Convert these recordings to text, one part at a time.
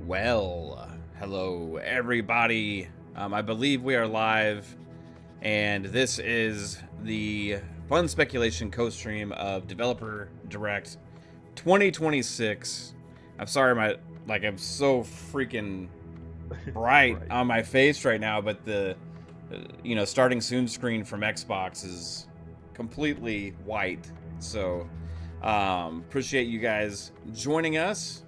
Well, hello everybody. I believe we are live, and this is the Fun Speculation co-stream of Developer Direct 2026. I'm sorry, I'm so freaking bright Right. on my face right now, but the starting soon screen from Xbox is completely white. So, appreciate you guys joining us.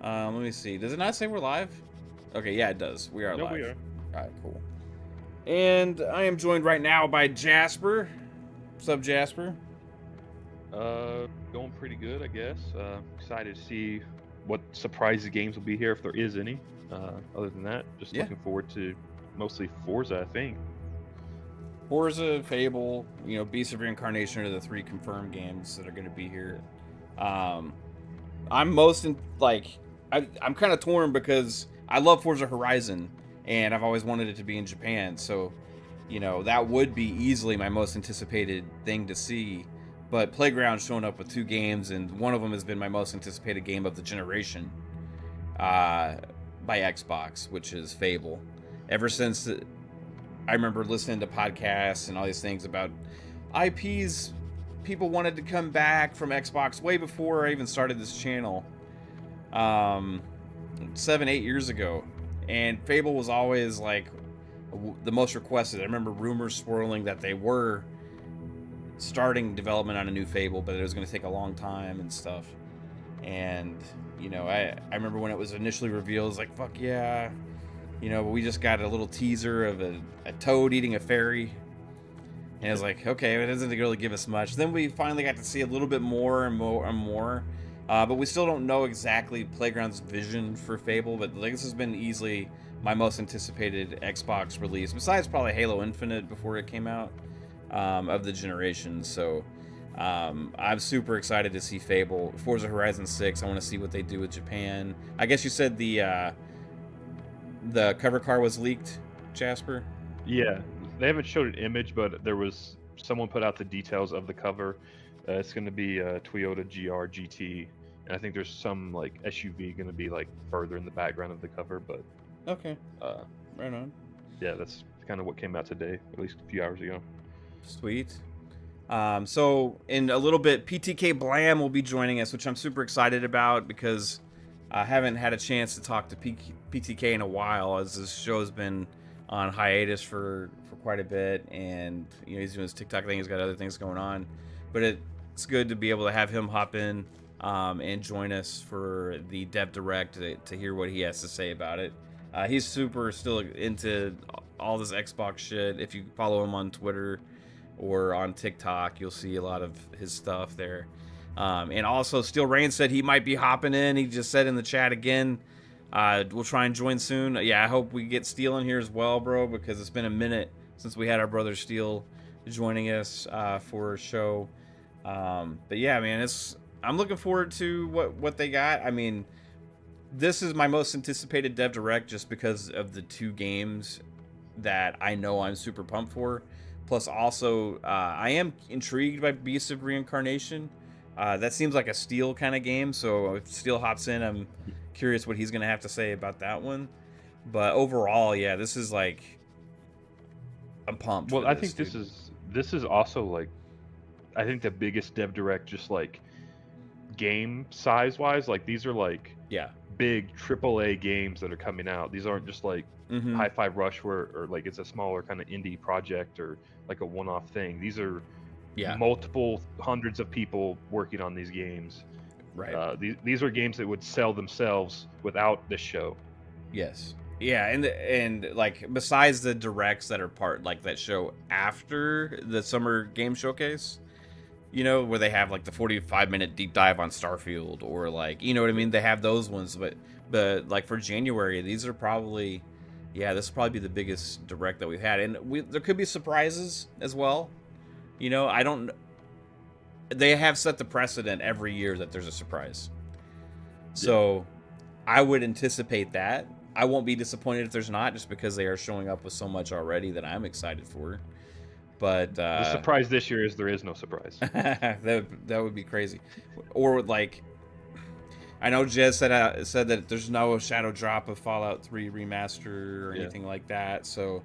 Let me see. Does it not say we're live? Okay, yeah, it does. We are No, we live. are. All right, cool. And I am joined right now by Jasper. What's up, Jasper? Going pretty good, I guess. Excited to see what surprise games will be here if there is any. Other than that, just Yeah. looking forward to mostly Forza, I think. Forza, Fable, Beast of Reincarnation are the three confirmed games that are going to be here. I'm I'm kind of torn because I love Forza Horizon and I've always wanted it to be in Japan. So, that would be easily my most anticipated thing to see. But Playground's showing up with two games, and one of them has been my most anticipated game of the generation by Xbox, which is Fable. Ever since I remember listening to podcasts and all these things about IPs people wanted to come back from Xbox way before I even started this channel. 7-8 years ago, and Fable was always like the most requested. I remember rumors swirling that they were starting development on a new Fable, but it was going to take a long time and stuff. And I remember when it was initially revealed, it was like, fuck yeah, but we just got a little teaser of a toad eating a fairy. And I was like, okay, it doesn't really give us much. Then we finally got to see a little bit more and more and more. But we still don't know exactly Playground's vision for Fable. But this has been easily my most anticipated Xbox release, besides probably Halo Infinite before it came out, of the generation. So I'm super excited to see Fable. Forza Horizon 6, I want to see what they do with Japan. I guess you said the cover car was leaked, Jasper? Yeah, they haven't showed an image, but someone put out the details of the cover. It's going to be a Toyota GR GT, and I think there's some like SUV going to be like further in the background of the cover. But okay, right on. Yeah, that's kind of what came out today, at least a few hours ago. Sweet. So in a little bit, PTK Blam will be joining us, which I'm super excited about because I haven't had a chance to talk to PTK in a while, as this show has been on hiatus for quite a bit, and he's doing his TikTok thing. He's got other things going on, but it's good to be able to have him hop in and join us for the Dev Direct to hear what he has to say about it. He's super still into all this Xbox shit. If you follow him on Twitter or on TikTok, you'll see a lot of his stuff there. And also, Steel Rain said he might be hopping in. He just said in the chat again, we'll try and join soon. Yeah, I hope we get Steel in here as well, bro, because it's been a minute since we had our brother Steel joining us for a show. But yeah, man, I'm looking forward to what they got. I mean, this is my most anticipated Dev Direct just because of the two games that I know I'm super pumped for. Plus, also, I am intrigued by Beast of Reincarnation. That seems like a Steel kind of game, so if Steel hops in, I'm curious what he's going to have to say about that one. But overall, yeah, this is like, I'm pumped. Well, I think this is also like, I think the biggest Dev Direct, just like game size wise, like these are like big AAA games that are coming out. These aren't just like Hi-Fi Rush or like it's a smaller kind of indie project or like a one-off thing. These are multiple hundreds of people working on these games. Right. These are games that would sell themselves without this show. Yes. Yeah, and like besides the directs that are that show after the Summer Game Showcase, where they have like the 45-minute deep dive on Starfield, or like, what I mean? They have those ones, but like for January, these are probably, this will probably be the biggest direct that we've had, and there could be surprises as well. They have set the precedent every year that there's a surprise. So I would anticipate that. I won't be disappointed if there's not, just because they are showing up with so much already that I'm excited for. But the surprise this year is there is no surprise. that would be crazy. Or like, I know Jez said that there's no shadow drop of Fallout 3 remaster or anything like that. So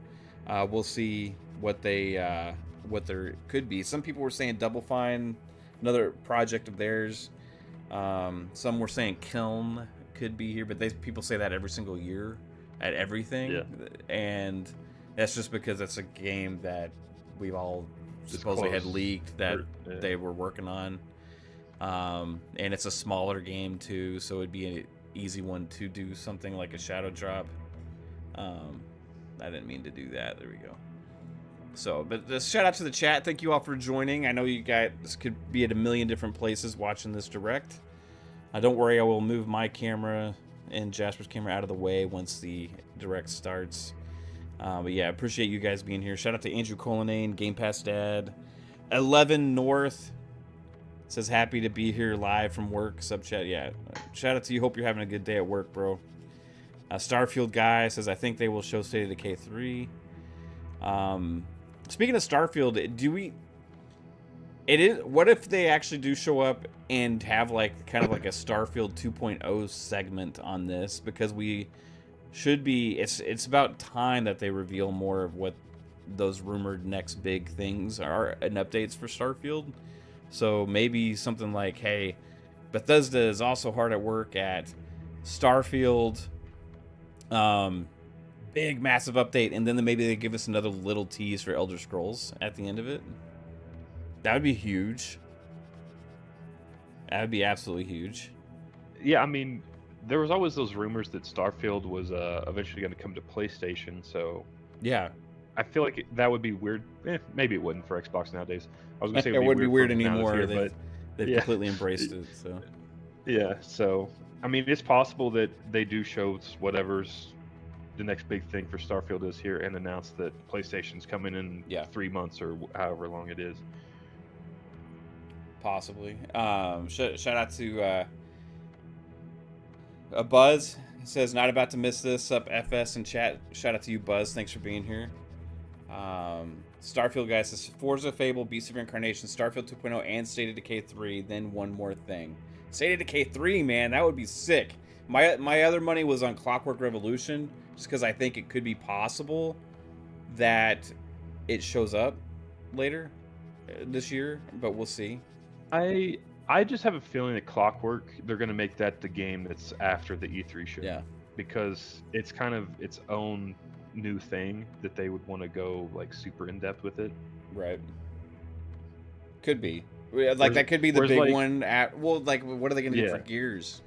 we'll see what there could be. Some people were saying Double Fine, another project of theirs. Some were saying Kiln could be here, but people say that every single year at everything, and that's just because it's a game that we've all supposedly had leaked that they were working on. And it's a smaller game too, so it'd be an easy one to do something like a shadow drop. I didn't mean to do that. There we go. So, but shout out to the chat. Thank you all for joining. I know you guys could be at a million different places watching this direct. Don't worry, I will move my camera and Jasper's camera out of the way once the direct starts. But yeah, appreciate you guys being here. Shout out to Andrew Colonane, Game Pass Dad, 11 North. Says happy to be here live from work. Sub chat, yeah. Shout out to you. Hope you're having a good day at work, bro. Starfield guy says I think they will show State of Decay 3. Speaking of Starfield, what if they actually do show up and have like kind of like a Starfield 2.0 segment on this? Because we should be. It's about time that they reveal more of what those rumored next big things are and updates for Starfield. So maybe something like, hey, Bethesda is also hard at work at Starfield, big massive update, and then maybe they give us another little tease for Elder Scrolls at the end of it. That would be huge. That would be absolutely huge. Yeah, I mean, there was always those rumors that Starfield was eventually going to come to PlayStation, so yeah, I feel like that would be weird. Maybe it wouldn't for Xbox nowadays. I was gonna say it wouldn't be weird anymore. Here, they've completely embraced it. So yeah, so I mean, it's possible that they do show whatever's the next big thing for Starfield is here and announce that PlayStation's coming in 3 months or however long it is. Possibly. Shout out to a Buzz. He says not about to miss this. Up FS and chat. Shout out to you, Buzz. Thanks for being here. Starfield guy says Forza, Fable, Beast of Reincarnation, Starfield 2.0, and State of Decay 3. Then one more thing. State of Decay 3, man, that would be sick. My other money was on Clockwork Revolution, just because I think it could be possible that it shows up later this year, but we'll see. I just have a feeling that Clockwork, they're going to make that the game that's after the E3 show. Yeah. Because it's kind of its own new thing that they would want to go like super in depth with it. Right. Could be. Like that could be the big one like what are they going to do for Gears?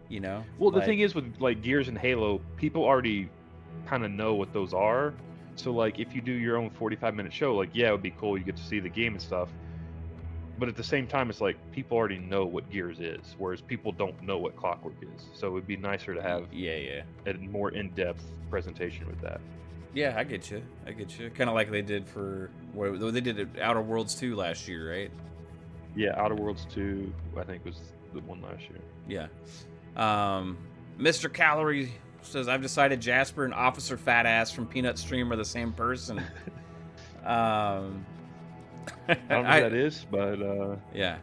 You know? Well, the thing is with like Gears and Halo, people already kind of know what those are. So like if you do your own 45-minute show, like it would be cool, you get to see the game and stuff. But at the same time, it's like people already know what Gears is, whereas people don't know what Clockwork is. So it would be nicer to have a more in-depth presentation with that. Yeah, I get you. Kind of like they did they did at Outer Worlds 2 last year, right? Yeah, Outer Worlds 2, I think, was the one last year. Yeah. Mr. Calorie says, I've decided Jasper and Officer Fat Ass from Peanut Stream are the same person. I don't know who that is, but yeah,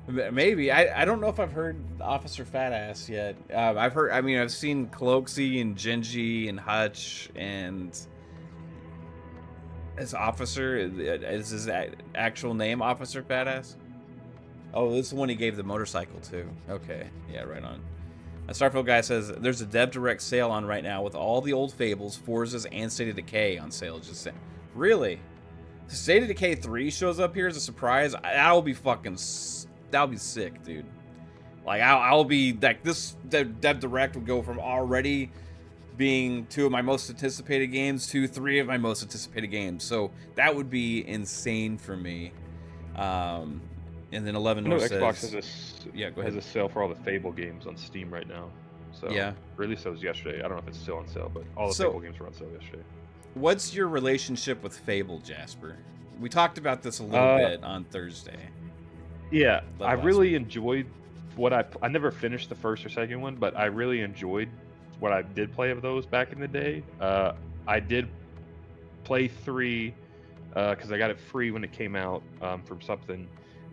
maybe. I don't know if I've heard Officer Fat Ass yet. I've seen Cloaksy and Genji and Hutch and as Officer. Is his actual name Officer Fat Ass? Oh, this is the one he gave the motorcycle to. Okay, yeah, right on. A Starfield guy says there's a Dev Direct sale on right now with all the old Fables, Forzas, and State of Decay on sale. Just saying. Really? State of Decay 3 shows up here as a surprise. That'll be sick, dude. Like I'll be like this. Dev Direct would go from already being 2 of my most anticipated games to 3 of my most anticipated games. So that would be insane for me. And then 11 says, Xbox has a sale for all the Fable games on Steam right now. So or at least that was yesterday. I don't know if it's still on sale, but all the Fable games were on sale yesterday. What's your relationship with Fable, Jasper? We talked about this a little bit on Thursday. Yeah, I really enjoyed I never finished the first or second one, but I really enjoyed what I did play of those back in the day. I did play 3 because I got it free when it came out from something.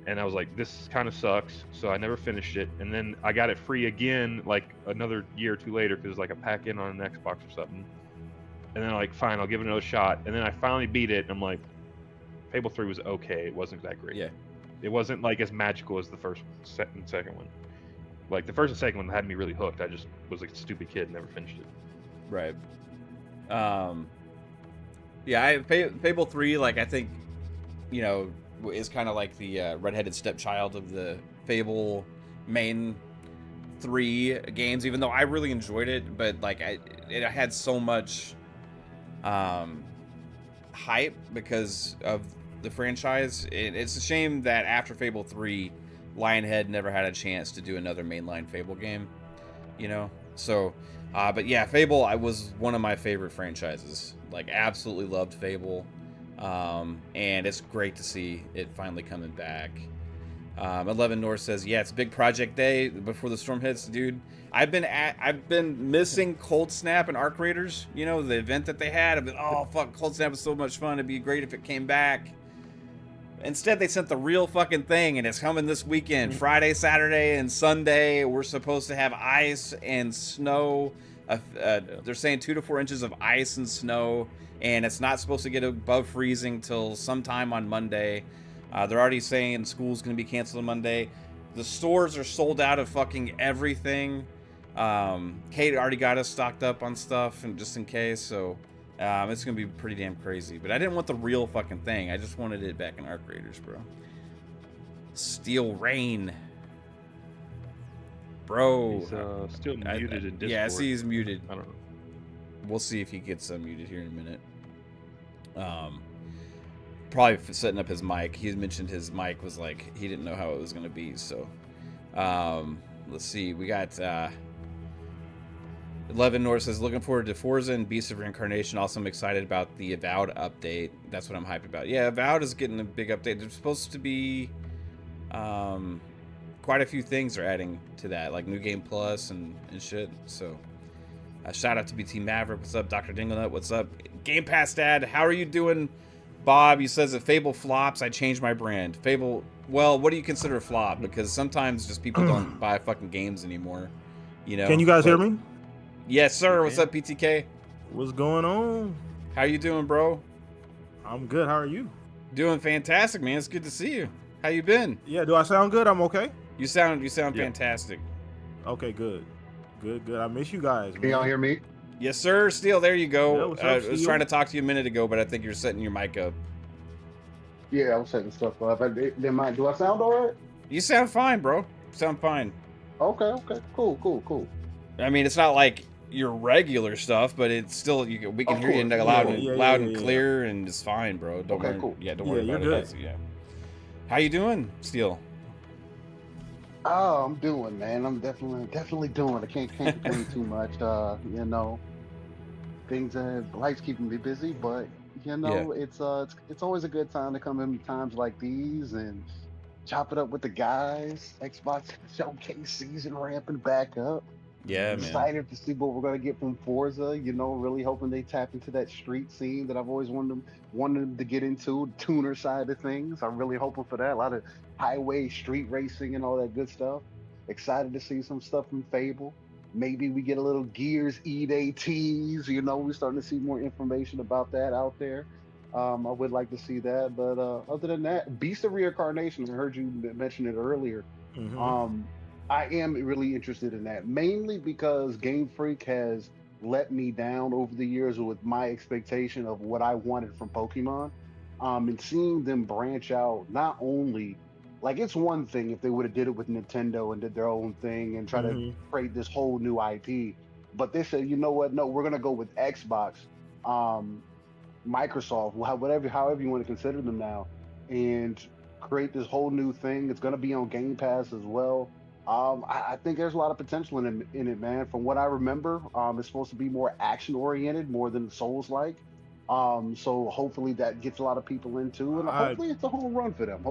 and I was like, this kind of sucks. So I never finished it. And then I got it free again, like another year or two later, because like a pack in on an Xbox or something. And then like, fine, I'll give it another shot. And then I finally beat it, and I'm like, Fable 3 was okay. It wasn't that great. Yeah. It wasn't like as magical as the first and second one. Like the first and second one had me really hooked. I just was like a stupid kid and never finished it. Right. Yeah, Fable 3, like, I think, you know, is kind of like the redheaded stepchild of the Fable main 3 games, even though I really enjoyed it, but like it had so much hype because of the franchise. It's a shame that after Fable 3, Lionhead never had a chance to do another mainline Fable game, you know? So, but yeah, Fable was one of my favorite franchises. Like, absolutely loved Fable. And it's great to see it finally coming back. 11 North says, yeah, it's big project day before the storm hits, dude. I've been missing Cold Snap and Arc Raiders, you know, the event that they had. I've been, oh fuck, Cold Snap was so much fun. It'd be great if it came back. Instead, they sent the real fucking thing, and it's coming this weekend. Friday, Saturday, and Sunday. We're supposed to have ice and snow. They're saying 2 to 4 inches of ice and snow, and it's not supposed to get above freezing till sometime on Monday. They're already saying school's going to be canceled on Monday. The stores are sold out of fucking everything. Kate already got us stocked up on stuff, and just in case, so it's going to be pretty damn crazy. But I didn't want the real fucking thing. I just wanted it back in Arc Raiders, bro. Steel Rain. Bro. He's still muted in Discord. Yeah, I see he's muted. I don't know. We'll see if he gets muted here in a minute. Probably setting up his mic. He mentioned his mic was like, he didn't know how it was going to be. So, let's see. We got 11 North says, looking forward to Forza and Beast of Reincarnation. Also, I'm excited about the Avowed update. That's what I'm hyped about. Yeah, Avowed is getting a big update. There's supposed to be quite a few things are adding to that, like New Game Plus and shit. So, shout out to BT Maverick. What's up, Dr. Dinglenut? What's up, Game Pass Dad? How are you doing? Bob, he says if Fable flops, I change my brand. Fable, well, what do you consider a flop? Because sometimes just people don't buy fucking games anymore. You know. Can you guys hear me? Yes, sir. What's up, PTK? What's going on? How you doing, bro? I'm good. How are you? Doing fantastic, man. It's good to see you. How you been? Yeah, do I sound good? I'm okay. You sound fantastic. Okay, good. Good. I miss you guys, man. Can y'all hear me? Yes, sir. Steele, there you go. Yeah, I was trying to talk to you a minute ago, but I think you're setting your mic up. Yeah, I was setting stuff up. Do I sound all right? You sound fine, bro. Sound fine. Okay. Cool. I mean, it's not like your regular stuff, but it's still we can hear you loud and clear, and it's fine, bro. Don't worry. Cool. Yeah, don't worry about you're it. Yeah. How you doing, Steele? Oh, I'm doing, man. I'm definitely doing. I can't complain too much. You know, things life's keeping me busy, but you know, it's always a good time to come in times like these and chop it up with the guys. Xbox Showcase season ramping back up. Yeah, man. Excited to see what we're gonna get from Forza. You know, really hoping they tap into that street scene that I've always wanted them to get into, tuner side of things. I'm really hoping for that. A lot of highway, street racing, and all that good stuff. Excited to see some stuff from Fable. Maybe we get a little Gears E-Day tease. You know, we're starting to see more information about that out there. I would like to see that, but other than that, Beast of Reincarnation. I heard you mention it earlier. Mm-hmm. I am really interested in that, mainly because Game Freak has let me down over the years with my expectation of what I wanted from Pokemon. And seeing them branch out, not only, like, it's one thing if they would have did it with Nintendo and did their own thing and try to create this whole new IP, but they said, you know what, no, we're going to go with Xbox, Microsoft, however you want to consider them now, and create this whole new thing. It's going to be on Game Pass as well. I think there's a lot of potential in it, man. From what I remember, it's supposed to be more action-oriented, more than Souls-like. So hopefully that gets a lot of people into, and hopefully it's a home run for them.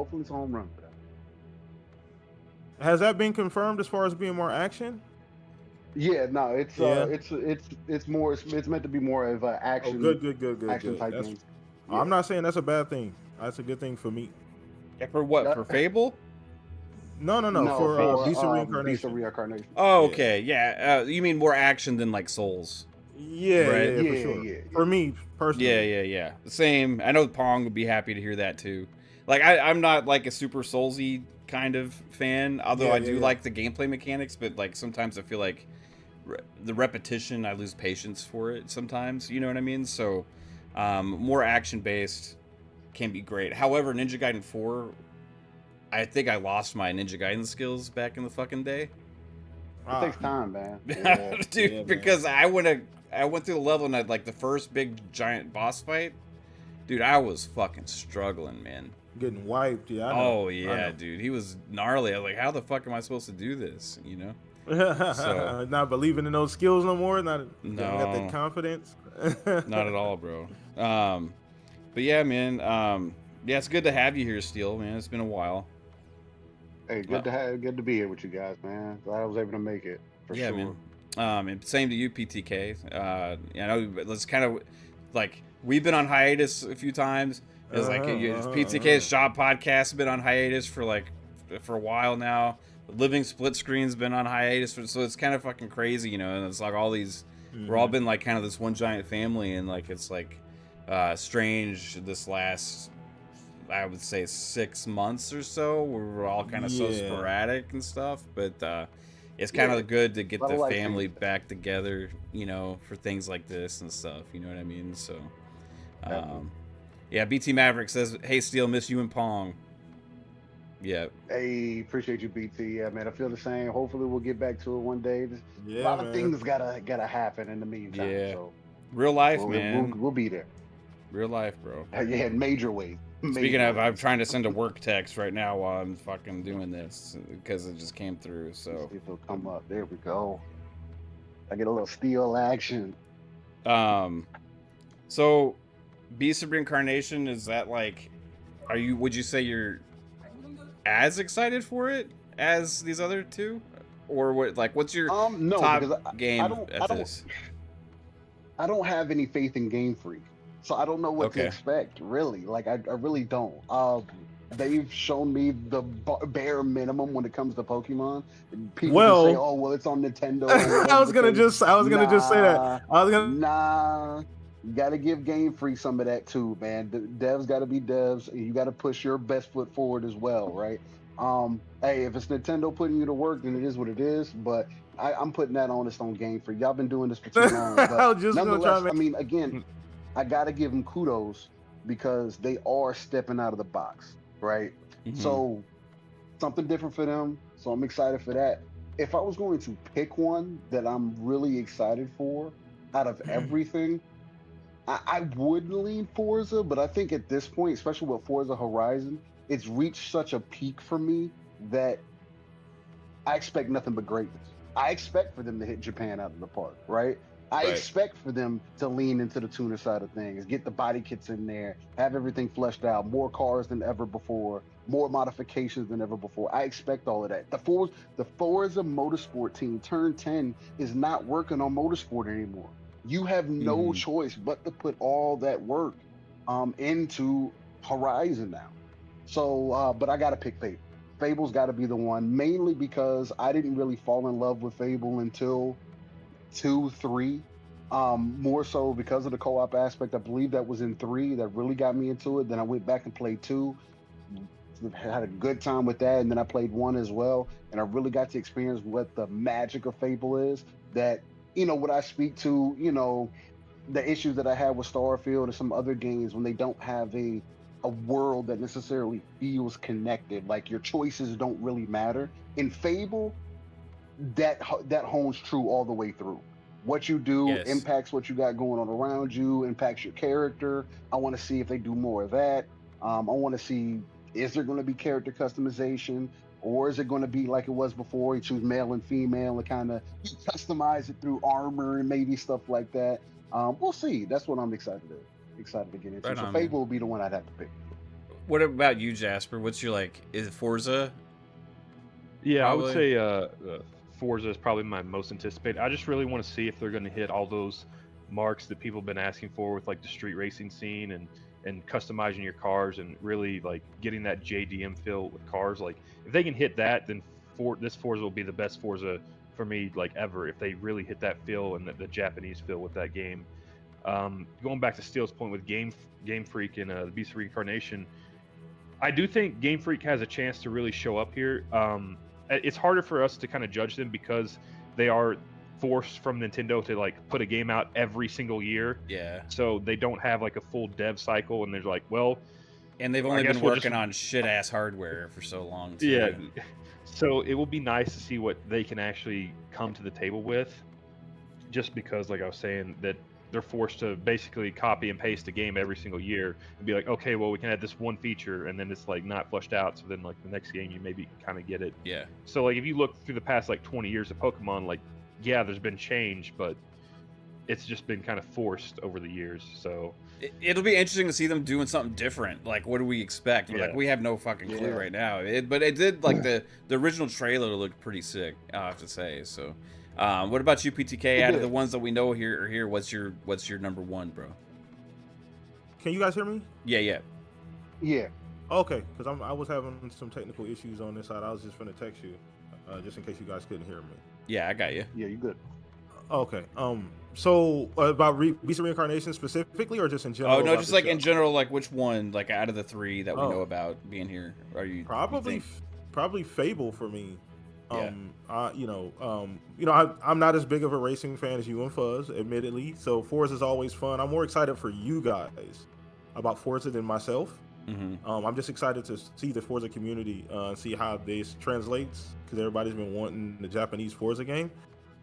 Has that been confirmed as far as being more action? Yeah, no, it's meant to be more of an action. Good. Action type thing. I'm not saying that's a bad thing. That's a good thing for me. Yeah, for what? For Fable? No, for Beast of Beast of Reincarnation. Reincarnation. Oh, okay. Yeah. You mean more action than like Souls? Right? Yeah, for sure. For me personally. Yeah. The same. I know Pong would be happy to hear that too. Like I'm not like a super Soulsy kind of fan, although I do like the gameplay mechanics, but like sometimes I feel like the repetition, I lose patience for it sometimes. You know what I mean? So more action based can be great. However, Ninja Gaiden 4, I think I lost my Ninja Gaiden skills back in the fucking day. It takes time, man. Yeah. Dude, because I went through the level and I like the first big giant boss fight. Dude, I was fucking struggling, man. Getting wiped, yeah. I know. Oh yeah, dude, he was gnarly. I was like, how the fuck am I supposed to do this? You know? So not believing in those skills no more. Not got that confidence. Not at all, bro. But yeah, man. Yeah, it's good to have you here, Steel, man. It's been a while. Hey, good to be here with you guys, man. Glad I was able to make it. For sure. Man. And same to you, PTK. I know it's kind of like we've been on hiatus a few times. It's like PTK's Shop podcast has been on hiatus for a while now. Living Split Screen's been on hiatus, so it's kind of fucking crazy, you know. And it's like all these, we're all been like kind of this one giant family, and like it's like strange this last, I would say 6 months or so, where we're all kind of so sporadic and stuff. But it's kind of good to get the family back together, you know, for things like this and stuff. You know what I mean? So, yeah. BT Maverick says, "Hey, Steel, miss you and Pong." Yeah. Hey, appreciate you, BT. Yeah, man, I feel the same. Hopefully, we'll get back to it one day. A lot of things gotta happen in the meantime. Yeah. So real life, man. We'll be there. Real life, bro. Yeah, major ways. Speaking of, I'm trying to send a work text right now while I'm fucking doing this because it just came through. So let's see if it'll come up. There we go. I get a little Steel action. So Beast of Reincarnation, is that like, would you say you're as excited for it as these other two, or what? Like, what's your top game at this? I don't have any faith in Gamefreaks, so I don't know what to expect. Really, like I really don't. They've shown me the bare minimum when it comes to Pokemon. People say, "Oh, well, it's on Nintendo." I was gonna just say that. Nah. You got to give Gamefreaks some of that too, man. The devs got to be devs, and you got to push your best foot forward as well, right? Hey, if it's Nintendo putting you to work, then it is what it is. But I'm putting that onus on Gamefreaks. Y'all been doing this for too long. But nonetheless, I mean, again, I got to give them kudos because they are stepping out of the box, right? So something different for them. So I'm excited for that. If I was going to pick one that I'm really excited for out of everything, I would lean Forza, but I think at this point, especially with Forza Horizon, it's reached such a peak for me that I expect nothing but greatness. I expect for them to hit Japan out of the park, right? I expect for them to lean into the tuner side of things, get the body kits in there, have everything fleshed out, more cars than ever before, more modifications than ever before. I expect all of that. The Forza Motorsport team, Turn 10, is not working on motorsport anymore. You have no choice but to put all that work into Horizon now. So, but I got to pick Fable. Fable's got to be the one, mainly because I didn't really fall in love with Fable until 2, 3. More so because of the co-op aspect. I believe that was in 3 that really got me into it. Then I went back and played 2. Had a good time with that, and then I played 1 as well. And I really got to experience what the magic of Fable is. That, you know, what I speak to, you know, the issues that I have with Starfield and some other games when they don't have a world that necessarily feels connected, like your choices don't really matter. In Fable, that hones true all the way through. What you do impacts what you got going on around you, impacts your character. I want to see if they do more of that. I want to see, is there going to be character customization? Or is it going to be like it was before? You choose male and female and kind of customize it through armor and maybe stuff like that. We'll see. That's what I'm excited to get into. So Fable will be the one I'd have to pick. What about you, Jasper? What's your is it Forza? Yeah, probably? I would say Forza is probably my most anticipated. I just really want to see if they're going to hit all those marks that people have been asking for with like the street racing scene and and customizing your cars and really like getting that JDM feel with cars. Like if they can hit that, then this Forza will be the best Forza for me like ever. If they really hit that feel and the Japanese feel with that game. Going back to Steele's point with Game Freak and the Beast of Reincarnation, I do think Game Freak has a chance to really show up here. It's harder for us to kind of judge them because they are forced from Nintendo to like put a game out every single year. Yeah. So they don't have like a full dev cycle, and they're like, well, and they've only been working on shit ass hardware for so long too. Yeah. So it will be nice to see what they can actually come to the table with, just because, like I was saying, that they're forced to basically copy and paste a game every single year and be like, okay, well, we can add this one feature, and then it's like not fleshed out. So then like the next game, you maybe kind of get it. Yeah. So like if you look through the past like 20 years of Pokemon, like yeah, there's been change, but it's just been kind of forced over the years. So it'll be interesting to see them doing something different. Like, what do we expect? Like, we have no fucking clue right now. But it did, like, the original trailer looked pretty sick, I have to say. So, what about you, PTK? Out of the ones that we know here, what's your number one, bro? Can you guys hear me? Yeah. Okay, because I was having some technical issues on this side. I was just gonna text you, just in case you guys couldn't hear me. Yeah, I got you. Yeah, you good. Okay. So about Beast of Reincarnation specifically, or just in general? Oh no, just like in general, like which one, like out of the three that we know about being here, are you probably Fable for me? Yeah. I'm not as big of a racing fan as you and Fuzz, admittedly. So Forza is always fun. I'm more excited for you guys about Forza than myself. Mm-hmm. I'm just excited to see the Forza community see how this translates, because everybody's been wanting the Japanese Forza game.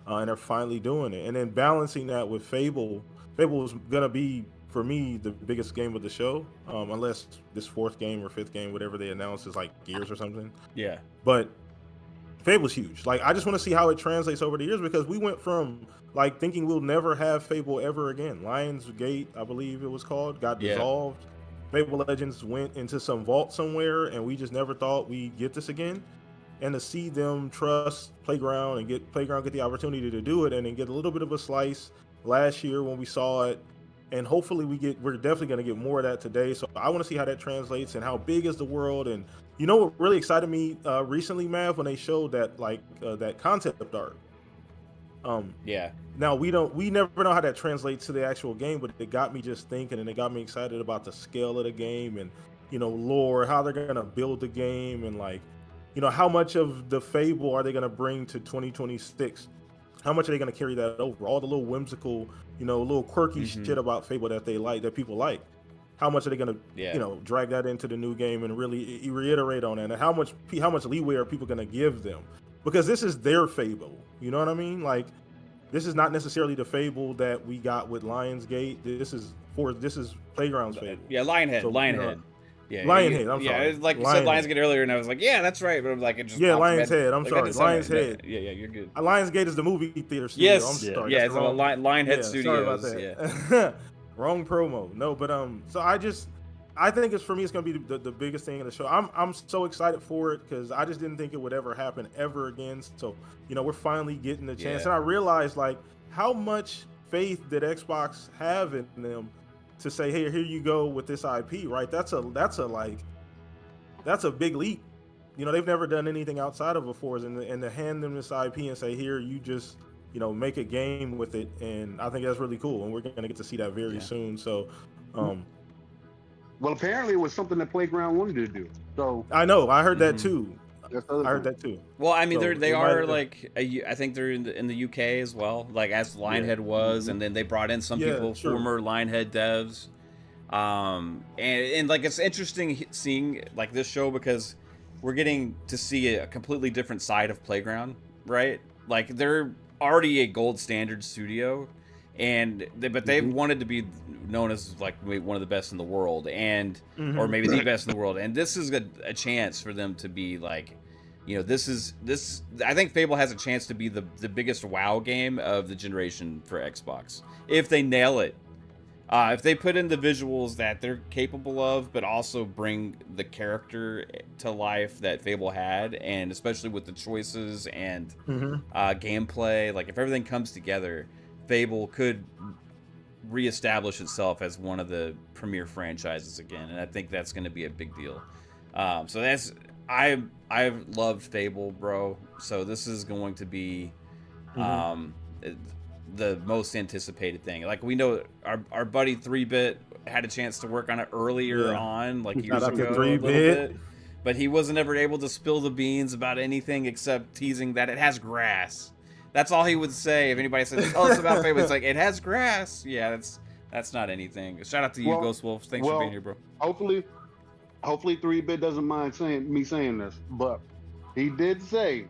And they're finally doing it. And then balancing that with Fable. Fable is going to be, for me, the biggest game of the show, unless this fourth game or fifth game, whatever they announced, is like Gears or something. Yeah. But Fable's huge. Like, I just want to see how it translates over the years, because we went from, like, thinking we'll never have Fable ever again. Lionsgate, I believe it was called, got dissolved. Fable Legends went into some vault somewhere, and we just never thought we'd get this again. And to see them trust Playground and get the opportunity to do it, and then get a little bit of a slice last year when we saw it, and hopefully we're definitely going to get more of that today. So I want to see how that translates and how big is the world. And you know what really excited me recently, Mav, when they showed that that concept art. Now we never know how that translates to the actual game, but it got me just thinking, and it got me excited about the scale of the game, and lore, how they're going to build the game, and like, how much of the Fable are they going to bring to 2026? How much are they going to carry that over? All the little whimsical, little quirky shit about Fable that people like. How much are they going to, drag that into the new game and really reiterate on it? And how much leeway are people going to give them? Because this is their Fable. You know what I mean? Like, this is not necessarily the Fable that we got with Lionsgate. This is Playground's Fable. Yeah, Lionhead. So, Lionhead. Lionhead. I'm sorry. Yeah, like you said Lionsgate earlier, and I was like, yeah, that's right. But I'm like, it just Lionhead. I'm sorry, Lionshead. Yeah, you're good. Lionsgate is the movie theater studio. Yes. I'm sorry. Yeah, it's Lionhead Studios. Sorry about that. Wrong promo. No, but so I think it's gonna be the biggest thing in the show. I'm so excited for it, because I just didn't think it would ever happen ever again. So we're finally getting the chance, and I realized like how much faith did Xbox have in them to say, hey, here you go with this IP, right? That's a big leap. They've never done anything outside of a Forza, and to hand them this IP and say, here, you just make a game with it, and I think that's really cool, and we're gonna get to see that very soon. So well, apparently it was something that Playground wanted to do. So I know, I heard that too. I heard that too. Well, I mean, they are like, I think they're in the UK as well, like as Lionhead was, and then they brought in some people, former Lionhead devs, and like it's interesting seeing like this show, because we're getting to see a completely different side of Playground, right? Like they're already a gold standard studio, but they wanted to be known as like one of the best in the world, and or maybe the best in the world, and this is a chance for them to be like, this I think Fable has a chance to be the biggest WoW game of the generation for Xbox if they nail it. If they put in the visuals that they're capable of, but also bring the character to life that Fable had, and especially with the choices and gameplay, like if everything comes together, Fable could reestablish itself as one of the premier franchises again, and I think that's going to be a big deal. So that's I've loved Fable, bro. So this is going to be the most anticipated thing. Like, we know our buddy 3-Bit had a chance to work on it earlier on, like years ago, a little bit, but he wasn't ever able to spill the beans about anything except teasing that it has grass. That's all he would say. If anybody says, "Oh, it's about Fable," it's like, it has grass. Yeah, that's not anything. Shout out to you, Ghost Wolf. Thanks for being here, bro. Hopefully 3-Bit doesn't mind saying this, but he did say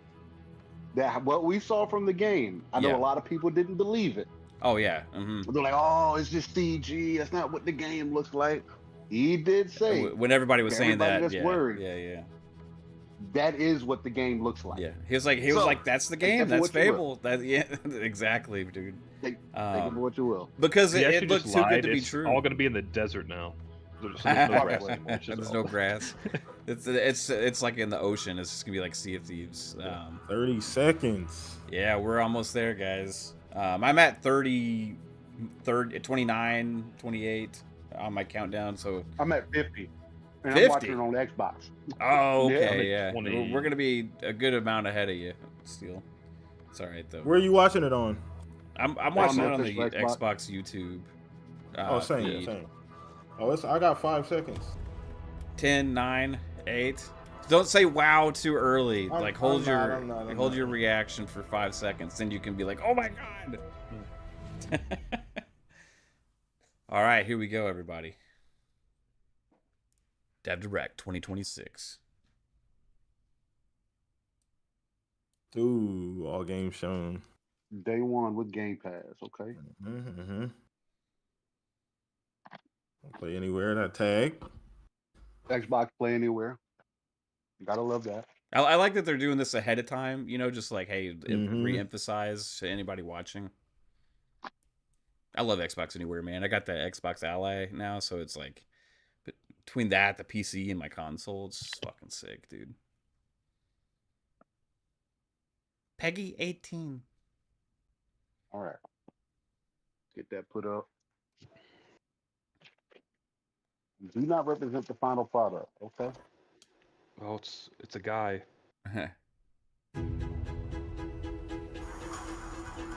that what we saw from the game, I know a lot of people didn't believe it. Oh yeah. They're like, "Oh, it's just CG. That's not what the game looks like." He did say, when everybody was saying that, worried, yeah. That is what the game looks like. Yeah, he was like, "That's the game. That's Fable." That exactly, dude. Take it for what you will. Because it looks too good to be true. It's all going to be in the desert now. There's no grass anymore. There's no grass. It's like in the ocean. It's just gonna be like Sea of Thieves. 30 seconds. Yeah, we're almost there, guys. I'm at 30, 29, 28 on my countdown. So I'm at 50. And 50? I'm watching it on the Xbox. Oh, okay, yeah. We're gonna be a good amount ahead of you, still. It's all right though. Where are you watching it on? I'm watching it on the Xbox YouTube. Same. Oh, I got 5 seconds. 10, 9, 8. Don't say wow too early. Hold your reaction for 5 seconds. Then you can be like, "Oh my god." All right, here we go, everybody. Dev Direct 2026. Ooh, all games shown. Day one with Game Pass, okay? Play anywhere, that tag. Xbox Play Anywhere. Gotta love that. I like that they're doing this ahead of time, just like, hey, re-emphasize to anybody watching. I love Xbox Anywhere, man. I got the Xbox Ally now, so it's like, between that, the PC, and my console, it's just fucking sick, dude. Peggy 18. All right. Get that put up. Do not represent the final product, okay? Oh, it's a guy.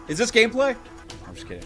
Is this gameplay? I'm just kidding.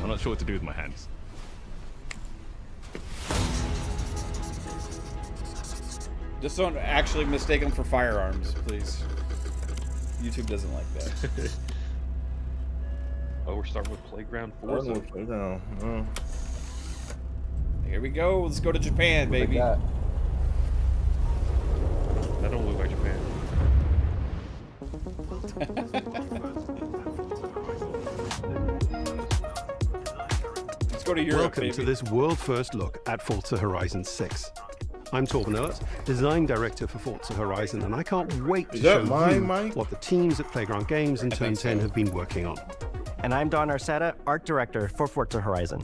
I'm not sure what to do with my hands. Just don't actually mistake them for firearms, please. YouTube doesn't like that. Oh, we're starting with Playground Forza. Here we go. Let's go to Japan, baby. That don't look like Japan. Let's go to Europe, Welcome baby. to this world-first look at Forza Horizon 6. I'm Torben Ehlert, Design Director for Forza Horizon, and I can't wait to show you what the teams at Playground Games and Turn 10 have been working on. And I'm Don Arcetta, Art Director for Forza Horizon.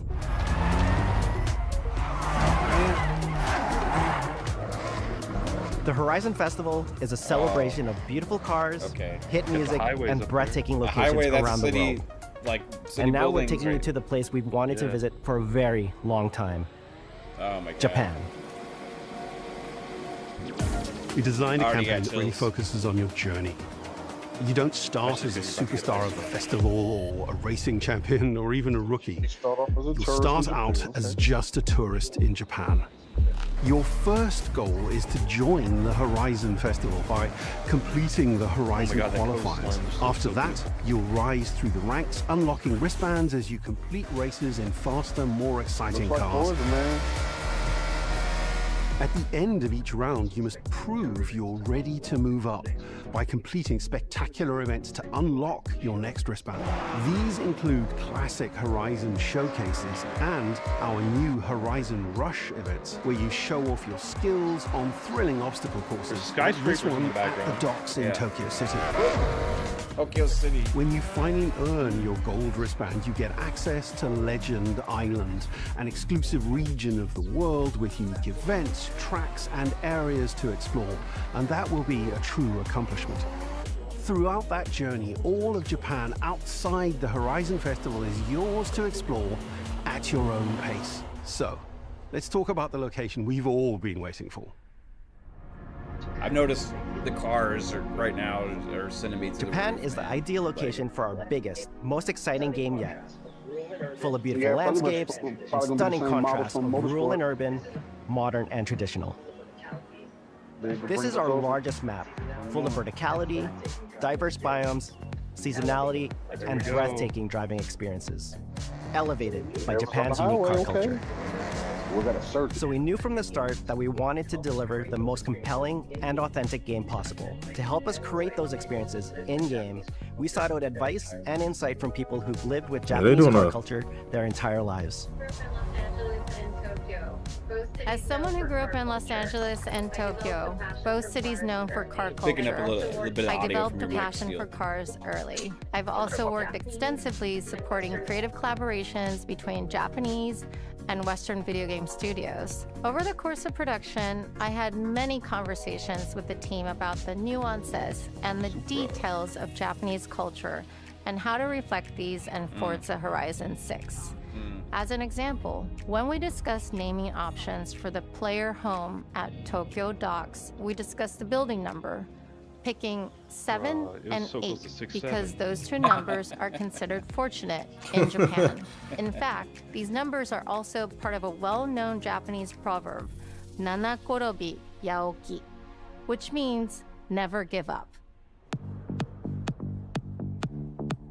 The Horizon Festival is a celebration of beautiful cars, hit music, and breathtaking locations around the world. And now we're taking you to the place we've wanted to visit for a very long time. Oh my God. Japan. We designed a campaign that really focuses on your journey. You don't start as a superstar of a festival or a racing champion or even a rookie. You'll start out as just a tourist in Japan. Your first goal is to join the Horizon Festival by completing the Horizon qualifiers. After that, you'll rise through the ranks, unlocking wristbands as you complete races in faster, more exciting cars. At the end of each round, you must prove you're ready to move up by completing spectacular events to unlock your next wristband. These include classic Horizon showcases and our new Horizon Rush events, where you show off your skills on thrilling obstacle courses. This one at the docks in Tokyo City. Tokyo City. When you finally earn your gold wristband, you get access to Legend Island, an exclusive region of the world with unique events, tracks, and areas to explore, and that will be a true accomplishment. Throughout that journey, all of Japan outside the Horizon Festival is yours to explore at your own pace. So, let's talk about the location we've all been waiting for. I've noticed the cars right now are sending me to Japan is the ideal location for our biggest, most exciting game yet. Full of beautiful landscapes and stunning contrasts of rural and urban, modern and traditional. This is our largest map, full of verticality, diverse biomes, seasonality, and breathtaking driving experiences, elevated by Japan's unique car culture. So we knew from the start that we wanted to deliver the most compelling and authentic game possible. To help us create those experiences in-game, we sought out advice and insight from people who've lived with Japanese car culture their entire lives. As someone who grew up in Los Angeles and Tokyo, both cities known for car culture, I developed a passion for cars early. I've also worked extensively supporting creative collaborations between Japanese and Western video game studios. Over the course of production, I had many conversations with the team about the nuances and the details of Japanese culture and how to reflect these in Forza Horizon 6. As an example, when we discussed naming options for the player home at Tokyo Docks, we discussed the building number, picking 7 and 8 because those two numbers are considered fortunate in Japan. In fact, these numbers are also part of a well-known Japanese proverb, Nanakorobi Yaoki, which means never give up.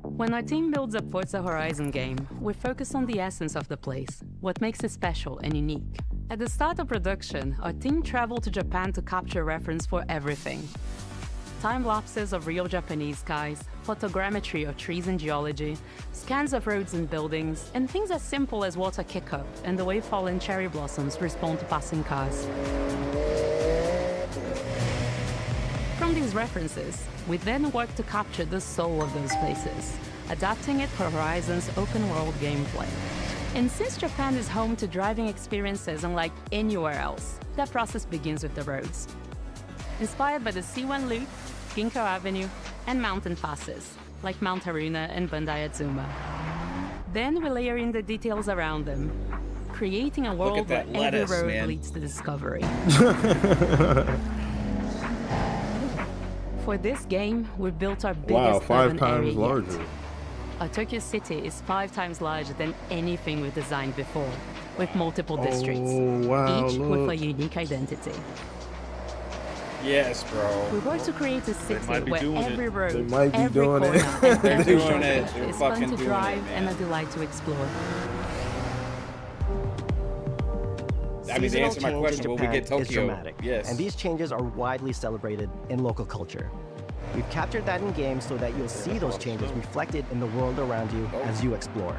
When our team builds a Forza Horizon game, we focus on the essence of the place, what makes it special and unique. At the start of production, our team traveled to Japan to capture reference for everything. Time-lapses of real Japanese skies, photogrammetry of trees and geology, scans of roads and buildings, and things as simple as water kick-up and the way fallen cherry blossoms respond to passing cars. From these references, we then work to capture the soul of those places, adapting it for Horizon's open-world gameplay. And since Japan is home to driving experiences unlike anywhere else, that process begins with the roads. Inspired by the C1 Loop, Ginkgo Avenue, and mountain passes, like Mount Haruna and Bandai Atsuma. Then we layer in the details around them, creating a world where every road leads to discovery. For this game, we've built our biggest urban area yet. Our Tokyo City is 5 times larger than anything we've designed before, with multiple districts, each with a unique identity. Yes, bro. We work to create a city where every road, every corner, and every shortcut is fun to doing drive and a delight to explore. I mean, to answer my question, will we get Tokyo? Is dramatic, yes. and these changes are widely celebrated in local culture. We've captured that in game so that you'll see those changes reflected in the world around you as you explore.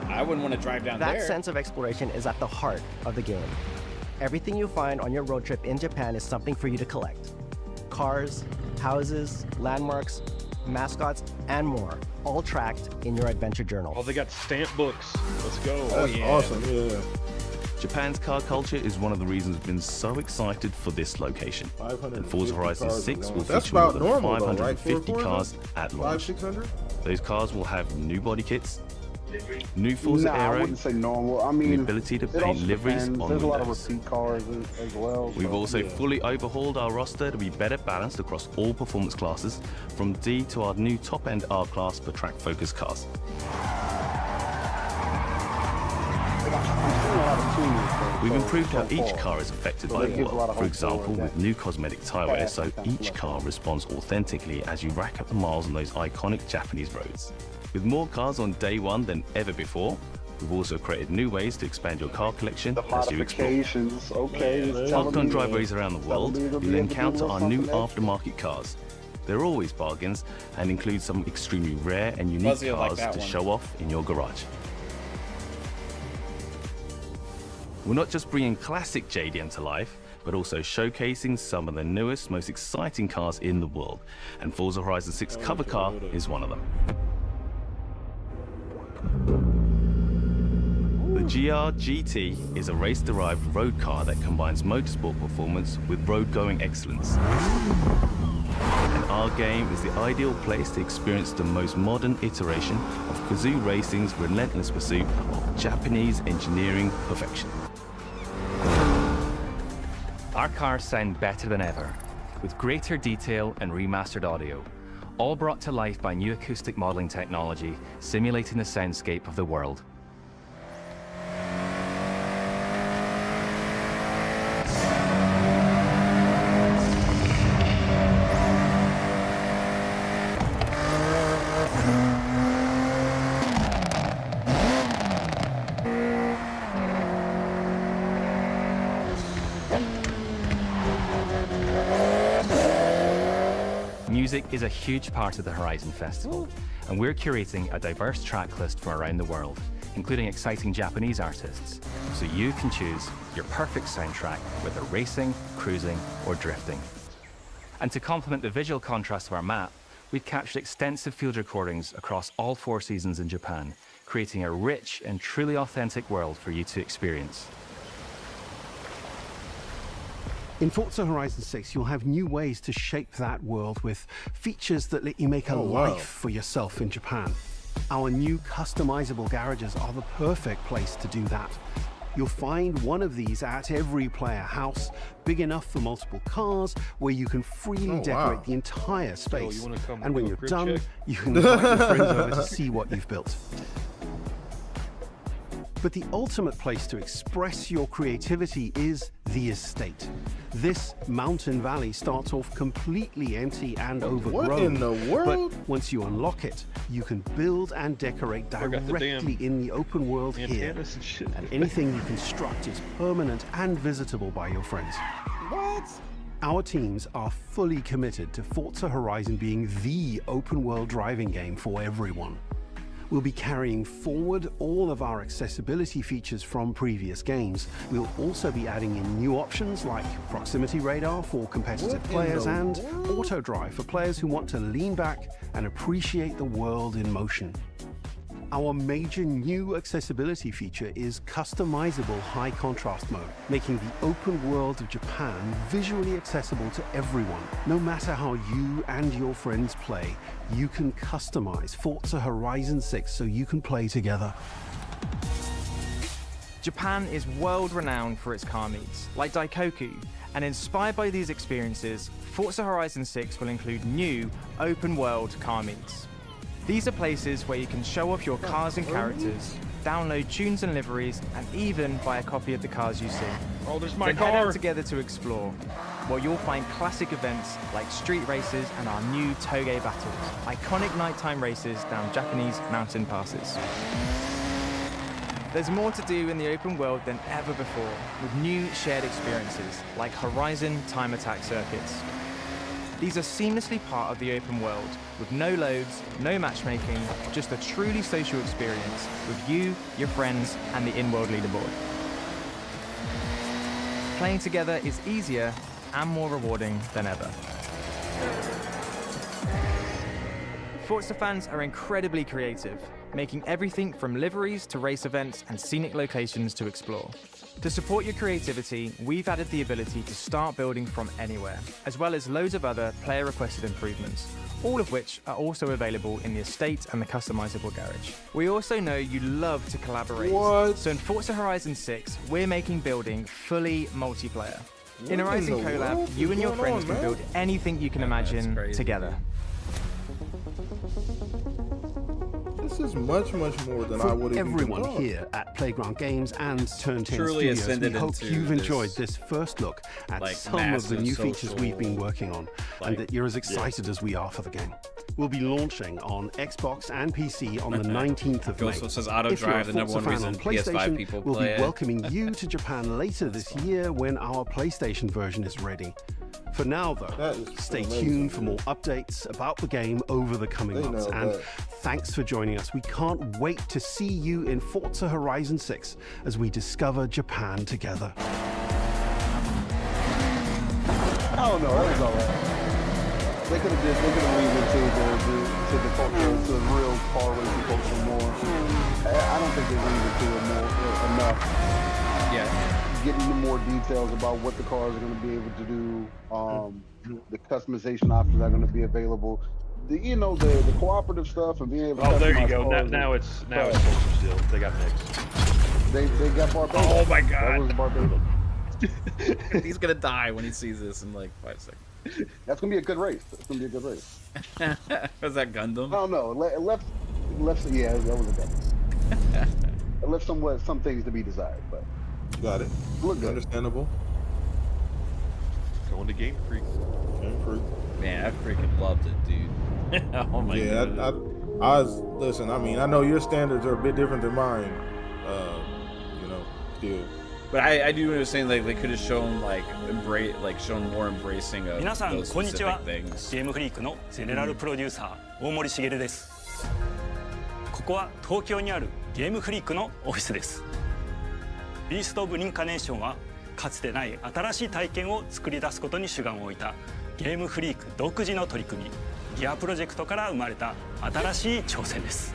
I wouldn't want to drive down there. That sense of exploration is at the heart of the game. Everything you find on your road trip in Japan is something for you to collect. Cars, houses, landmarks, mascots, and more, all tracked in your adventure journal. Oh, they got stamp books. Let's go. That's awesome, yeah. Japan's car culture is one of the reasons we've been so excited for this location. And Forza Horizon 6 will feature more than 550 cars at launch. 500-600? Those cars will have new body kits, new Forza Aero, I wouldn't say normal. I mean, the ability to paint liveries on There's windows. a lot of repeat cars as well. We've also fully overhauled our roster to be better balanced across all performance classes, from D to our new top-end R-Class for track-focused cars. We've improved how each car is affected by the world, for example with new cosmetic tyre so each car responds authentically as you rack up the miles on those iconic Japanese roads. With more cars on day one than ever before, we've also created new ways to expand your car collection as you explore. Parked on driveways around the world, you'll encounter our new aftermarket cars. They're always bargains and include some extremely rare and unique cars to show off in your garage. We're not just bringing classic JDM to life, but also showcasing some of the newest, most exciting cars in the world. And Forza Horizon 6 cover car is one of them. The GR GT is a race-derived road car that combines motorsport performance with road-going excellence. And our game is the ideal place to experience the most modern iteration of Kazoo Racing's relentless pursuit of Japanese engineering perfection. Our cars sound better than ever, with greater detail and remastered audio, all brought to life by new acoustic modeling technology, simulating the soundscape of the world. Music is a huge part of the Horizon Festival, and we're curating a diverse track list from around the world, including exciting Japanese artists, so you can choose your perfect soundtrack, whether racing, cruising, or drifting. And to complement the visual contrast of our map, we've captured extensive field recordings across all 4 seasons in Japan, creating a rich and truly authentic world for you to experience. In Forza Horizon 6, you'll have new ways to shape that world with features that let you make a life for yourself in Japan. Our new customizable garages are the perfect place to do that. You'll find one of these at every player house, big enough for multiple cars, where you can freely decorate the entire space. And when you're done, you can invite your friends over to see what you've built. But the ultimate place to express your creativity is the estate. This mountain valley starts off completely empty and overgrown. What in the world? But once you unlock it, you can build and decorate directly in the open world here. And anything you construct is permanent and visitable by your friends. What? Our teams are fully committed to Forza Horizon being the open world driving game for everyone. We'll be carrying forward all of our accessibility features from previous games. We'll also be adding in new options like proximity radar for competitive players and auto drive for players who want to lean back and appreciate the world in motion. Our major new accessibility feature is customizable high contrast mode, making the open world of Japan visually accessible to everyone. No matter how you and your friends play, you can customize Forza Horizon 6 so you can play together. Japan is world-renowned for its car meets, like Daikoku, and inspired by these experiences, Forza Horizon 6 will include new open-world car meets. These are places where you can show off your cars and characters, download tunes and liveries, and even buy a copy of the cars you see. Oh, there's my then car! Head out together to explore, where you'll find classic events like street races and our new Toge battles, iconic nighttime races down Japanese mountain passes. There's more to do in the open world than ever before, with new shared experiences like Horizon Time Attack circuits. These are seamlessly part of the open world, with no loads, no matchmaking, just a truly social experience with you, your friends, and the in-world leaderboard. Playing together is easier and more rewarding than ever. Forza fans are incredibly creative, making everything from liveries to race events and scenic locations to explore. To support your creativity, we've added the ability to start building from anywhere, as well as loads of other player-requested improvements, all of which are also available in the estate and the customizable garage. We also know you love to collaborate, so in Forza Horizon 6, we're making building fully multiplayer. In Horizon Collab, you and your friends can build anything you can imagine together. This is much more than I would have everyone here at Playground Games and Turn 10 Studios, we hope you've enjoyed this first look at some of the new features we've been working on, and that you're as excited as we are for the game. We'll be launching on Xbox and PC on the 19th of May. Also says auto drive, the number one reason PS5 people play we'll be welcoming you to Japan later this year when our PlayStation version is ready. For now, though, stay tuned for more updates about the game over the coming months. And thanks for joining us. We can't wait to see you in Forza Horizon 6 as we discover Japan together. I don't know, that was all right. They could have leaned into the culture, to the real car racing culture more. I don't think they leaned into it enough. Yeah. Getting into more details about what the cars are going to be able to do, the customization options are going to be available. The cooperative stuff and being able to there you go. Now it's Culture Still. They got mixed. They got Barbados. Oh my god. That was Barbados. He's gonna die when he sees this in like 5 seconds. That's gonna be a good race. Was that Gundam? I don't know. It left. Yeah, that was a Gundam. It left some things to be desired, but got it. Look good. Understandable. Going to Gamefreaks. Man, I freaking loved it, dude. Oh my god. Listen. I mean, I know your standards are a bit different than mine. Still. But I do understand like they could have shown shown more embracing of those specific things. ゲームフリークのゼネラルプロデューサー大森茂です。ここは東京にあるゲームフリークのオフィスです。ビースト・オブ・リンカネーションはかつてない新しい体験を作り出すことに主眼を置いたゲームフリーク独自の取り組みギアプロジェクトから生まれた新しい挑戦です。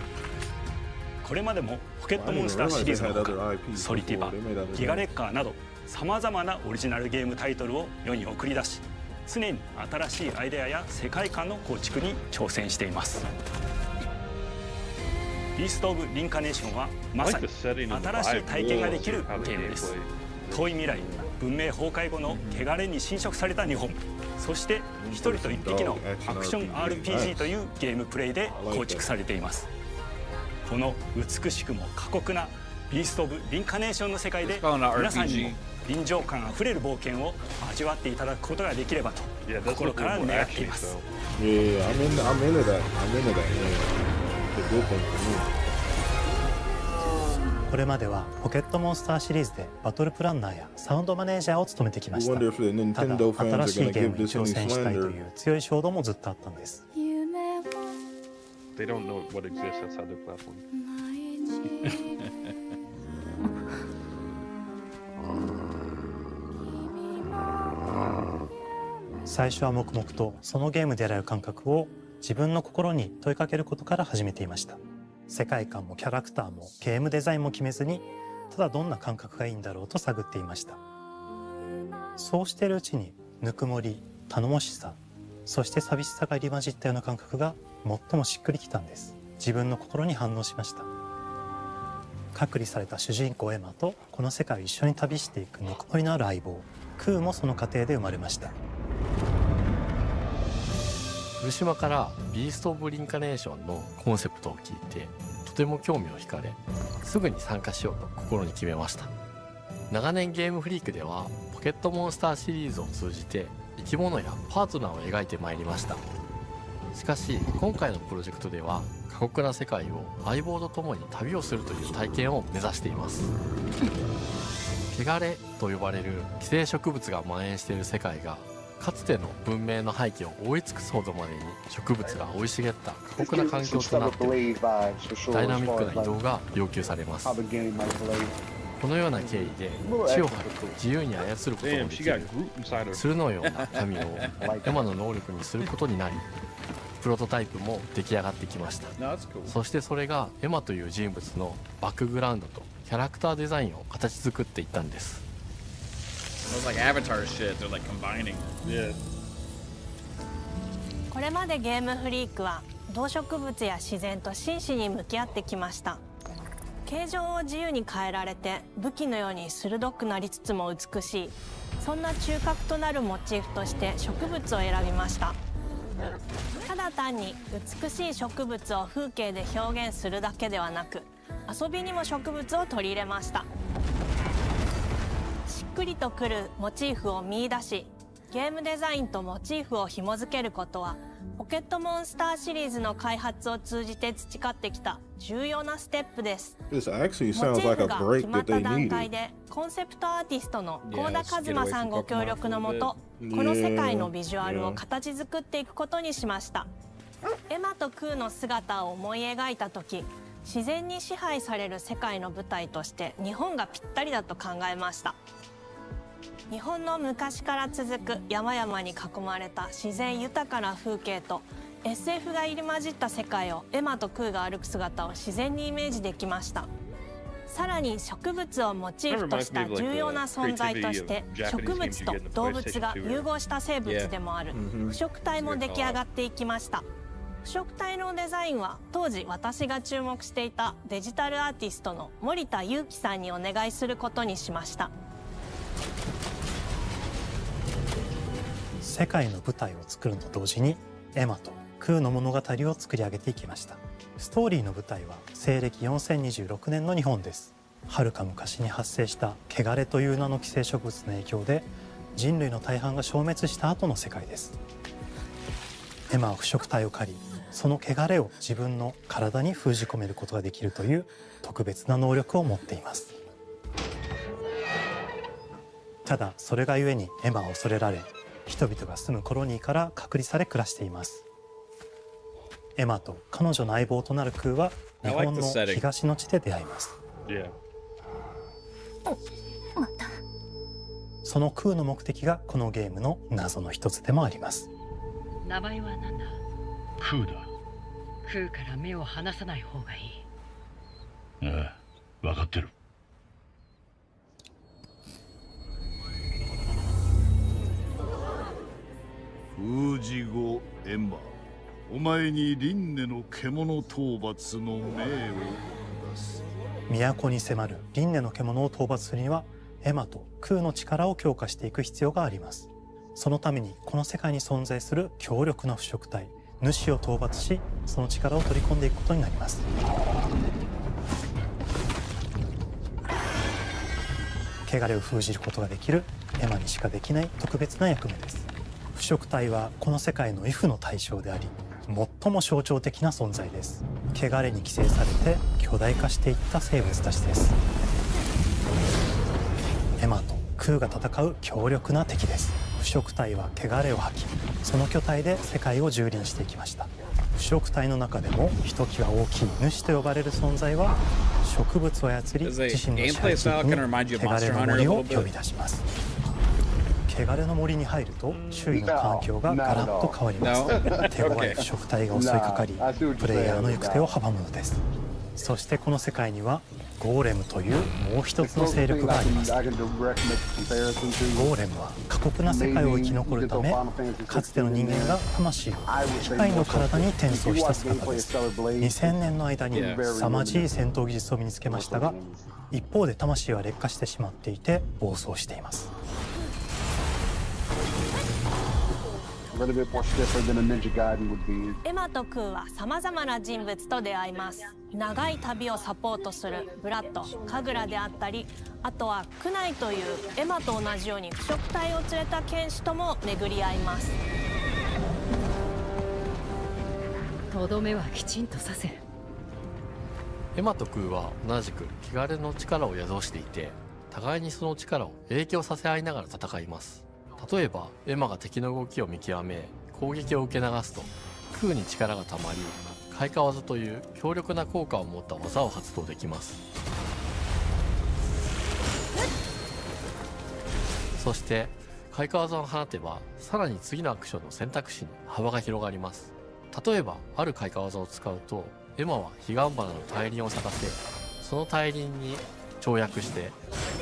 これまでもポケットモンスターシリーズのほかソリティバ、ギガレッカーなどさまざまなオリジナルゲームタイトルを世に送り出し常に新しいアイデアや世界観の構築に挑戦しています。ビースト・オブ・リンカネーションはまさに新しい体験ができるゲームです。遠い未来、文明崩壊後の汚れに侵食された日本、そして一人と一匹のアクション RPG というゲームプレイで構築されています。この美しくも過酷なビースト・オブ・リンカネーションの世界で皆さんにも臨場感あふれる冒険を味わっていただくことができればと心から願っています。これまではポケットモンスターシリーズでバトルプランナーやサウンドマネージャーを務めてきました。ただ新しいゲームに挑戦したいという強い衝動もずっとあったんです。They don't know what exists outside their platform. 最初は黙々とそのゲームである感覚を自分の心に問いかけることから始めていました。世界観もキャラクターもゲームデザインも決めずにただどんな感覚がいいんだろうと探っていました。そうしているうちにぬくもり、頼もしさ、そして寂しさが入り混じったような感覚が最もしっくりきたんです。自分の心に反応しました。隔離された主人公エマとこの世界を一緒に旅していくぬくもりのある相棒クーもその過程で生まれました。古島からビースト・オブ・リンカネーションのコンセプトを聞いてとても興味を惹かれすぐに参加しようと心に決めました。長年ゲームフリークではポケットモンスターシリーズを通じて生き物やパートナーを描いてまいりました。しかし今回のプロジェクトでは過酷な世界を相棒と共に旅をするという体験を目指しています。汚れと呼ばれる寄生植物が蔓延している世界がかつての文明の廃棄を覆い尽くすほどまでに植物が生い茂った過酷な環境となっておりダイナミックな移動が要求されます。このような経緯で血を吐く自由に操ることもできる鶴のような髪をエマの能力にすることになりプロトタイプも出来上がってきました。そしてそれがエマという人物のバックグラウンドとキャラクターデザインを形作っていったんです。これまでゲームフリークは動植物や自然と真摯に向き合ってきました。形状を自由に変えられて武器のように鋭くなりつつも美しい、そんな中核となるモチーフとして植物を選びました。ただだ単に美しい植物を風景で表現するだけではなく、遊びにも植物を取り入れました。しっくりとくるモチーフを見出し、ゲームデザインとモチーフを紐付けることはポケットモンスターシリーズの開発を通じて培ってきた重要なステップです。モチーフが決まった段階でコンセプトアーティストの幸田一馬さんご協力のもと、この世界のビジュアルを形作っていくことにしました。エマとクーの姿を思い描いた時、自然に支配される世界の舞台として日本がぴったりだと考えました。日本の昔から続く山々に囲まれた自然豊かな風景と SF が入り混じった世界をエマとクーが歩く姿を自然にイメージできました。さらに植物をモチーフとした重要な存在として植物と動物が融合した生物でもある腐食体も出来上がっていきました。腐食体のデザインは当時私が注目していたデジタルアーティストの森田裕樹さんにお願いすることにしました。世界の舞台を作ると同時にエマとクーの物語を作り上げていきました。ストーリーの舞台は西暦4026年の日本です。はるか昔に発生した汚れという名の寄生植物の影響で人類の大半が消滅した後の世界です。エマは腐食体を狩り、その汚れを自分の体に封じ込めることができるという特別な能力を持っています。ただそれがゆえにエマは恐れられ、人々が住むコロニーから隔離され暮らしています。エマと彼女の相棒となるクーは日本の東の地で出会います。そのクーの目的がこのゲームの謎の一つでもあります。名前は何だ？クーだ。クーから目を離さない方がいい。ああ、分かってる。封じ後エマ、お前に輪廻の獣討伐の命を出す。都に迫る輪廻の獣を討伐するにはエマとクーの力を強化していく必要があります。そのためにこの世界に存在する強力な腐食体主を討伐し、その力を取り込んでいくことになります。汚れを封じることができるエマにしかできない特別な役目です。腐食体はこの世界の F の対象であり、最も象徴的な存在です。汚れに寄生されて巨大化していった生物たちです。エマとクーが戦う強力な敵です。腐食体は汚れを吐き、その巨体で世界を蹂躙していきました。腐食体の中でもひときわ大きい主と呼ばれる存在は、植物を操り自身の支配地域に汚れの森を呼び出します。汚れの森に入ると周囲の環境がガラッと変わります。手強い腐食体が襲いかかり、プレイヤーの行く手を阻むのです。そしてこの世界にはゴーレムというもう一つの勢力があります。ゴーレムは過酷な世界を生き残るため、かつての人間が魂を機械の体に転送した姿です。2000年の間に凄まじい戦闘技術を身につけましたが、一方で魂は劣化してしまっていて暴走しています。エマとクーはさまざまな人物と出会います。長い旅をサポートするブラッド、カグラであったり、あとはクナイというエマと同じように腐食体を連れた剣士とも巡り合います。とどめはきちんとさせる。エマとクーは同じく汚れの力を宿していて、互いにその力を影響させ合いながら戦います。例えばエマが敵の動きを見極め攻撃を受け流すと、クーに力がたまり開花技という強力な効果を持った技を発動できます。そして開花技を放てば、さらに次のアクションの選択肢に幅が広がります。例えばある開花技を使うと、エマは彼岸花の大輪を咲かせ、その大輪に跳躍して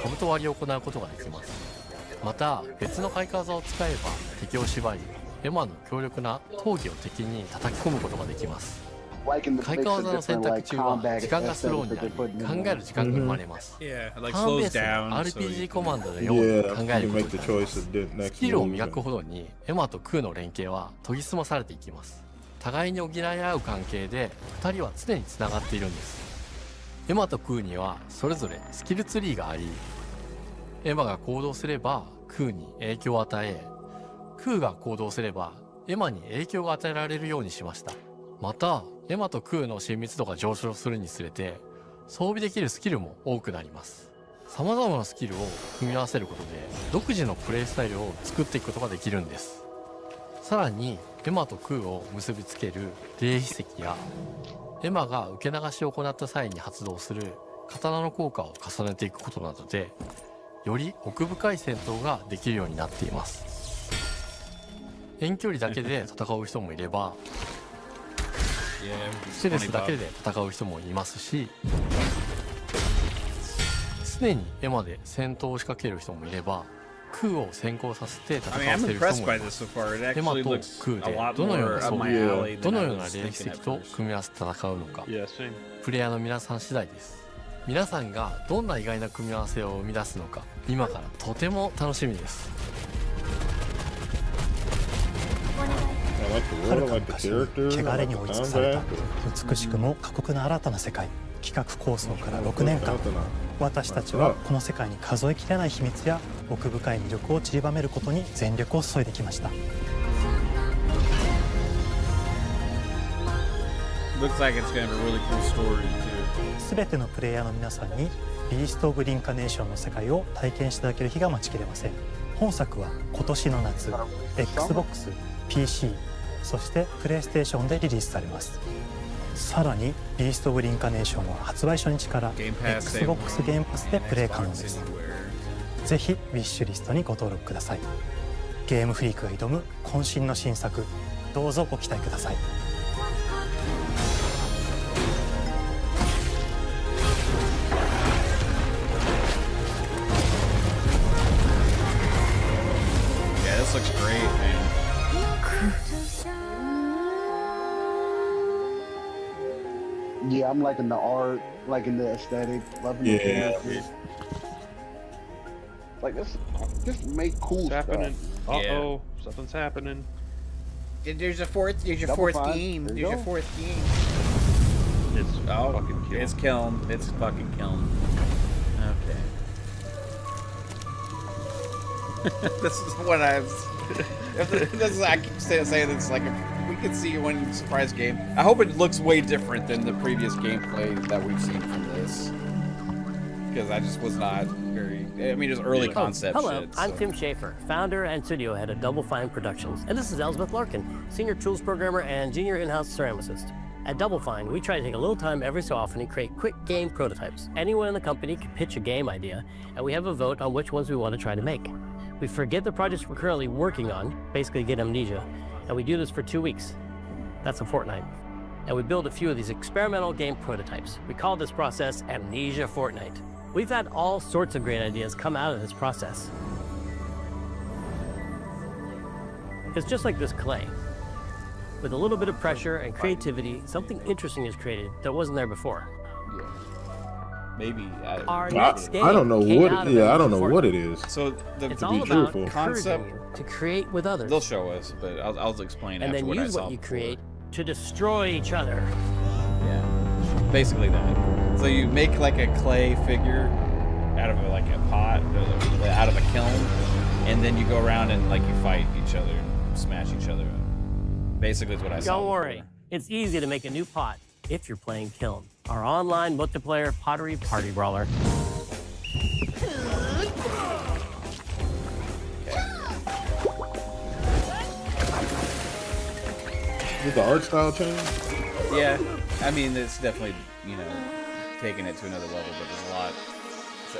兜割りを行うことができます。また別の開花技を使えば敵を縛り、エマの強力な闘技を敵に叩き込むことができます。開花技の選択中は時間がスローになり、考える時間が生まれます。ターンベースの RPG コマンドのように考えることになります。スキルを磨くほどにエマとクーの連携は研ぎ澄まされていきます。互いに補い合う関係で2人は常につながっているんです。エマとクーにはそれぞれスキルツリーがあり、エマが行動すればクーに影響を与え、クーが行動すればエマに影響が与えられるようにしました。またエマとクーの親密度が上昇するにつれて装備できるスキルも多くなります。様々なスキルを組み合わせることで独自のプレイスタイルを作っていくことができるんです。さらにエマとクーを結びつける霊秘石やエマが受け流しを行った際に発動する刀の効果を重ねていくことなどでより奥深い戦闘ができるようになっています。遠距離だけで戦う人もいればステルスだけで戦う人もいますし、常にエマで戦闘を仕掛ける人もいればクーを先行させて戦わせる人もいます。エマとクーでどのような装備どのような霊石と組み合わせて戦うのか、プレイヤーの皆さん次第です。皆さんがどんな意外な組み合わせを生み出すのか今からとても楽しみです。はるか昔、汚れに追い尽くされた美しくも過酷な新たな世界。企画構想から6年間、私たちはこの世界に数えきれない秘密や奥深い魅力を散りばめることに全力を注いできました。すべてのプレイヤーの皆さんにビースト・オブ・リンカネーションの世界を体験していただける日が待ちきれません。本作は今年の夏 XBOX、PC、そしてプレイステーションでリリースされます。さらにビースト・オブ・リンカネーションは発売初日から XBOX ゲームパスでプレイ可能です。ぜひウィッシュリストにご登録ください。ゲームフリークが挑む渾身の新作、どうぞご期待ください。This looks great, man. Yeah, I'm liking the art, liking the aesthetic, loving the characters. Like, just make cool stuff. Uh-oh, something's happening. There's your fourth game. There's your fourth game. It's fucking Kiln. It's Kiln. It's fucking Kiln. Okay. This is what I keep saying it's like we could see one surprise game. I hope it looks way different than the previous gameplay that we've seen from this, because I just was not very. I mean, it's early concept. Hello, shit, I'm Tim Schafer, founder and studio head of Double Fine Productions, and this is Elspeth Larkin, senior tools programmer and junior in-house ceramicist. At Double Fine, we try to take a little time every so often and create quick game prototypes. Anyone in the company can pitch a game idea, and we have a vote on which ones we want to try to make. We forget the projects we're currently working on, basically get amnesia, and we do this for 2 weeks. That's a fortnight. And we build a few of these experimental game prototypes. We call this process Amnesia Fortnight. We've had all sorts of great ideas come out of this process. It's just like this clay. With a little bit of pressure and creativity, something interesting is created that wasn't there before. Maybe our next game I don't know what. Yeah, I don't know what it is. So it's all about encouraging you to create with others. They'll show us, but I'll explain and after what I saw. And then use what you create to destroy each other. Yeah, basically that. So you make like a clay figure out of like a pot, out of a kiln, and then you go around and like you fight each other, and smash each other up. Basically, is what I saw. Don't worry, it's easy to make a new pot if you're playing Kiln, our online multiplayer pottery party brawler. Did the art style change? Yeah, I mean it's definitely taking it to another level, but there's a lot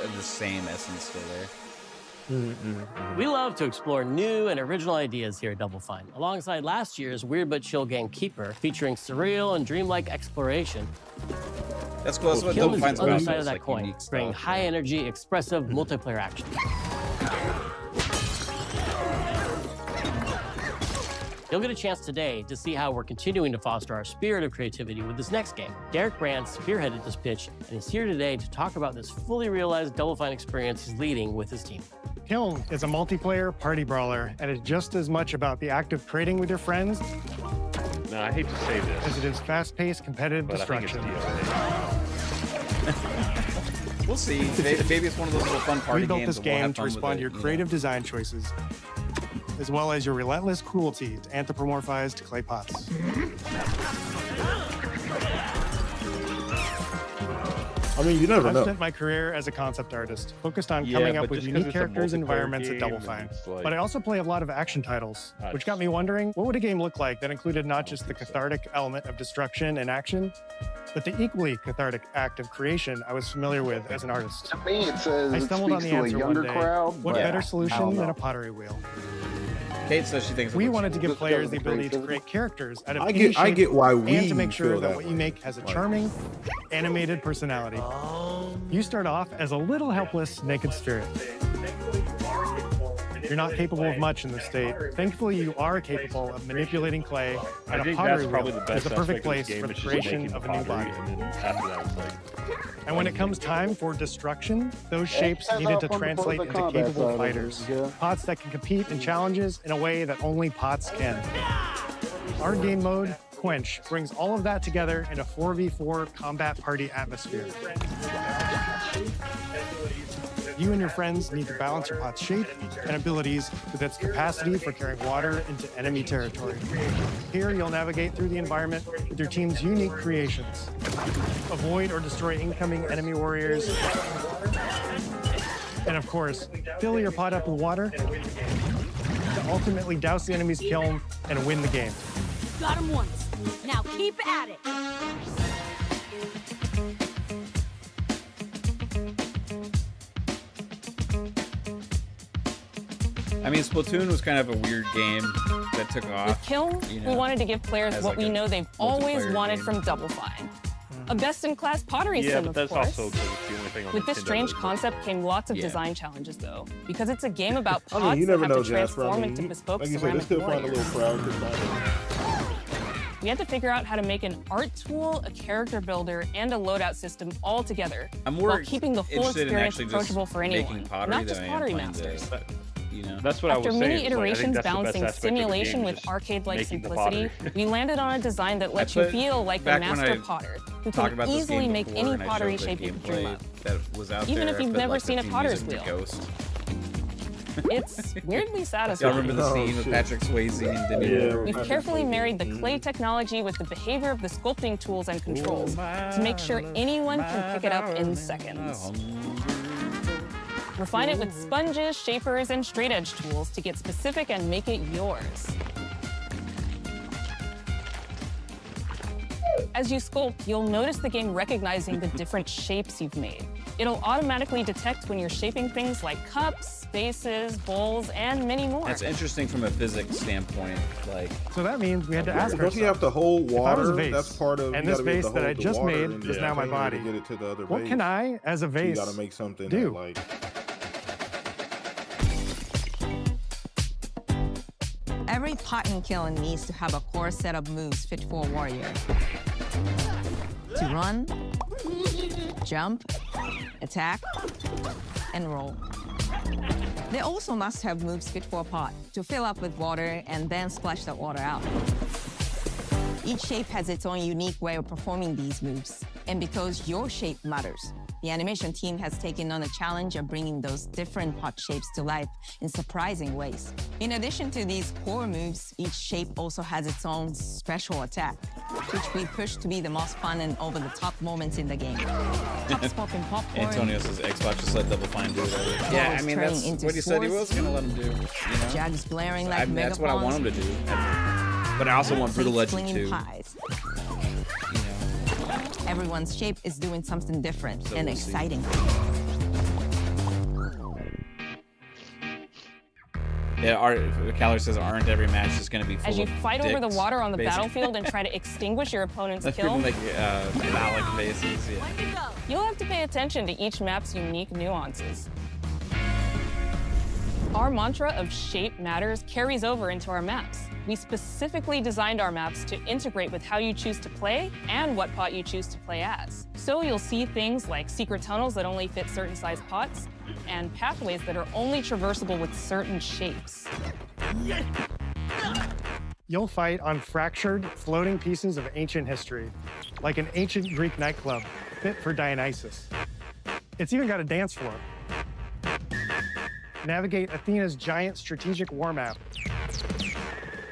of the same essence still there. We love to explore new and original ideas here at Double Fine, alongside last year's Weird But Chill game Keeper, featuring surreal and dreamlike exploration. That's cool. That's what Kiln Double is Fine's the other about. side of that coin, bringing high energy, expressive multiplayer action. You'll get a chance today to see how we're continuing to foster our spirit of creativity with this next game. Derek Brand spearheaded this pitch, and he's here today to talk about this fully realized Double Fine experience he's leading with his team. Kiln is a multiplayer party brawler and is just as much about the act of trading with your friends Now, I hate to say this, as it is fast-paced, competitive destruction. We'll see. Maybe it's one of those little fun party games. We built games this game to respond to your creative design choices, as well as your relentless cruelty to anthropomorphized clay pots. I mean, you never know. I've spent my career as a concept artist, focused on coming up with unique characters and environments at Double Fine. Like... But I also play a lot of action titles, which got me wondering, what would a game look like that included not just the cathartic element of destruction and action, but the equally cathartic act of creation I was familiar with as an artist? I mean, it says I stumbled on the answer one day. What better solution than a pottery wheel? Kate says she thinks we wanted to give players the ability to create characters out of I get why we and to make sure that what way. you make has a charming, animated personality. You start off as a little helpless, naked spirit. You're not capable of much in this state. Thankfully, you are capable of manipulating clay, and a pottery wheel is the perfect place for the creation of a new body. And when it comes time for destruction, those shapes needed to translate into capable fighters. Pots that can compete in challenges in a way that only pots can. Our game mode, Quench, brings all of that together in a 4v4 combat party atmosphere. You and your friends need to balance your pot's shape and abilities with its capacity for carrying water into enemy territory. Here, you'll navigate through the environment with your team's unique creations. Avoid or destroy incoming enemy warriors. And of course, fill your pot up with water to ultimately douse the enemy's kiln and win the game. Got him once. Now keep at it. I mean, Splatoon was kind of a weird game that took off. With Kiln, we wanted to give players what we know they've always wanted from Double Fine. A best-in-class pottery sim, of course. Also the only thing on With this strange concept came lots of design challenges, though, because it's a game about pots I mean, you never that have know, to Jasper. transform I mean, into bespoke like you said, they ceramic still find a warriors. little crowd. We had to figure out how to make an art tool, a character builder, and a loadout system all together, while keeping the full experience approachable for anyone, not just pottery masters. You know, that's what After I was many saying. iterations Like, balancing simulation with arcade-like simplicity, we landed on a design that lets you feel like the master potter, who can easily make any pottery shape you can dream of, even if you've never seen a potter's wheel. It's weirdly satisfying. Y'all remember the scene with Patrick Swayze and Demi Moore? We've carefully married the clay technology with the behavior of the sculpting tools and controls to make sure anyone can pick it up in seconds. Refine it with sponges, shapers, and straight edge tools to get specific and make it yours. As you sculpt, you'll notice the game recognizing the different shapes you've made. It'll automatically detect when you're shaping things like cups, vases, bowls, and many more. That's interesting from a physics standpoint. So that means we had to ask Don't you have to hold water? Vase, that's part of. And this vase that I just made is now my body. Get it to the other what vase. can I, as a vase, so you gotta make something do? That, like. Every pot and kiln needs to have a core set of moves fit for a warrior. To run, jump, attack, and roll. They also must have moves fit for a pot to fill up with water and then splash that water out. Each shape has its own unique way of performing these moves. And because your shape matters, the animation team has taken on the challenge of bringing those different pot shapes to life in surprising ways. In addition to these core moves, each shape also has its own special attack, which we push to be the most fun and over-the-top moments in the game. Cups popping popcorn. Antonio says Xbox just let Double Fine do it. Yeah, I mean, that's what he said he was going to let him do. You know? Jags blaring like megaphones. That's what I want him to do. But I also want Brutal Legend 2. Pies. Everyone's shape is doing something different and exciting. Yeah, Calorie says, aren't every match just going to be full As you of fight dicks, over the water on the basically. battlefield and try to extinguish your opponent's That's kill, like phallic faces, yeah. You'll have to pay attention to each map's unique nuances. Our mantra of shape matters carries over into our maps. We specifically designed our maps to integrate with how you choose to play and what pot you choose to play as. So you'll see things like secret tunnels that only fit certain size pots and pathways that are only traversable with certain shapes. You'll fight on fractured, floating pieces of ancient history, like an ancient Greek nightclub fit for Dionysus. It's even got a dance floor. Navigate Athena's giant strategic war map,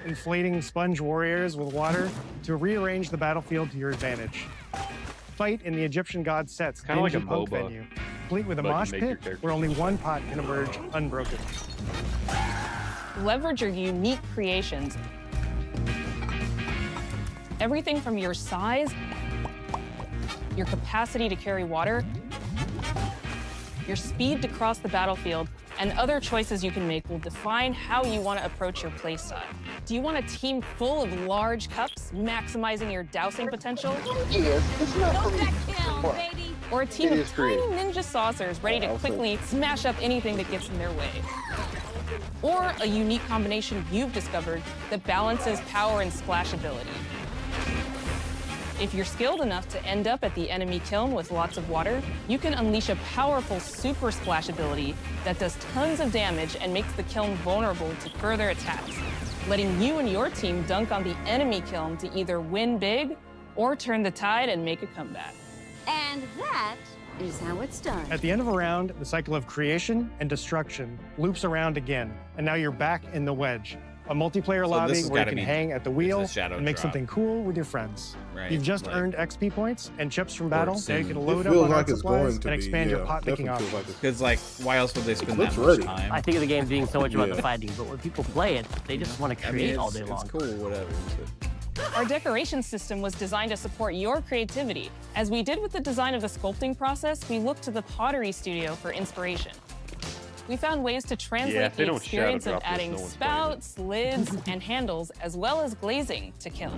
inflating sponge warriors with water to rearrange the battlefield to your advantage. Fight in the Egyptian god Set's kind of like a punk MOBA, venue, complete with a mosh pit where only one pot can emerge unbroken. Leverage your unique creations. Everything from your size, your capacity to carry water, your speed to cross the battlefield, and other choices you can make will define how you want to approach your playstyle. Do you want a team full of large cups, maximizing your dousing potential? Yes, it's not for me. Baby. Or a team of tiny ninja saucers ready to quickly smash up anything that gets in their way? Or a unique combination you've discovered that balances power and splashability? If you're skilled enough to end up at the enemy kiln with lots of water, you can unleash a powerful super splash ability that does tons of damage and makes the kiln vulnerable to further attacks, letting you and your team dunk on the enemy kiln to either win big or turn the tide and make a comeback. And that is how it's done. At the end of a round, the cycle of creation and destruction loops around again, and now you're back in the wedge. A multiplayer lobby where you can hang at the wheel and make something cool with your friends. Right. You've just earned XP points and chips from battle that you can load up on art supplies and expand your pot-making options. Because, like, why else would they spend that much time? I think of the game being so much about the fighting, but when people play it, they just want to create all day long. It's cool, whatever. Our decoration system was designed to support your creativity. As we did with the design of the sculpting process, we looked to the Pottery Studio for inspiration. We found ways to translate the experience of adding spouts, lids, and handles, as well as glazing to kiln.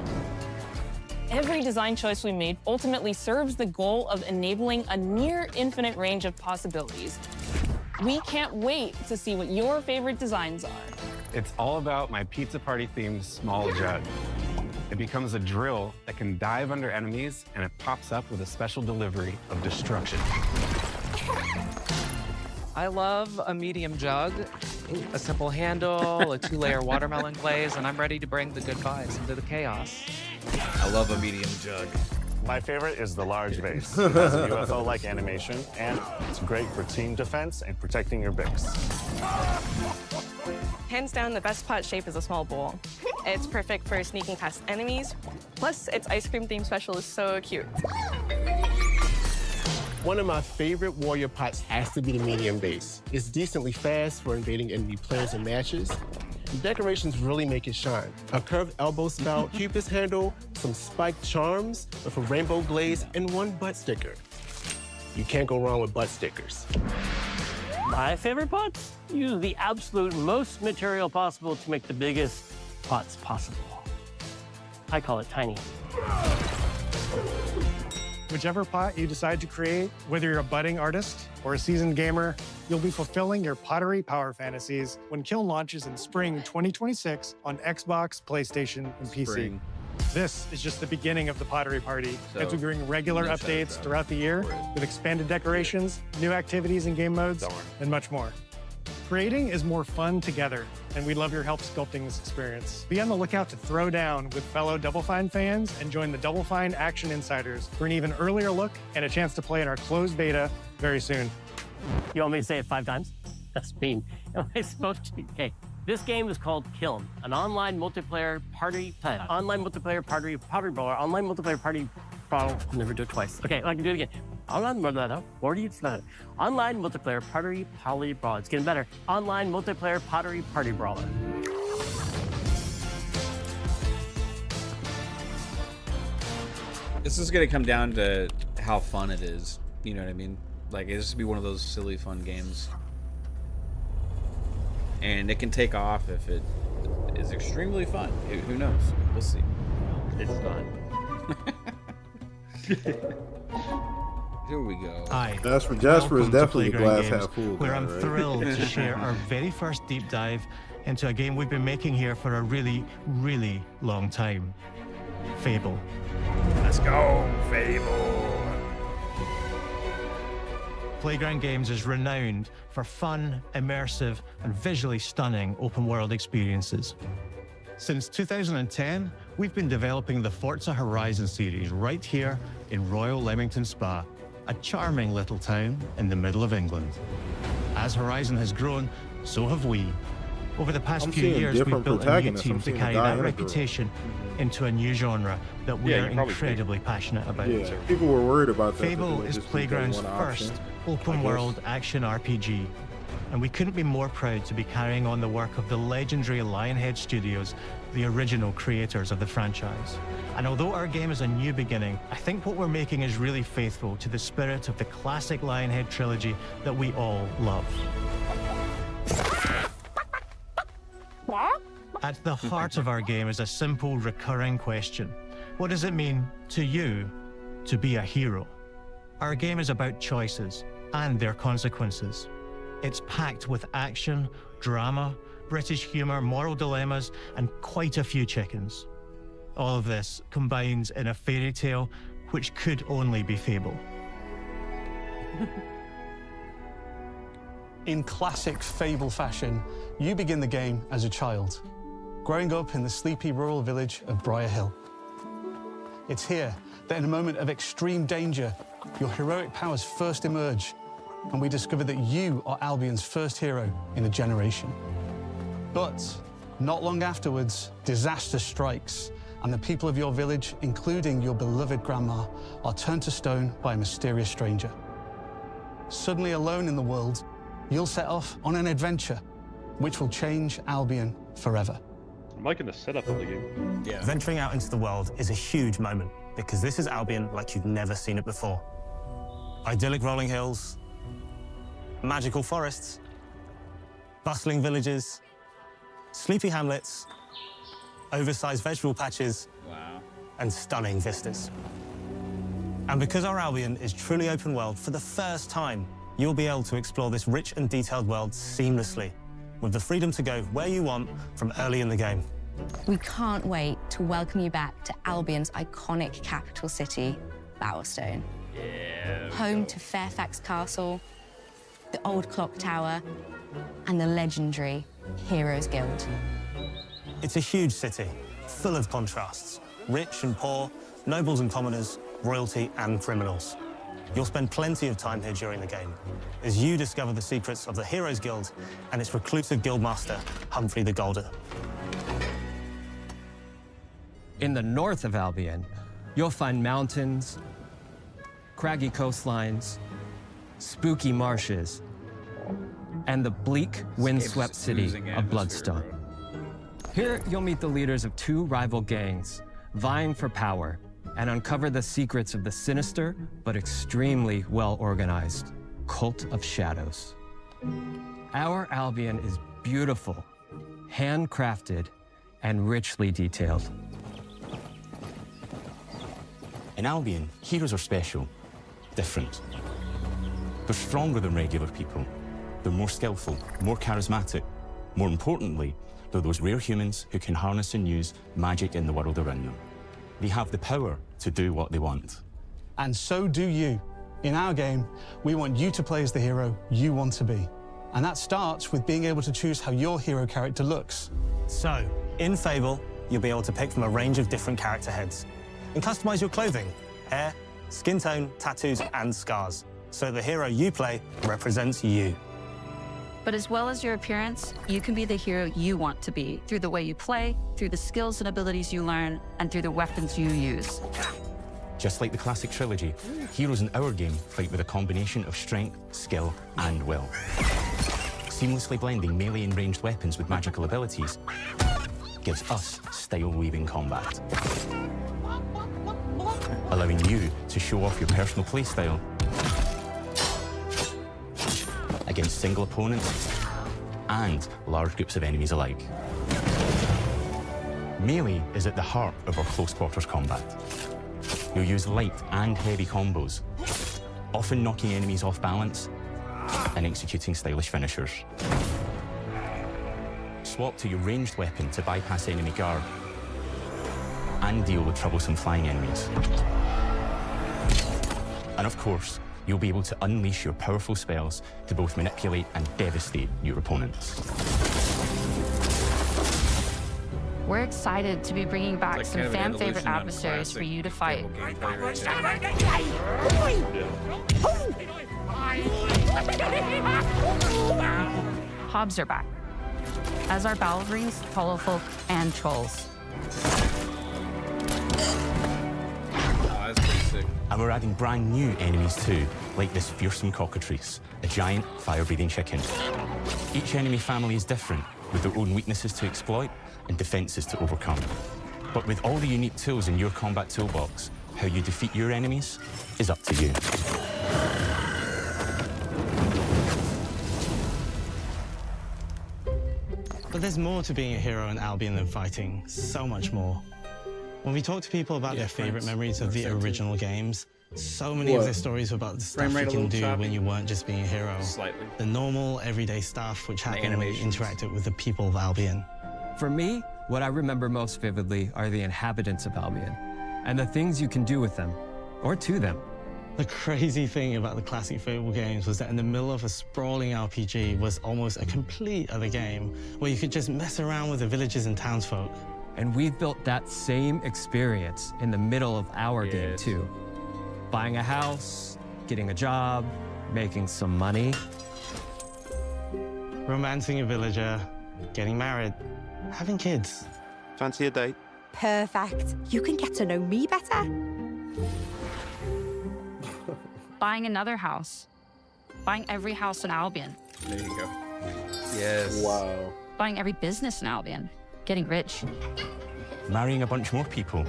Every design choice we made ultimately serves the goal of enabling a near infinite range of possibilities. We can't wait to see what your favorite designs are. It's all about my pizza party themed small jug. It becomes a drill that can dive under enemies, and it pops up with a special delivery of destruction. I love a medium jug, a simple handle, a 2-layer watermelon glaze, and I'm ready to bring the good vibes into the chaos. I love a medium jug. My favorite is the large vase. It has a UFO-like animation, and it's great for team defense and protecting your Bix. Hands down, the best pot shape is a small bowl. It's perfect for sneaking past enemies. Plus, its ice cream theme special is so cute. One of my favorite warrior pots has to be the medium base. It's decently fast for invading enemy players and matches. The decorations really make it shine. A curved elbow spout, Cupid's handle, some spiked charms with a rainbow glaze, and one butt sticker. You can't go wrong with butt stickers. My favorite pots use the absolute most material possible to make the biggest pots possible. I call it tiny. Whichever pot you decide to create, whether you're a budding artist or a seasoned gamer, you'll be fulfilling your pottery power fantasies when Kiln launches in spring 2026 on Xbox, PlayStation, and PC. This is just the beginning of the Pottery Party, as we bring regular updates throughout the year with expanded decorations, new activities and game modes, and much more. Creating is more fun together, and we'd love your help sculpting this experience. Be on the lookout to throw down with fellow Double Fine fans and join the Double Fine Action Insiders for an even earlier look and a chance to play in our closed beta very soon. You want me to say it 5 times? That's mean. Am I supposed to? Okay. This game is called Kiln, an online multiplayer party brawler, online multiplayer party brawler. I'll never do it twice. Okay, I can do it again. Online multiplayer party brawler. It's getting better. Online multiplayer pottery party brawler. This is gonna come down to how fun it is. You know what I mean? Like, it's just be one of those silly fun games. And it can take off if it is extremely fun. Who knows? We'll see. It's fun. Here we go. Hi. Jasper is definitely the glass half full. Where I'm thrilled to share our very first deep dive into a game we've been making here for a really, really long time. Fable. Let's go, Fable. Playground Games is renowned for fun, immersive, and visually stunning open-world experiences. Since 2010, we've been developing the Forza Horizon series right here in Royal Leamington Spa, a charming little town in the middle of England. As Horizon has grown, so have we. Over the past few years, we've built a new team to carry that reputation into a new genre that we are incredibly passionate about. Yeah, people were worried about that. FABLE is Playground's first open-world action RPG, and we couldn't be more proud to be carrying on the work of the legendary Lionhead Studios, the original creators of the franchise. And although our game is a new beginning, I think what we're making is really faithful to the spirit of the classic Lionhead trilogy that we all love. At the heart of our game is a simple, recurring question. What does it mean to you to be a hero? Our game is about choices and their consequences. It's packed with action, drama, British humour, moral dilemmas, and quite a few chickens. All of this combines in a fairy tale which could only be Fable. In classic Fable fashion, you begin the game as a child, growing up in the sleepy rural village of Briar Hill. It's here that in a moment of extreme danger, your heroic powers first emerge, and we discover that you are Albion's first hero in a generation. But not long afterwards, disaster strikes, and the people of your village, including your beloved grandma, are turned to stone by a mysterious stranger. Suddenly alone in the world, you'll set off on an adventure which will change Albion forever. I'm liking the setup of the game. Yeah. Venturing out into the world is a huge moment because this is Albion like you've never seen it before. Idyllic rolling hills, magical forests, bustling villages, sleepy hamlets, oversized vegetable patches, and stunning vistas. And because our Albion is truly open world, for the first time, you'll be able to explore this rich and detailed world seamlessly, with the freedom to go where you want from early in the game. We can't wait to welcome you back to Albion's iconic capital city, Bowerstone. Yeah. Home to Fairfax Castle, the Old Clock Tower, and the legendary Heroes Guild. It's a huge city, full of contrasts. Rich and poor, nobles and commoners, royalty and criminals. You'll spend plenty of time here during the game as you discover the secrets of the Heroes Guild and its reclusive guildmaster, Humphrey the Golden. In the north of Albion, you'll find mountains, craggy coastlines, spooky marshes, and the bleak, windswept city of Bloodstone. Here, you'll meet the leaders of two rival gangs, vying for power, and uncover the secrets of the sinister but extremely well-organized Cult of Shadows. Our Albion is beautiful, handcrafted, and richly detailed. In Albion, heroes are special, different. They're stronger than regular people. They're more skillful, more charismatic. More importantly, they're those rare humans who can harness and use magic in the world around them. They have the power to do what they want. And so do you. In our game, we want you to play as the hero you want to be. And that starts with being able to choose how your hero character looks. So, in Fable, you'll be able to pick from a range of different character heads and customize your clothing, hair, skin tone, tattoos, and scars, so the hero you play represents you. But as well as your appearance, you can be the hero you want to be through the way you play, through the skills and abilities you learn, and through the weapons you use. Just like the classic trilogy, heroes in our game fight with a combination of strength, skill, and will. Seamlessly blending melee and ranged weapons with magical abilities gives us style-weaving combat, allowing you to show off your personal playstyle against single opponents and large groups of enemies alike. Melee is at the heart of our close quarters combat. You'll use light and heavy combos, often knocking enemies off balance and executing stylish finishers. Swap to your ranged weapon to bypass enemy guard and deal with troublesome flying enemies. And of course, you'll be able to unleash your powerful spells to both manipulate and devastate your opponents. We're excited to be bringing back It's some like kind of an fan-favorite evolution on adversaries for classic you to fight. Hobbs are back, as are Balverines, Hollowfolk, and Trolls. That's pretty sick. And we're adding brand new enemies too, like this fearsome cockatrice, a giant fire-breathing chicken. Each enemy family is different, with their own weaknesses to exploit and defenses to overcome. But with all the unique tools in your combat toolbox, how you defeat your enemies is up to you. But there's more to being a hero in Albion than fighting, so much more. When we talk to people about their favorite memories of the original games, so many of their stories were about the stuff you can do when you weren't just being a hero. Slightly. The normal, everyday stuff which happened when you interacted with the people of Albion. For me, what I remember most vividly are the inhabitants of Albion and the things you can do with them, or to them. The crazy thing about the classic Fable games was that in the middle of a sprawling RPG was almost a complete other game where you could just mess around with the villages and townsfolk. And we've built that same experience in the middle of our game too. Buying a house, getting a job, making some money. Romancing a villager, getting married, having kids. Fancy a date? Perfect. You can get to know me better. Buying another house. Buying every house in Albion. There you go. Yes. Wow. Buying every business in Albion. Getting rich. Marrying a bunch more people,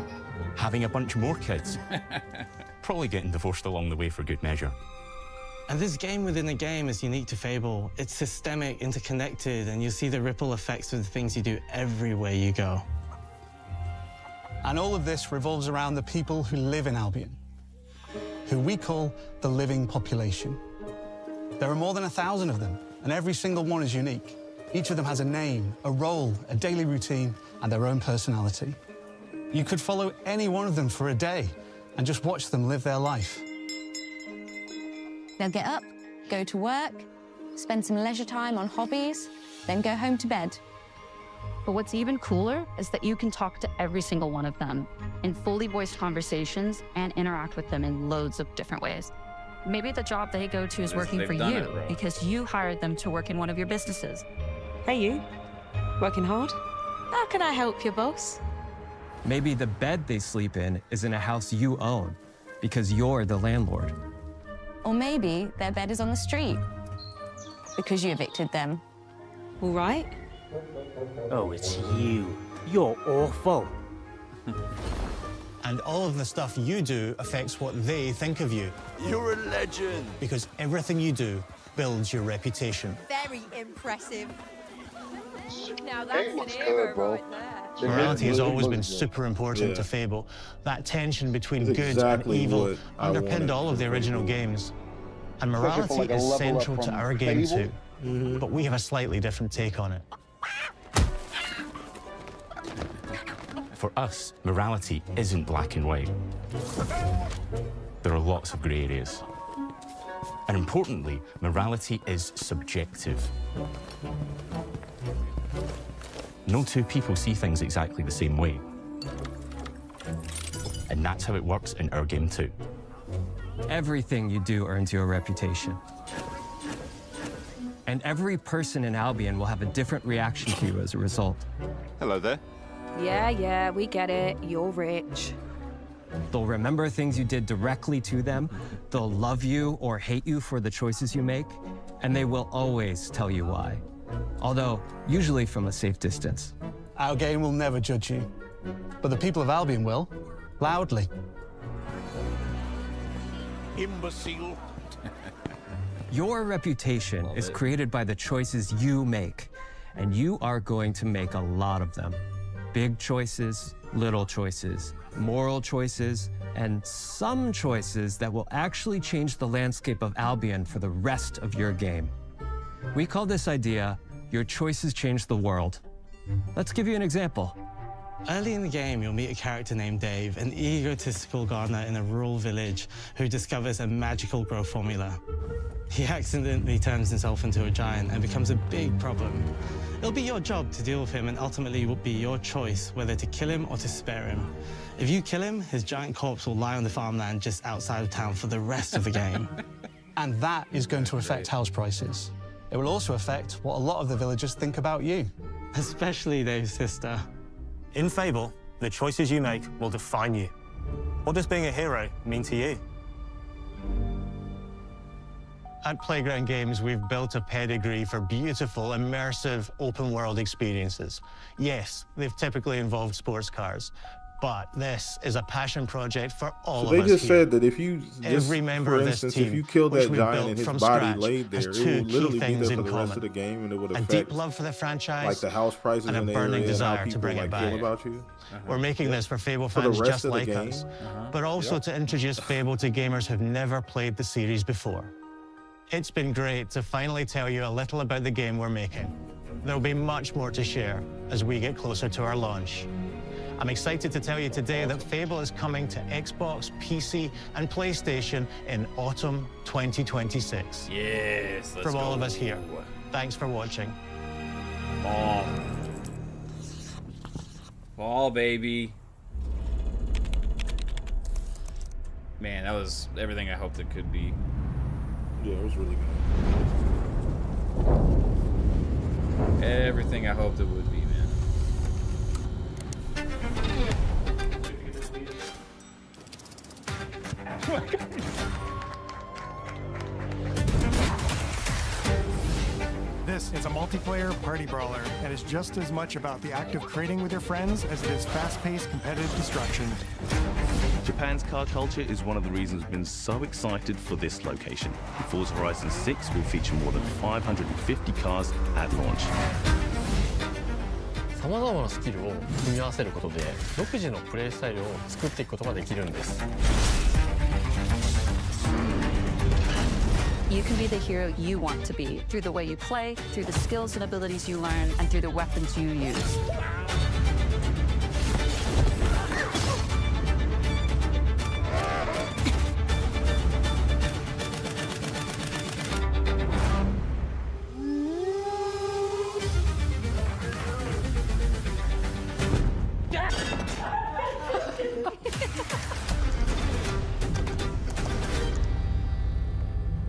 having a bunch more kids, probably getting divorced along the way for good measure. And this game within a game is unique to Fable. It's systemic, interconnected, and you'll see the ripple effects of the things you do everywhere you go. And all of this revolves around the people who live in Albion, who we call the living population. There are more than 1,000 of them, and every single one is unique. Each of them has a name, a role, a daily routine, and their own personality. You could follow any one of them for a day and just watch them live their life. They'll get up, go to work, spend some leisure time on hobbies, then go home to bed. But what's even cooler is that you can talk to every single one of them in fully voiced conversations and interact with them in loads of different ways. Maybe the job they go to is working for you because you hired them to work in one of your businesses. Hey, you. Working hard? How can I help you, boss? Maybe the bed they sleep in is in a house you own because you're the landlord. Or maybe their bed is on the street because you evicted them. All right. Oh, it's you. You're awful. And all of the stuff you do affects what they think of you. You're a legend. Because everything you do builds your reputation. Very impressive. Now Hey, that's what's an good, era bro? right there. Morality has always been good. super important Yeah. to Fable. That tension between It's good exactly and evil what I underpinned wanted all of the from original Fable. games. And Especially for, morality like, a is level up central to from our game Fable. too. But we have a slightly different take on it. For us, morality isn't black and white. There are lots of grey areas. And importantly, morality is subjective. No two people see things exactly the same way. And that's how it works in our game too. Everything you do earns you a reputation. And every person in Albion will have a different reaction to you as a result. Hello there. Yeah, we get it. You're rich. They'll remember things you did directly to them, they'll love you or hate you for the choices you make, and they will always tell you why. Although, usually from a safe distance. Our game will never judge you, but the people of Albion will, loudly. Imbecile. Your reputation is created by the choices you make, and you are going to make a lot of them. Big choices, little choices, moral choices, and some choices that will actually change the landscape of Albion for the rest of your game. We call this idea, your choices change the world. Let's give you an example. Early in the game, you'll meet a character named Dave, an egotistical gardener in a rural village who discovers a magical grow formula. he accidentally turns himself into a giant and becomes a big problem. It'll be your job to deal with him, and ultimately it will be your choice whether to kill him or to spare him. If you kill him, his giant corpse will lie on the farmland just outside of town for the rest of the game. And that is going to affect house prices. It will also affect what a lot of the villagers think about you. Especially Dave's sister. In Fable, the choices you make will define you. What does being a hero mean to you? At Playground Games, we've built a pedigree for beautiful, immersive, open-world experiences. Yes, they've typically involved sports cars, but this is a passion project for all of us So they just here. said that if you, Every member for of instance, this if team, you kill which that we've giant built and his from body scratch, laid there, has it two will key literally be things there for in the rest common. of the game, and it would A affect deep love for the franchise, like the house prices and a in the burning area and how desire to people bring it like back. feel about you. We're making this for Fable For the fans rest just of the like game. us, but also to introduce Fable to gamers who've never played the series before. It's been great to finally tell you a little about the game we're making. There'll be much more to share as we get closer to our launch. I'm excited to tell you today that Fable is coming to Xbox, PC, and PlayStation in autumn 2026. Yes, let's From all go. of us here, thanks for watching. Ball. Ball, baby. Man, that was everything I hoped it could be. Yeah, it was really good. Everything I hoped it would be, man. This is a multiplayer party brawler that is just as much about the act of creating with your friends as it is fast-paced competitive destruction. Japan's car culture is one of the reasons we've been so excited for this location. Forza Horizon 6 will feature more than 550 cars at launch. さまざまなスキルを組み合わせることで独自のプレイスタイルを作っていくことができるんです。 You can be the hero you want to be through the way you play, through the skills and abilities you learn, and through the weapons you use.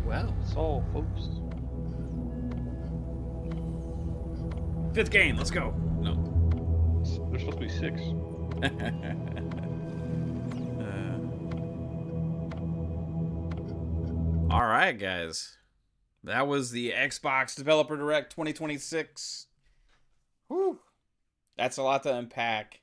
Well, that's all, folks. Fifth game, let's go. No. There's supposed to be 6. All right, guys. That was the Xbox Developer Direct 2026. Whew. That's a lot to unpack.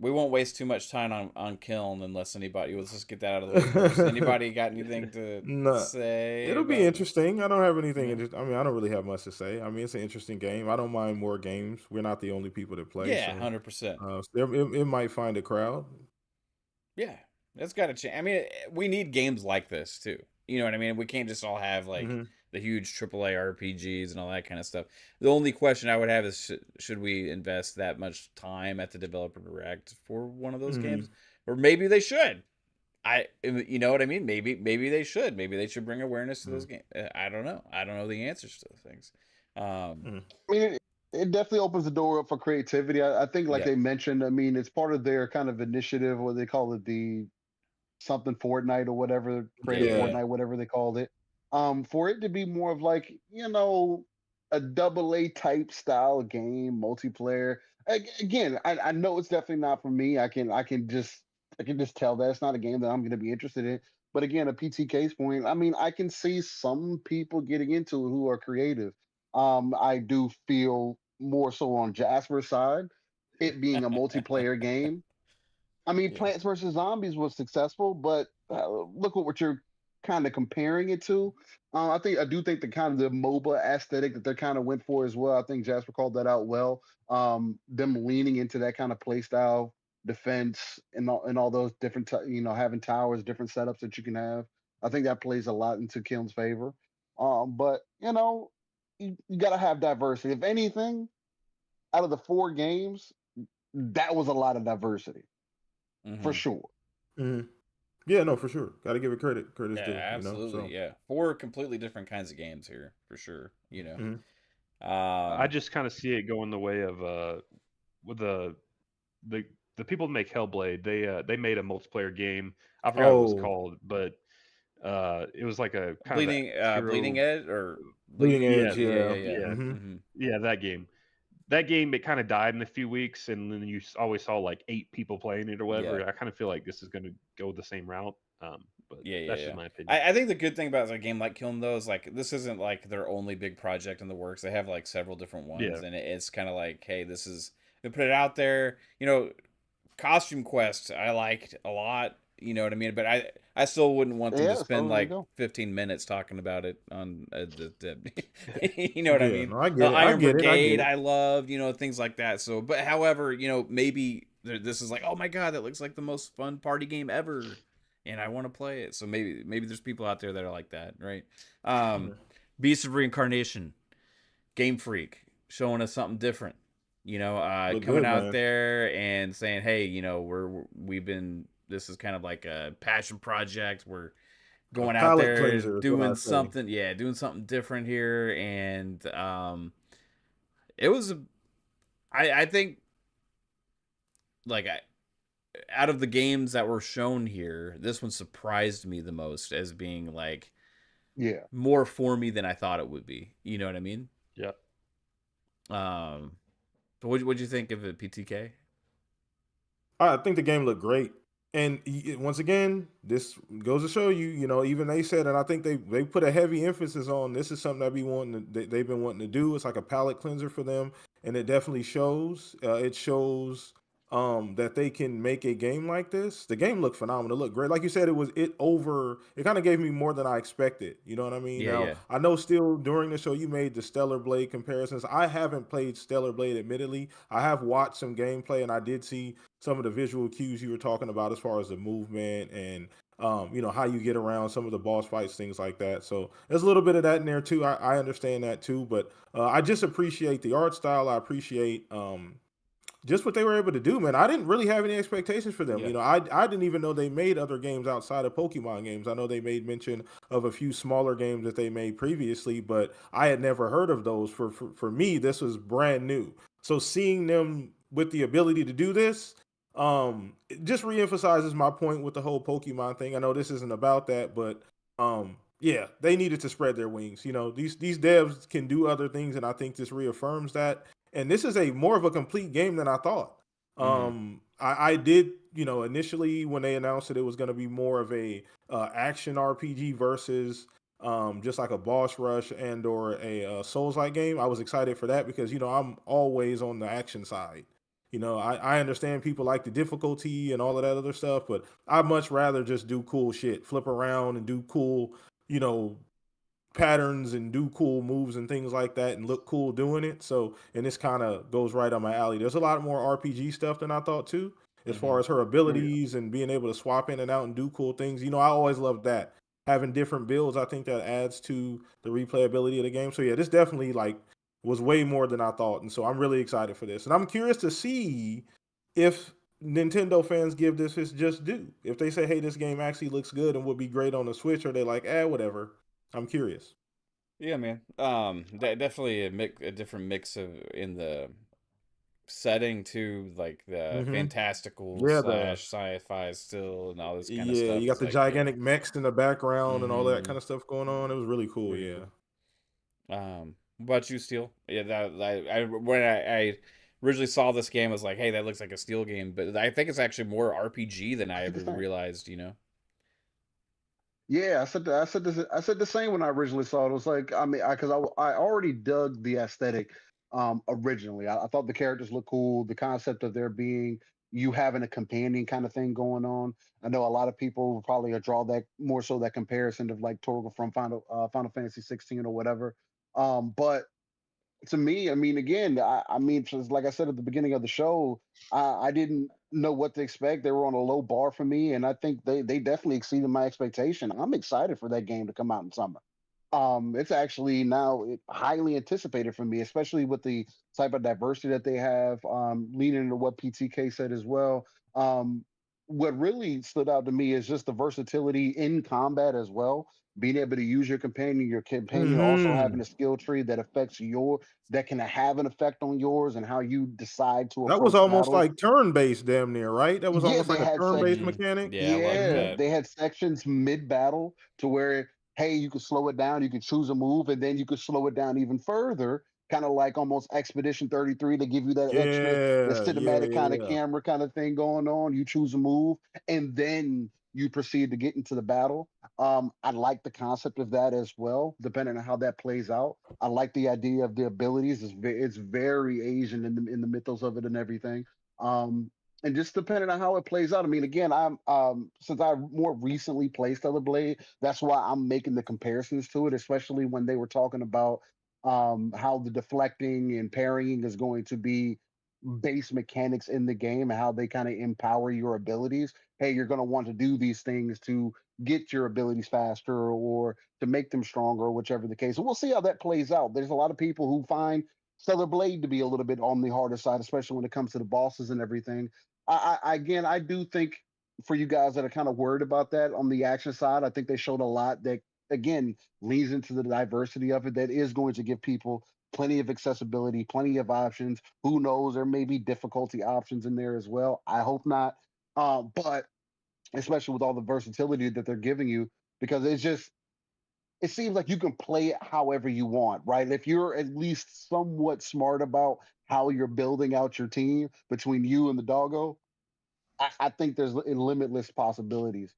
We won't waste too much time on Kiln unless anybody... Let's just get that out of the way first. Anybody got anything to say? It'll be interesting. I don't have anything. I mean, I don't really have much to say. I mean, it's an interesting game. I don't mind more games. We're not the only people that play. Yeah, so, 100%. It might find a crowd. Yeah, it's got to change. I mean, we need games like this, too. You know what I mean? We can't just all have, like, the huge AAA RPGs and all that kind of stuff. The only question I would have is, should we invest that much time at the Developer Direct for one of those games? Or maybe they should. You know what I mean? Maybe they should. Maybe they should bring awareness to those games. I don't know. I don't know the answers to those things. I mean, it definitely opens the door up for creativity. I think, like they mentioned, I mean, it's part of their kind of initiative, what they call it, the something Fortnite or whatever, Fortnite, whatever they called it. For it to be more of like, you know, a AA type style game, multiplayer. Again, I know it's definitely not for me. I can just tell that it's not a game that I'm going to be interested in. But again, a PTK's point, I mean, I can see some people getting into it who are creative. I do feel more so on Jasper's side, it being a multiplayer game. I mean, Plants vs. Zombies was successful, but look what you're kind of comparing it to. I do think the kind of the MOBA aesthetic that they kind of went for as well. I think Jasper called that out well. Them leaning into that kind of play style, defense, and all those different, having towers, different setups that you can have. I think that plays a lot into Kiln's favor. But you got to have diversity. If anything, out of the 4 games, that was a lot of diversity. For sure. Yeah, no, for sure. Got to give it credit. Credit's Yeah, due. absolutely. Yeah, 4 completely different kinds of games here for sure. I just kind of see it going the way of with the people that make Hellblade. They made a multiplayer game. I forgot what it was called, but it was like a kind of a Bleeding Edge or Bleeding Edge. yeah. Yeah, that game. That game, it kind of died in a few weeks, and then you always saw like 8 people playing it or whatever. I kind of feel like this is going to go the same route. But that's just my opinion. I think the good thing about a game like Kiln though is like this isn't like their only big project in the works. They have like several different ones, and it's kind of like, hey, this is they put it out there. Costume Quest I liked a lot. You know what I mean? But I still wouldn't want them to spend like 15 minutes talking about it on you know what I mean? No, I get it. Iron Brigade I loved, things like that. So, but however, maybe this is like, oh my god, that looks like the most fun party game ever, and I want to play it. So maybe there's people out there that are like that, right? Beast of Reincarnation, Game Freak, showing us something different. Coming out there and saying, hey, we've been. This is kind of like a passion project. We're going out there doing something, doing something different here, and it was. I think, like, out of the games that were shown here, this one surprised me the most as being like, more for me than I thought it would be. You know what I mean? Yeah. But what'd you think of it, PTK? I think the game looked great. And once again, this goes to show you, even they said, and I think they put a heavy emphasis on this is something they've been wanting to do. It's like a palate cleanser for them, and it definitely shows. It shows that they can make a game like this. The game looked phenomenal. It looked great. Like you said, it kind of gave me more than I expected. You know what I mean? Yeah. I know still during the show you made the Stellar Blade comparisons. I haven't played Stellar Blade, admittedly. I have watched some gameplay, and I did see some of the visual cues you were talking about as far as the movement and how you get around some of the boss fights, things like that. So there's a little bit of that in there too. I understand that too, but I just appreciate the art style. I appreciate just what they were able to do, man. I didn't really have any expectations for them. I didn't even know they made other games outside of Pokemon games. I know they made mention of a few smaller games that they made previously, but I had never heard of those. For me, this was brand new. So seeing them with the ability to do this, it just reemphasizes my point with the whole Pokemon thing. I know this isn't about that, but they needed to spread their wings. These devs can do other things, and I think this reaffirms that. And this is more of a complete game than I thought. I did, initially when they announced that it was going to be more of a action RPG versus just like a boss rush and or a Souls-like game. I was excited for that because I'm always on the action side. I understand people like the difficulty and all of that other stuff, but I'd much rather just do cool shit, flip around and do cool, patterns and do cool moves and things like that and look cool doing it. So, and this kind of goes right on my alley. There's a lot more RPG stuff than I thought too, as far as her abilities and being able to swap in and out and do cool things. I always loved that. Having different builds, I think that adds to the replayability of the game. So yeah, this definitely was way more than I thought. And so I'm really excited for this. And I'm curious to see if Nintendo fans give this its just due. If they say, hey, this game actually looks good and would be great on the Switch, or they like, whatever. I'm curious. Yeah, man. Definitely a different mix in the setting too, like the fantastical slash sci-fi still and all this kind of stuff. Yeah, you got the gigantic mechs in the background and all that kind of stuff going on. It was really cool. What about you, Steel? Yeah, when I originally saw this game, I was like, hey, that looks like a Steel game, but I think it's actually more RPG than I ever realized. Yeah, I said the same when I originally saw it. It was like, because I already dug the aesthetic originally. I thought the characters looked cool. The concept of there being you having a companion kind of thing going on. I know a lot of people will probably draw that more so that comparison of like Torgal from Final Fantasy 16 or whatever. But to me, again, just like I said at the beginning of the show, I didn't know what to expect. They were on a low bar for me, and I think they definitely exceeded my expectation. I'm excited for that game to come out in summer. It's actually now highly anticipated for me, especially with the type of diversity that they have, leaning into what PTK said as well. what really stood out to me is just the versatility in combat as well. Being able to use your companion also having a skill tree that affects that can have an effect on yours and how you decide to That was approach almost battles. like turn-based damn near, right? That was Yeah, almost they like a had turn-based sections. mechanic? Yeah, I like Yeah, that. they had sections mid-battle to where, hey, you could slow it down, you could choose a move, and then you could slow it down even further, kind of like almost Expedition 33 to give you that extra, the Yeah, yeah, cinematic kind of yeah. camera kind of thing going on. You choose a move, and then you proceed to get into the battle. I like the concept of that as well, depending on how that plays out. I like the idea of the abilities. It's very Asian in the mythos of it and everything. And just depending on how it plays out. I mean, again, I'm since I more recently played Stellar Blade, that's why I'm making the comparisons to it, especially when they were talking about how the deflecting and parrying is going to be base mechanics in the game and how they kind of empower your abilities. Hey, you're going to want to do these things to get your abilities faster or to make them stronger, or whichever the case. And we'll see how that plays out. There's a lot of people who find Stellar Blade to be a little bit on the harder side, especially when it comes to the bosses and everything. Again, I do think for you guys that are kind of worried about that on the action side, I think they showed a lot that again leans into the diversity of it that is going to give people plenty of accessibility, plenty of options. Who knows? There may be difficulty options in there as well. I hope not. But especially with all the versatility that they're giving you, because it seems like you can play it however you want, right? If you're at least somewhat smart about how you're building out your team between you and the doggo, I think there's limitless possibilities.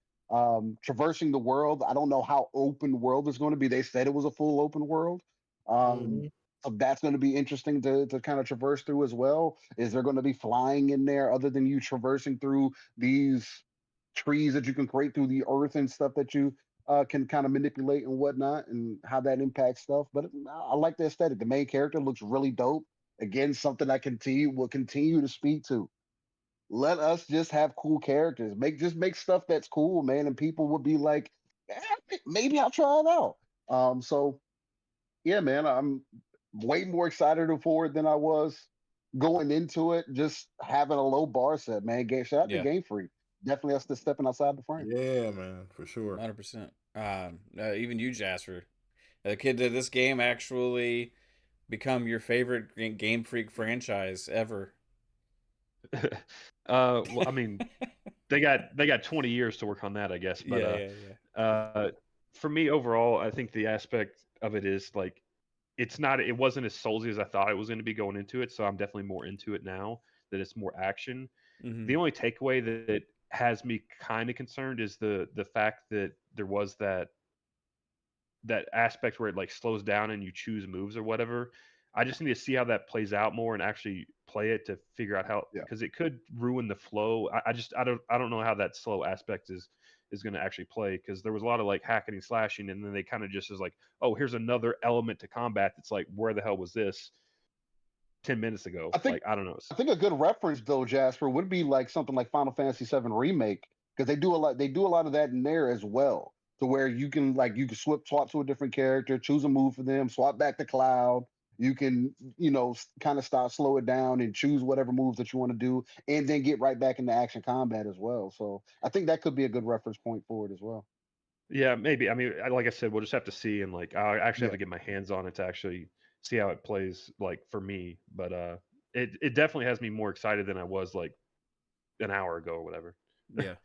Traversing the world, I don't know how open world is going to be. They said it was a full open world. So that's going to be interesting to kind of traverse through as well. Is there going to be flying in there other than you traversing through these trees that you can create through the earth and stuff that you can kind of manipulate and whatnot, and how that impacts stuff? But I like the aesthetic. The main character looks really dope. Again, something I will continue to speak to. Let us just have cool characters. Make stuff that's cool, man, and people will be like, maybe I'll try it out. So yeah, man, I'm way more excited for it than I was going into it. Just having a low bar set, man. Shout out to Game Freak. Definitely us to stepping outside the frame. Yeah, man, for sure. 100%. Even you, Jasper. Did this game actually become your favorite Game Freak franchise ever? Well, I mean, they got 20 years to work on that, I guess. But for me overall, I think the aspect of it is like it wasn't as soulsy as I thought it was going to be going into it. So I'm definitely more into it now that it's more action. The only takeaway that has me kind of concerned is the fact that there was that aspect where it like slows down and you choose moves or whatever. I just need to see how that plays out more and actually play it to figure out how, because it could ruin the flow. I don't know how that slow aspect is going to actually play, because there was a lot of like hacking and slashing, and then they kind of just is like, oh, here's another element to combat that's like, where the hell was this 10 minutes ago? I don't know. I think a good reference though, Jasper, would be like something like Final Fantasy VII Remake, because they do a lot of that in there as well, to where you can swap to a different character, choose a move for them, swap back to Cloud. You can, kind of slow it down and choose whatever moves that you want to do, and then get right back into action combat as well. So I think that could be a good reference point for it as well. Yeah, maybe. I mean, like I said, we'll just have to see, and like I actually have to get my hands on it to actually see how it plays, like for me. But it definitely has me more excited than I was like an hour ago or whatever. Yeah.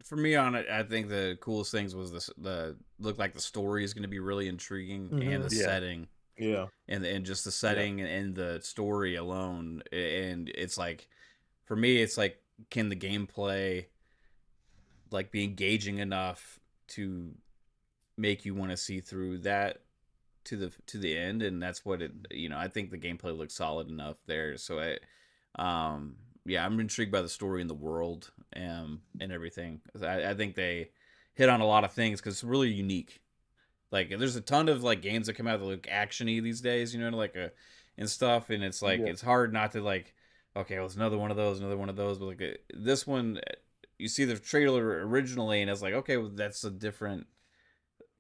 For me on it, I think the coolest things was the looked like the story is going to be really intriguing, and the setting. Yeah. And just the setting and the story alone. And it's like, for me, it's like, can the gameplay like be engaging enough to make you want to see through that to the end? And that's what it, I think the gameplay looks solid enough there. So I'm intrigued by the story and the world and everything. I think they hit on a lot of things because it's really unique. Like, there's a ton of like games that come out that look actiony these days, and stuff, and it's like it's hard not to like, okay, well, it's another one of those, but like this one, you see the trailer originally, and it's like, okay, well, that's a different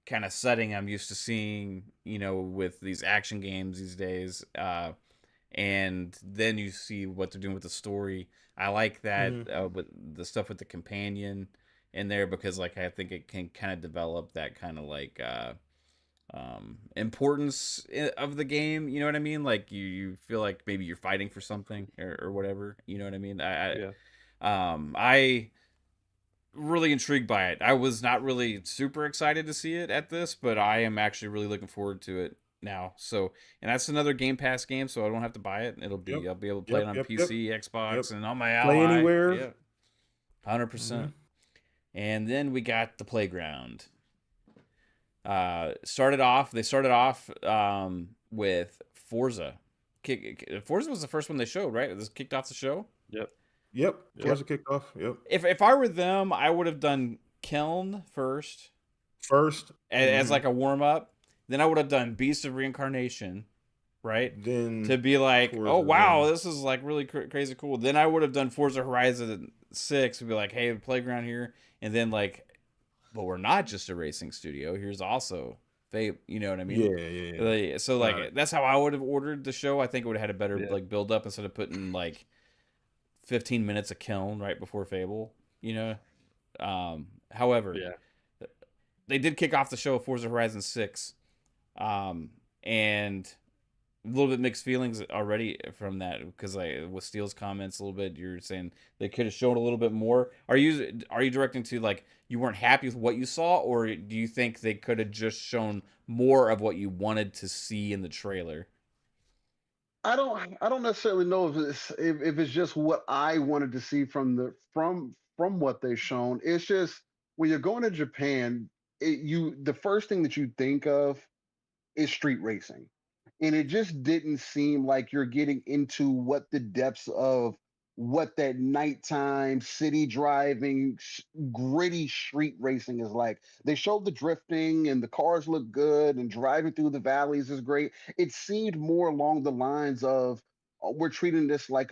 kind of setting I'm used to seeing, with these action games these days. And then you see what they're doing with the story. I like that with the stuff with the companion in there, because like I think it can kind of develop that kind of like importance of the game. You know what I mean? Like you feel like maybe you're fighting for something or whatever. You know what I mean? I really intrigued by it. I was not really super excited to see it at this, but I am actually really looking forward to it now. So, and that's another Game Pass game, so I don't have to buy it. It'll be I'll be able to play it on PC, Xbox, and on my Ally. Play anywhere. Yeah, 100%. And then we got the Playground. They started off with Forza. Forza was the first one they showed, right? This kicked off the show. Yep. Forza kicked off. Yep. If I were them, I would have done Kiln first, as like a warm up. Then I would have done Beast of Reincarnation, right? Then to be like, Forza, oh wow, this is like really crazy cool. Then I would have done Forza Horizon 6 and be like, hey, Playground here, and then like, but we're not just a racing studio. Here's also FABLE. You know what I mean? Yeah. So like that's how I would have ordered the show. I think it would have had a better like build up instead of putting like 15 minutes of Kiln right before FABLE. You know, however, they did kick off the show with Forza Horizon 6, and a little bit mixed feelings already from that, because with Steele's comments a little bit, you're saying they could have shown a little bit more. Are you directing to like you weren't happy with what you saw, or do you think they could have just shown more of what you wanted to see in the trailer? I don't necessarily know if it's just what I wanted to see from what they've shown. It's just when you're going to Japan, the first thing that you think of is street racing. And it just didn't seem like you're getting into what the depths of what that nighttime city driving gritty street racing is like. They showed the drifting and the cars look good and driving through the valleys is great. It seemed more along the lines of we're treating this like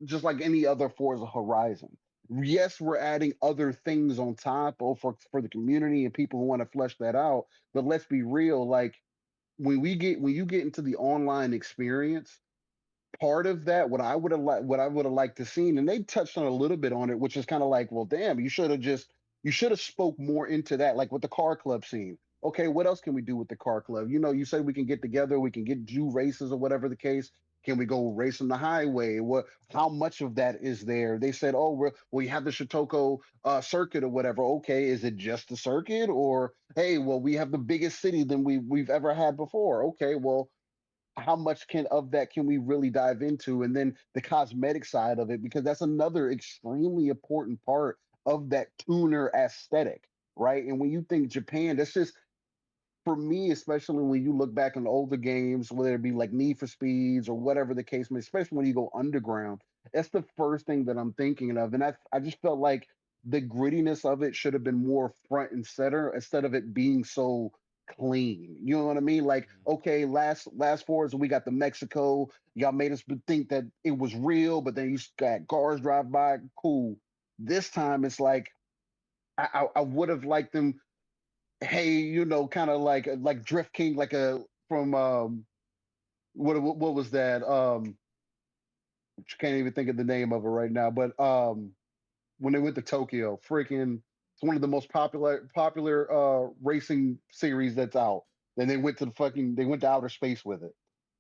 just like any other Forza Horizon. Yes, we're adding other things on top for the community and people who want to flesh that out, but let's be real, like when you get into the online experience, part of that, what I would have liked to seen, and they touched on a little bit on it, which is kind of like, well, damn, you should have spoke more into that, like with the car club scene. Okay, what else can we do with the car club? You know, you said we can get together, we can do races or whatever the case. Can we go race on the highway? How much of that is there? They said, oh, we have the Shotoko circuit or whatever. Okay, is it just the circuit, or hey, well, we have the biggest city than we've ever had before? Okay, well, how much of that can we really dive into? And then the cosmetic side of it, because that's another extremely important part of that tuner aesthetic, right? And when you think Japan, that's just, for me, especially when you look back on older games, whether it be like Need for Speeds or whatever the case may be, especially when you go underground, that's the first thing that I'm thinking of. And I just felt like the grittiness of it should have been more front and center instead of it being so clean. You know what I mean? Like, okay, last Forza, we got the Mexico. Y'all made us think that it was real, but then you got cars drive by. Cool. This time it's like I would have liked them. Hey, you know, kind of like Drift King, like from what was that? Can't even think of the name of it right now. But when they went to Tokyo, freaking, it's one of the most popular racing series that's out. Then they went to outer space with it.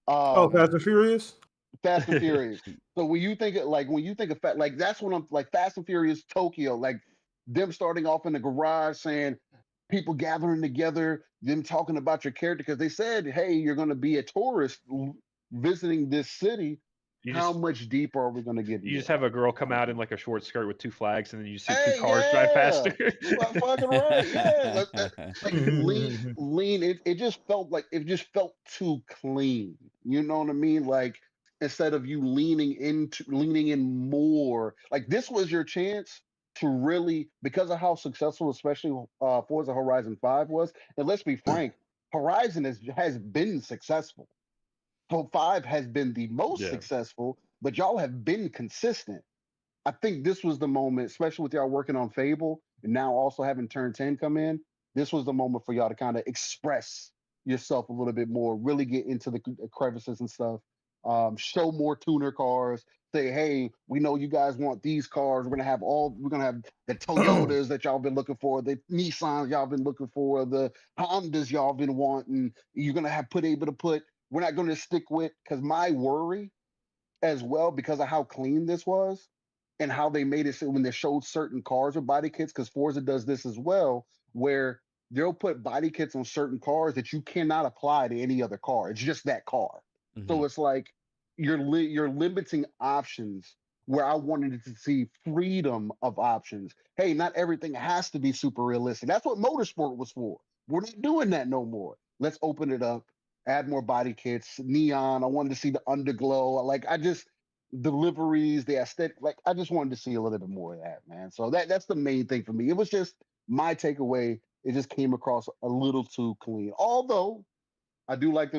Fast and Furious. Fast and Furious. So when you think of like that's when I'm like Fast and Furious Tokyo, like them starting off in the garage saying people gathering together, them talking about your character because they said, hey, you're going to be a tourist visiting this city. How much deeper are we going to get? You just have a girl come out in like a short skirt with two flags, and then you see two cars drive past her. Fucking right, yeah. Like lean. It just felt too clean. You know what I mean? Like instead of you leaning in more, like this was your chance to really, because of how successful, especially Forza Horizon 5 was. And let's be frank, Horizon has been successful. So 5 has been the most successful, but y'all have been consistent. I think this was the moment, especially with y'all working on FABLE and now also having Turn 10 come in. This was the moment for y'all to kind of express yourself a little bit more, really get into the crevices and stuff. show more tuner cars. Say, hey, we know you guys want these cars. We're gonna have the Toyotas that y'all been looking for, the Nissans y'all been looking for, the Hondas y'all been wanting. You're gonna able to put. We're not gonna stick with, because my worry as well, because of how clean this was and how they made it so when they showed certain cars with body kits, because Forza does this as well, where they'll put body kits on certain cars that you cannot apply to any other car. It's just that car. So it's like you're limiting options, where I wanted to see freedom of options. Hey, not everything has to be super realistic. That's what motorsport was for. We're not doing that no more. Let's open it up, add more body kits, neon. I wanted to see the underglow. Like, deliveries, the aesthetic. Like, I just wanted to see a little bit more of that, man. So that's the main thing for me. It was just my takeaway. It just came across a little too clean. Although I do like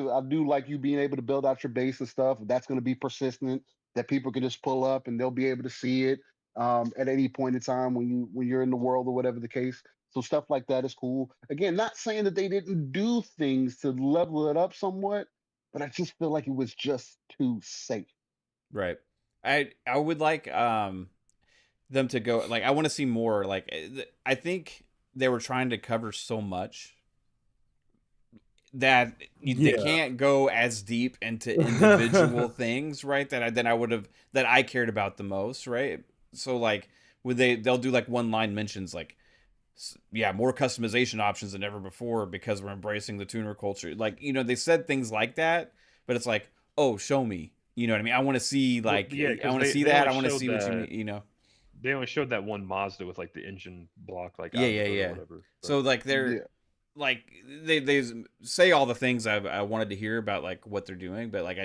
you being able to build out your base and stuff. That's going to be persistent, that people can just pull up and they'll be able to see it at any point in time when you're in the world, or whatever the case. So stuff like that is cool. Again, not saying that they didn't do things to level it up somewhat, but I just feel like it was just too safe. Right. I would like them to go, like, I want to see more. Like, I think they were trying to cover so much that they can't go as deep into individual things, right? That I cared about the most, right? So like, they'll do like one line mentions like, yeah, more customization options than ever before because we're embracing the tuner culture. Like, they said things like that, but it's like, oh, show me. You know what I mean? I want to see, like, I want to see that. I want to see what you mean, They only showed that one Mazda with like the engine block, like yeah. or whatever. So like they're like they say all the things I wanted to hear about, like what they're doing, but like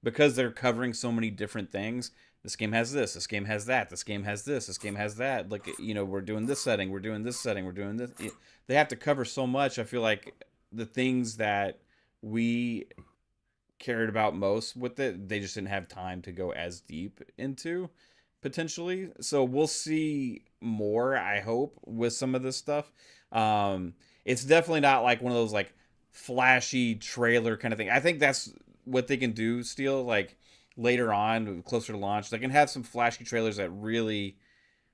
because they're covering so many different things. This game has this game has that, this game has this game has that. Like, we're doing this setting, we're doing this setting, we're doing this. They have to cover so much. I feel like the things that we cared about most with it, they just didn't have time to go as deep into, potentially. So we'll see more, I hope, with some of this stuff. It's definitely not like one of those like flashy trailer kind of thing. I think that's what they can do still, like later on, closer to launch. They can have some flashy trailers that really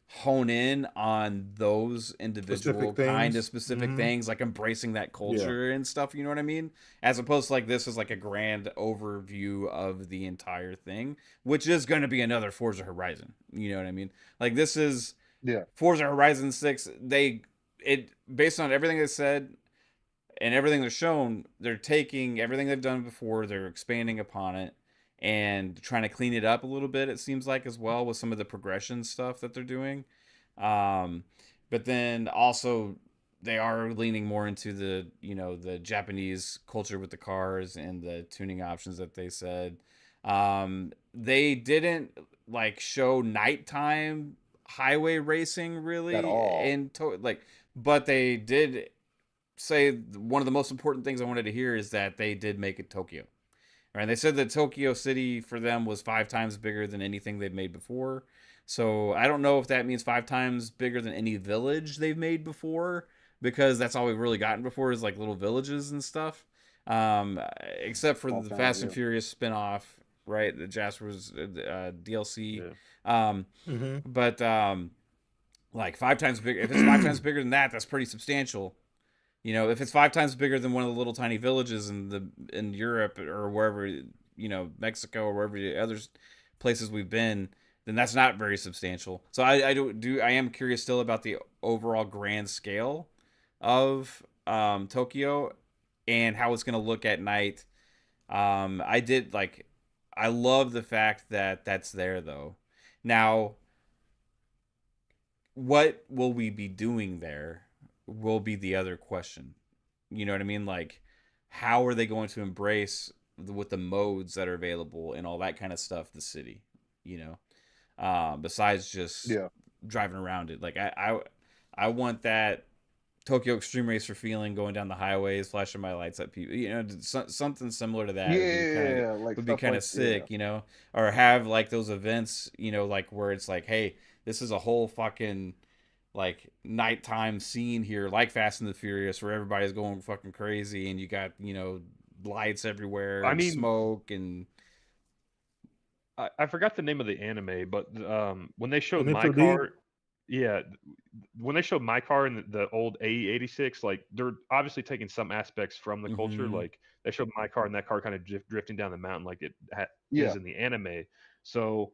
hone in on those individual kind of specific things, like embracing that culture and stuff, you know what I mean? As opposed to like, this is like a grand overview of the entire thing, which is going to be another Forza Horizon, you know what I mean? Like, this is Forza Horizon 6. Based on everything they said and everything they're shown, they're taking everything they've done before, they're expanding upon it and trying to clean it up a little bit, it seems like, as well, with some of the progression stuff that they're doing. But then also they are leaning more into the, the Japanese culture with the cars and the tuning options that they said. They didn't like show nighttime highway racing really at all. But they did say one of the most important things I wanted to hear is that they did make it Tokyo. Right? They said that Tokyo City for them was 5 times bigger than anything they've made before. So I don't know if that means 5 times bigger than any village they've made before, because that's all we've really gotten before is like little villages and stuff. Except for the Fast and Furious spinoff, right? The Jasper's DLC. But like 5 times bigger. If it's 5 times bigger than that, that's pretty substantial. If it's 5 times bigger than one of the little tiny villages in Europe or wherever, Mexico or wherever the other places we've been, then that's not very substantial. So I am curious still about the overall grand scale of Tokyo and how it's going to look at night. I love the fact that that's there though. Now, what will we be doing there will be the other question. You know what I mean? Like, how are they going to embrace with the modes that are available and all that kind of stuff, the city, besides just driving around it. Like, I want that Tokyo Extreme Racer feeling, going down the highways, flashing my lights at people, something similar to that. Would be kind of sick, or have like those events, like where it's like, hey, this is a whole fucking like nighttime scene here, like Fast and the Furious, where everybody's going fucking crazy and you got, lights everywhere, smoke and I forgot the name of the anime, but when they showed my Initial D? car, yeah, when they showed my car in the old AE86, like they're obviously taking some aspects from the culture. Like they showed my car and that car kind of drifting down the mountain like it is in the anime. So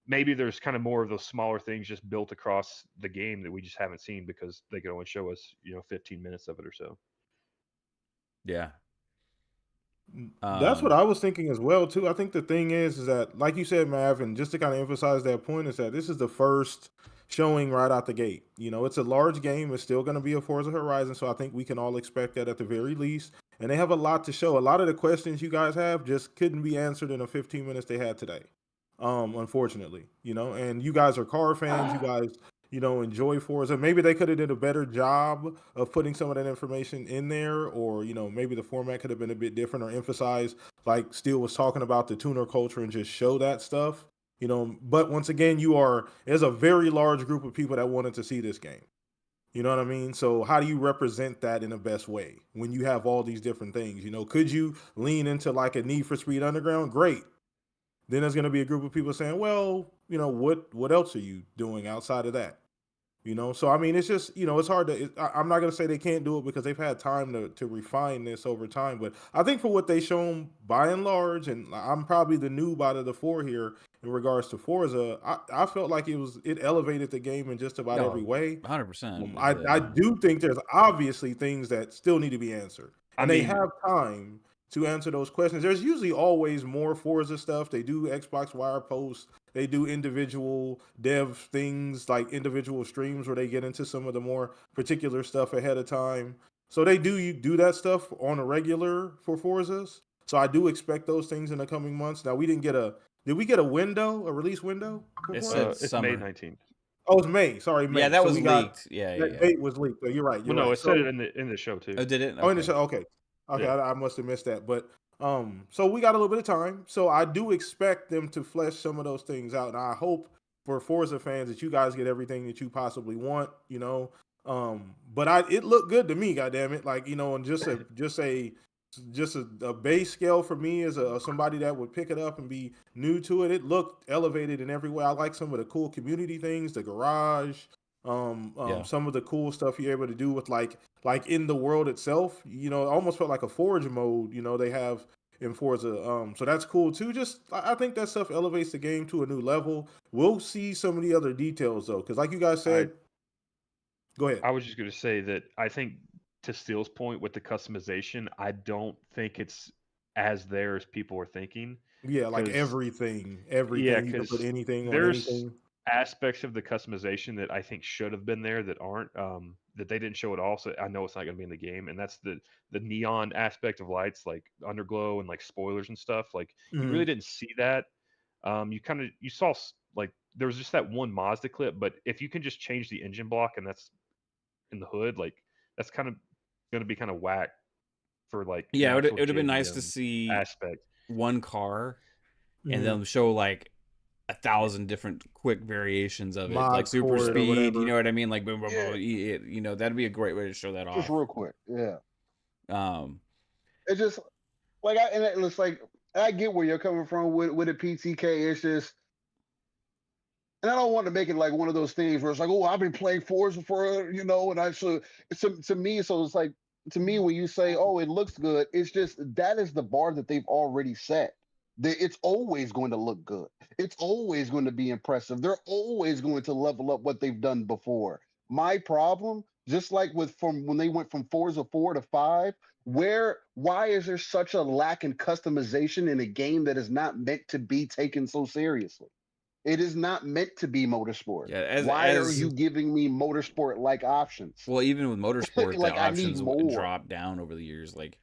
maybe there's kind of more of those smaller things just built across the game that we just haven't seen because they could only show us 15 minutes of it or so. Yeah. That's what I was thinking as well too. I think the thing is that, like you said, Mav, and just to kind of emphasize that point, is that this is the first showing right out the gate. It's a large game. It's still going to be a Forza Horizon, so I think we can all expect that at the very least. And they have a lot to show. A lot of the questions you guys have just couldn't be answered in the 15 minutes they had today. Unfortunately, and you guys are car fans. You guys, enjoy Forza. Maybe they could have did a better job of putting some of that information in there, or maybe the format could have been a bit different, or emphasize, like Steele was talking about, the tuner culture, and just show that stuff. But once again, there's a very large group of people that wanted to see this game. You know what I mean? So how do you represent that in the best way when you have all these different things? Could you lean into like a Need for Speed Underground? Great. Then there's going to be a group of people saying, well, what else are you doing outside of that? So I mean, it's just, it's hard to, I'm not going to say they can't do it because they've had time to refine this over time. But I think for what they shown by and large, and I'm probably the noob out of the four here in regards to Forza, I felt like it elevated the game in just about every way. 100%. I do think there's obviously things that still need to be answered. And they have time to answer those questions. There's usually always more Forza stuff. They do Xbox Wire posts. They do individual dev things, like individual streams where they get into some of the more particular stuff ahead of time. So they do that stuff on a regular for Forzas. So I do expect those things in the coming months. Now, did we get a release window? It's May 19th. Oh, it's May. Sorry, May. Yeah, that so was leaked. That date was leaked. So you're right. Well, no, it said it in the show too. Oh, did it? Oh, in the show. Okay. Yeah. I must have missed that. But so we got a little bit of time. So I do expect them to flesh some of those things out, and I hope for Forza fans that you guys get everything that you possibly want. But it looked good to me. Goddamn it! Like, and just a base scale for me as somebody that would pick it up and be new to it. It looked elevated in every way. I like some of the cool community things, the garage, some of the cool stuff you're able to do with like in the world itself. It almost felt like a Forge mode. They have in Forza. So that's cool too. Just I think that stuff elevates the game to a new level. We'll see some of the other details though, because like you guys said, go ahead. I was just going to say that I think, to Steele's point with the customization, I don't think it's as there as people are thinking. Yeah, like everything. Yeah, you can put anything on there's anything. aspects of the customization that I think should have been there that aren't, that they didn't show at all. So I know it's not going to be in the game, and that's the neon aspect of lights, like underglow and like spoilers and stuff. Like you really didn't see that. You saw like there was just that one Mazda clip, but if you can just change the engine block and that's in the hood, like that's kind of going to be kind of whack for like. Yeah, it would have been nice to see one car and then show like 1,000 different quick variations of it, like super speed. You know what I mean? Like boom, boom, boom. That'd be a great way to show that off. Just real quick, yeah. It's just like it's like I get where you're coming from with a PTK. It's just. And I don't want to make it like one of those things where it's like, oh, I've been playing Forza for, and to me, so it's like, to me, when you say, oh, it looks good, it's just, that is the bar that they've already set. It's always going to look good. It's always going to be impressive. They're always going to level up what they've done before. My problem, just like from when they went from Forza 4 to 5, why is there such a lack in customization in a game that is not meant to be taken so seriously? It is not meant to be motorsport. Yeah, why are you giving me motorsport-like options? Well, even with motorsport, like, the options dropped down over the years. Like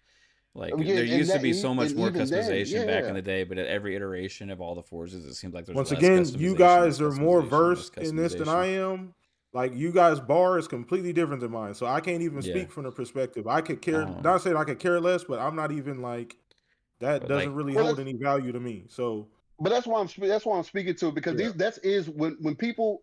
there used to be so much more customization back in the day, but at every iteration of all the Forzas, it seems like there's once less again, you guys are more versed in this than I am. Like, you guys' bar is completely different than mine, so I can't even speak from the perspective. I could care, not saying I could care less, but I'm not even like that. Doesn't really hold any value to me. So. But that's why I'm speaking to, because when people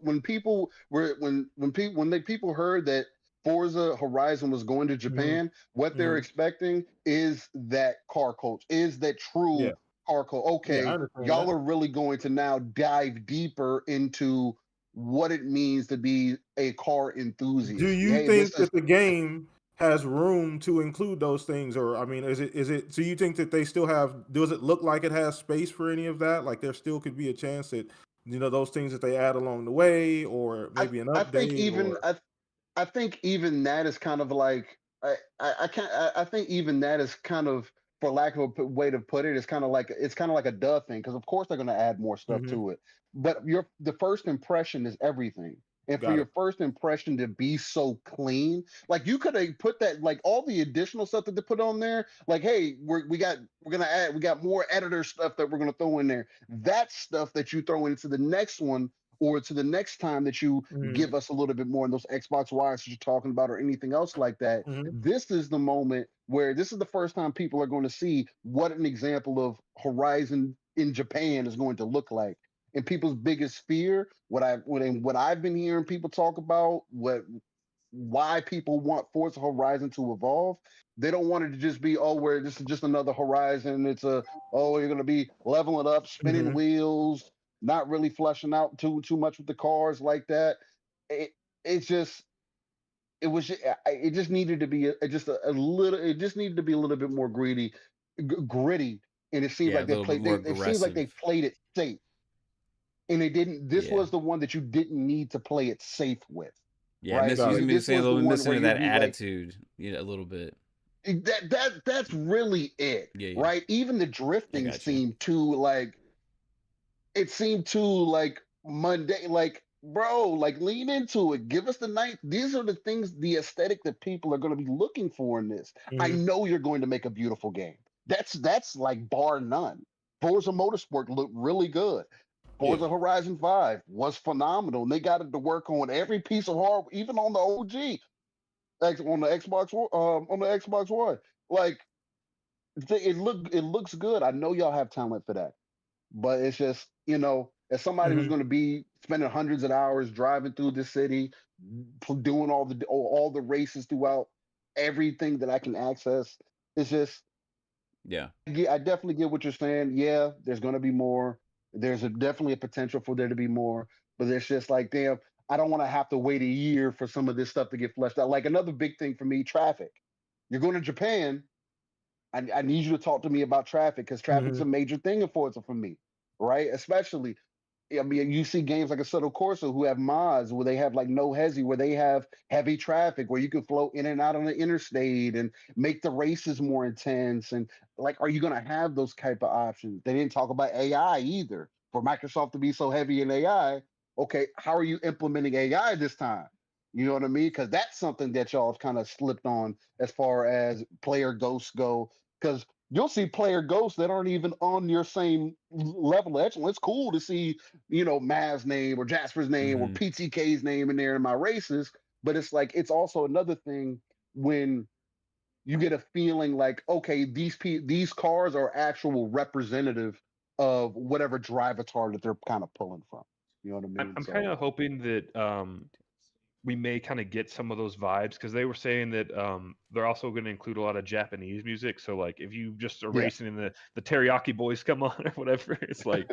heard that Forza Horizon was going to Japan, what they're expecting is that car culture, is that true Okay, y'all are really going to now dive deeper into what it means to be a car enthusiast. Do you think that the game has room to include those things, or I mean, is it? So you think that they still have? Does it look like it has space for any of that? Like there still could be a chance that those things that they add along the way, or maybe an update. I think even that is kind of like I think even that is kind of, for lack of a way to put it, it's kind of like a duh thing, because of course they're going to add more stuff to it. But the first impression is everything. And for your first impression to be so clean, like you could have put that, like all the additional stuff that they put on there, like, hey, we got more editor stuff that we're gonna throw in there. That stuff that you throw into the next one, or to the next time that you give us a little bit more in those Xbox wires that you're talking about, or anything else like that. This is the moment where this is the first time people are going to see what an example of Horizon in Japan is going to look like. And people's biggest fear, what I've been hearing people talk about, why people want Forza Horizon to evolve, they don't want it to just be, where this is just another Horizon. It's you're going to be leveling up, spinning wheels, not really fleshing out too much with the cars like that. It just needed to be a little bit more gritty, and it seems like they played it safe. And they didn't. This was the one that you didn't need to play it safe with. Yeah, right? missing that attitude, a little bit. That's really it, right? Even the drifting seemed too mundane. Like, bro, like lean into it. Give us the night. These are the things, the aesthetic that people are going to be looking for in this. I know you're going to make a beautiful game. That's like bar none. Forza Motorsport looked really good. Forza Horizon 5 was phenomenal, and they got it to work on every piece of hardware, even on the OG, on the Xbox One. Like, it looks good. I know y'all have talent for that, but it's just, as somebody who's going to be spending hundreds of hours driving through the city, doing all the races throughout everything that I can access, it's just, I definitely get what you're saying. Yeah, there's going to be more. There's definitely a potential for there to be more, but it's just like, damn, I don't want to have to wait a year for some of this stuff to get fleshed out. Like, another big thing for me, traffic. You're going to Japan. I need you to talk to me about traffic, because traffic's a major thing in Forza for me, right? Especially, I mean, you see games like Assetto Corsa who have mods where they have like no hezzy, where they have heavy traffic, where you can flow in and out on the interstate and make the races more intense. And like, are you going to have those type of options? They didn't talk about AI either. For Microsoft to be so heavy in AI, okay, how are you implementing AI this time? You know what I mean? Because that's something that y'all have kind of slipped on as far as player ghosts go. Because you'll see player ghosts that aren't even on your same level of excellence. It's cool to see, Mav's name or Jasper's name or PTK's name in there in my races, but it's like, it's also another thing when you get a feeling like, okay, these cars are actual representative of whatever drivatar that they're kind of pulling from. You know what I mean? I'm kind of hoping that we may kind of get some of those vibes, because they were saying that they're also going to include a lot of Japanese music. So like, if you just are racing and the Teriyaki Boys come on or whatever, it's like,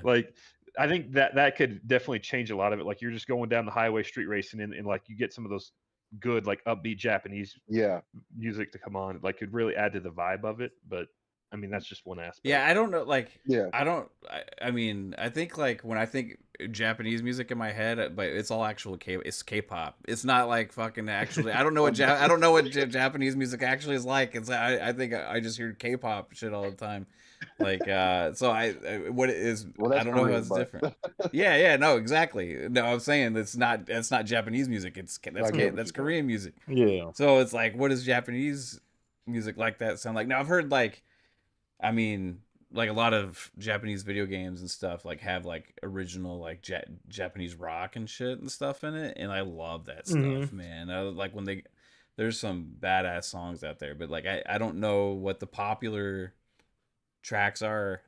like, I think that could definitely change a lot of it. Like, you're just going down the highway street racing, and like you get some of those good, like, upbeat Japanese music to come on. Like, could really add to the vibe of it. But I mean, that's just one aspect. Yeah, I don't know. Like, I mean, I think like when I think Japanese music in my head, but it's all actual it's K-pop. It's not like fucking actually. I don't know what I don't know what Japanese music actually is like. It's I think I just hear K-pop shit all the time. Like, so what it is, I don't know how it's different. Yeah, no, exactly. No, I'm saying that's not Japanese music. That's Korean music. Yeah. So it's like, what does Japanese music like that sound like? Now I've heard like, I mean, like a lot of Japanese video games and stuff like have like original like Japanese rock and shit and stuff in it, and I love that stuff, man. Like when there's some badass songs out there, but like I don't know what the popular tracks are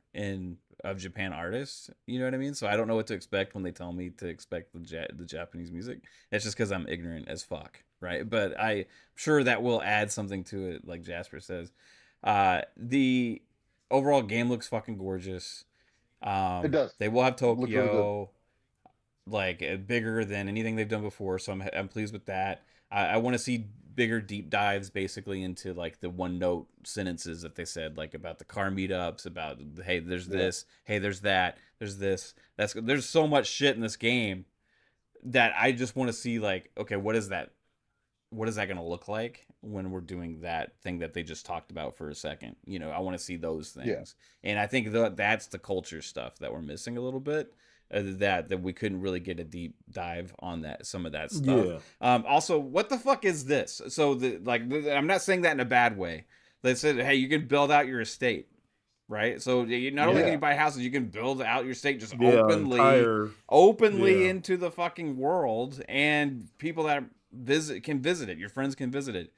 of Japan artists, you know what I mean? So I don't know what to expect when they tell me to expect the Japanese music. It's just because I'm ignorant as fuck, right? But I'm sure that will add something to it, like Jasper says. overall game looks fucking gorgeous. It does. They will have Looks really Tokyo, like bigger than anything they've done before, so I'm pleased with that. I want to see bigger deep dives, basically into like the one note sentences that they said, like about the car meetups, about hey, there's this, hey, there's that, there's this. There's so much shit in this game that I just want to see, like, okay, what is that? What is that going to look like when we're doing that thing that they just talked about for a second? You know, I want to see those things. And I think that's the culture stuff that we're missing a little bit. That we couldn't really get a deep dive on some of that stuff. Also, what the fuck is this? So I'm not saying that in a bad way. They said, hey, you can build out your estate, right? So you not only can you buy houses, you can build out your estate just openly into the fucking world, and people that can visit it. Your friends can visit it.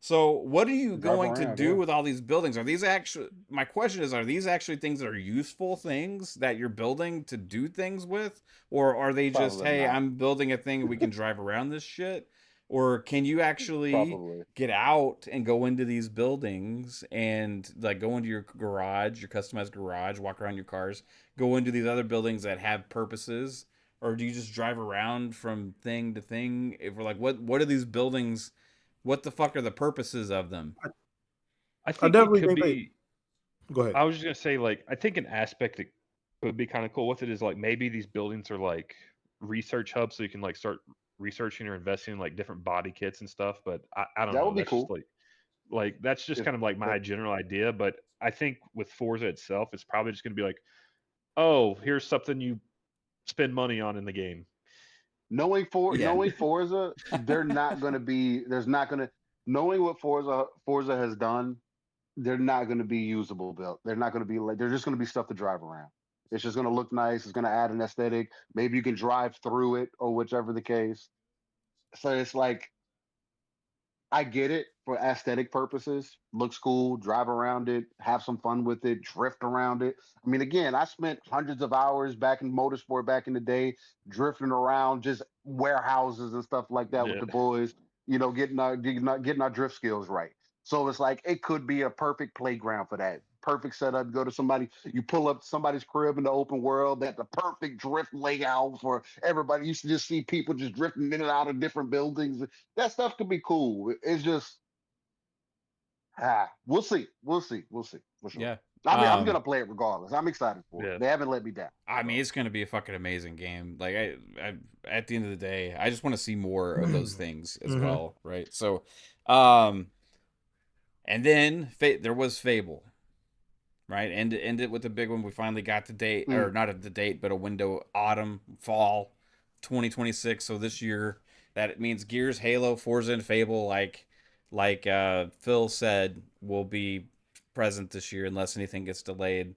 So what are you going to do with all these buildings? Are these actually, my question is, are these actually things that are useful things that you're building to do things with? Or are they just, hey, I'm building a thing and we can drive around this shit? Or can you actually get out and go into these buildings and like go into your garage, your customized garage, walk around your cars, go into these other buildings that have purposes? Or do you just drive around from thing to thing? If we're like, what are these buildings? What the fuck are the purposes of them? I think definitely it could think be. Go ahead. I was just gonna say, like, I think an aspect that could be kind of cool with it is like maybe these buildings are like research hubs, so you can like start researching or investing in like different body kits and stuff. But I don't know. That would be That's cool. just like that's just kind of like my general idea. But I think with Forza itself, it's probably just gonna be like, oh, here's something you spend money on in the game. Knowing Forza, there's not gonna knowing what Forza has done, they're not gonna be usable built. They're not gonna be like, they're just gonna be stuff to drive around. It's just gonna look nice, it's gonna add an aesthetic. Maybe you can drive through it or whichever the case. So it's like, I get it for aesthetic purposes. Looks cool, drive around it, have some fun with it, drift around it. I mean, again, I spent hundreds of hours back in motorsport back in the day, drifting around just warehouses and stuff like that with the boys, getting our drift skills right. So it's like, it could be a perfect playground for that. Perfect setup. Go to somebody, you pull up somebody's crib in the open world. That's the perfect drift layout for everybody. You used to just see people just drifting in and out of different buildings. That stuff could be cool. It's just, we'll see for sure. Yeah. I'm gonna play it regardless. I'm excited for it. They haven't let me down. I mean, it's gonna be a fucking amazing game. Like I at the end of the day, I just want to see more of those things as well, right? So, and then there was Fable, right? End it with a big one. We finally got the date, or not the date, but a window, fall 2026. So this year, that means Gears, Halo, Forza, and Fable, like Phil said, will be present this year unless anything gets delayed.